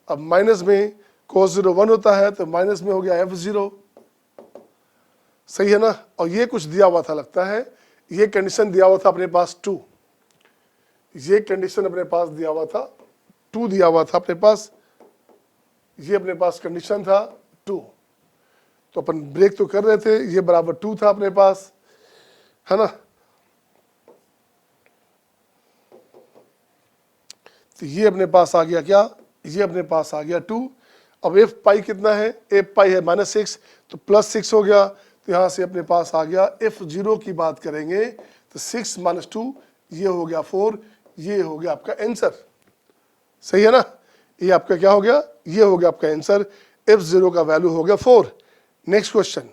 अब माइनस में cos 0 1 होता है, तो माइनस में हो गया f0, सही है ना। और ये कुछ दिया हुआ था लगता है, ये कंडीशन दिया हुआ था अपने पास 2, ये कंडीशन अपने पास दिया हुआ था 2 दिया हुआ था अपने पास, ये अपने पास कंडीशन था 2, तो अपन ब्रेक तो कर रहे थे, ये बराबर 2 था अपने पास, है ना। तो ये अपने पास आ गया क्या, ये अपने पास आ गया 2। अब एफ पाई कितना है, एफ पाई है -6, तो +6 हो गया। तो यहाँ से अपने पास आ गया F0 की बात करेंगे तो 6 - 2 ये हो गया 4, ये हो गया आपका आंसर। सही है ना, ये आपका क्या हो गया, ये हो गया आपका आंसर। F0 का वैल्यू हो गया 4। Next question.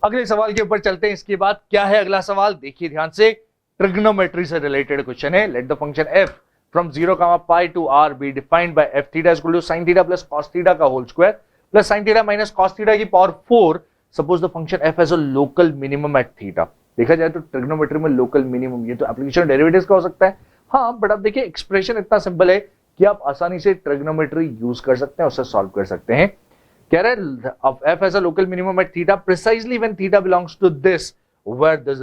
अगले सवाल के ऊपर चलते हैं। इसके बाद क्या है अगला सवाल, देखिए ध्यान से, ट्रिग्नोमेट्री से रिलेटेड क्वेश्चन है। Let the function f from 0, pi to r be defined by f theta is equal to sin theta plus cos theta का whole square plus sin theta minus cos theta की power 4। Suppose the function f has a local minimum at theta। देखा जाए तो trigonometry में local minimum, ये तो application derivatives का हो सकता है। हाँ, बट अब देखिए एक्सप्रेशन इतना सिंपल है कि आप आसानी से ट्रिग्नोमेट्री यूज कर सकते हैं, उससे सॉल्व कर सकते हैं। कह रहे हैं f has a local minimum at theta precisely when theta belongs to this where this।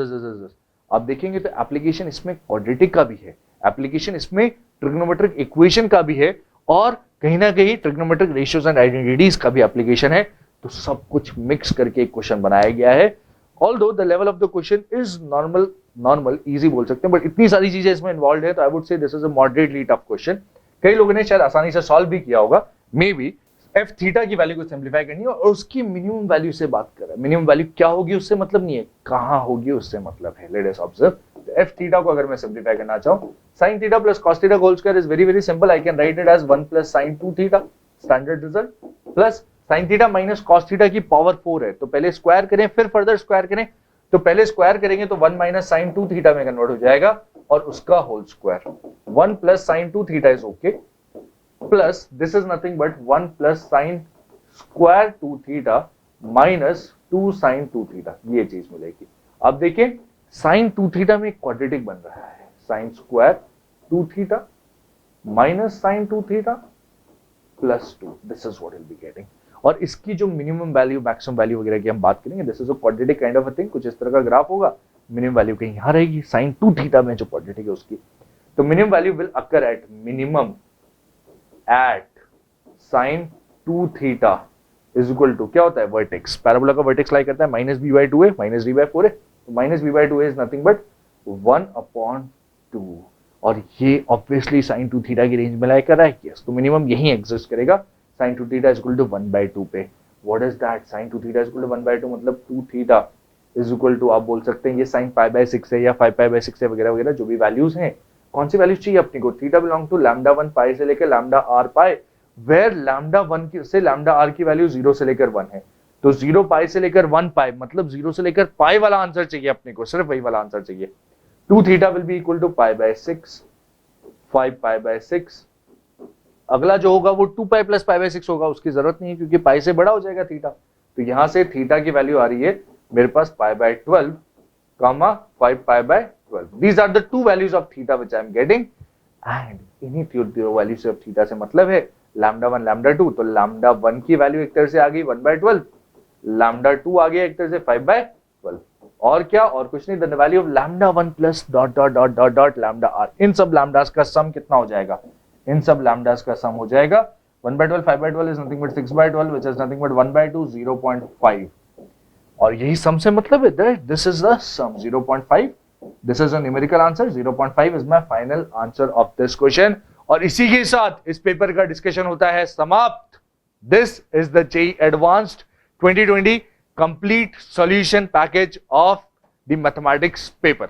आप देखेंगे तो एप्लीकेशन इसमें क्वाड्रेटिक का भी है, एप्लीकेशन इसमें ट्रिग्नोमेट्रिक इक्वेशन का भी है, और कहीं ना कहीं ट्रिग्नोमेट्रिक रेशियोज एंड आइडेंटिटीज का भी एप्लीकेशन है। तो सब कुछ मिक्स करके एक क्वेश्चन बनाया गया है। Although the level of the question is normal easy बोल सकते हैं, बट इतनी सारी चीजें इसमें इन्वॉल्व है, तो I would say this is a moderately tough question. कई लोगों ने शायद आसानी से सॉल्व भी किया होगा। मे बी एफ थीटा की वैल्यू को सिंप्लीफाई करनी है और उसकी मिनिमम वैल्यू से बात कर रहा है। मिनिमम वैल्यू क्या होगी उससे मतलब नहीं है, कहां होगी उससे मतलब है। Let us observe f theta को अगर मैं सिंप्लीफाई करना चाहूं, sin theta plus cos theta whole square is very simple. I can write it as 1 plus sin 2 theta standard result plus sin theta minus cos theta की power 4 है, तो पहले square करें फिर फर्दर स्क्वायर करें। तो पहले स्क्वायर करेंगे तो 1 माइनस sin 2 थीटा में कन्वर्ट हो जाएगा और उसका whole square 1 plus sin 2 theta is okay plus this is nothing but 1 plus sin square 2 theta minus 2 sin 2 theta, ये चीज मिलेगी। अब देखिए sin 2 थीटा में क्वाड्रेटिक बन रहा है, sin square 2 theta minus sin 2 theta plus 2, this is what will be getting. और इसकी जो मिनिमम वैल्यू मैक्सिमम वैल्यू वगैरह की हम बात करेंगे, this is a quadratic kind of a thing. कुछ इस तरह का ग्राफ होगा, मिनिमम वैल्यू कहीं यहां रहेगी sin 2 थीटा में जो क्वाड्रेटिक है उसकी। तो minimum value will occur at minimum at sin 2 theta is equal to क्या होता है, वर्टेक्स। पैराबोला का वर्टेक्स लाई करता है -b/2 है, -d/4 है, तो -b/2 इज नथिंग बट 1/2। और ये ऑब्वियसली sin 2 थीटा की रेंज में लाई कर रहा है, यस, तो मिनिमम यही एग्जिस्ट करेगा sin 2 theta is equal to 1/2 पे। What is that, sin 2 theta is equal to 1/2 मतलब 2 थीटा इज इक्वल टू, आप बोल सकते हैं ये sin π/6 है या 5π/6 है, वगैरह वगैरह जो भी वैल्यूज हैं। कौन सी वैल्यूज चाहिए अपने को, थीटा बिलोंग टू λ1 पाई से लेकर λr पाई, वेयर λ1 से λr की वैल्यू 0 से लेकर 1 है। तो 0 पाई से लेकर 1 पाई मतलब 0 से लेकर पाई वाला आंसर चाहिए अपने को, सिर्फ वही वाला आंसर चाहिए। 2 theta will be equal to π/6, 5π/6। अगला जो होगा वो 2 पाई प्लस π/6 होगा, उसकी जरूरत नहीं है क्योंकि पाई से बड़ा हो जाएगा थीटा। तो यहां से थीटा की वैल्यू आ रही है मेरे पास π/12, 5π/12। These are the two values of theta which I am getting, and इन्हीं दो वैल्यू से थीटा से मतलब है λ1 λ2। तो λ1 की वैल्यू एक तरह से आ गई 1/12, λ2 आ गया एक तरह से 5/12, और क्या, और कुछ नहीं, the value of λ1 plus dot dot dot dot dot λr। इन सब लैम्डास का सम कितना हो जाएगा, इन सब लैम्डास का सम हो जाएगा 1/12, 5/12 is nothing but 6/12 which is nothing but 1/2, 0.5। और यही सम से मतलब है, this is the sum 0.5। This is a numerical answer, 0.5 is my final answer of this question। और इसी के साथ इस पेपर का डिस्कशन होता है समाप्त। This is the JEE Advanced 2020 complete solution package of the mathematics paper।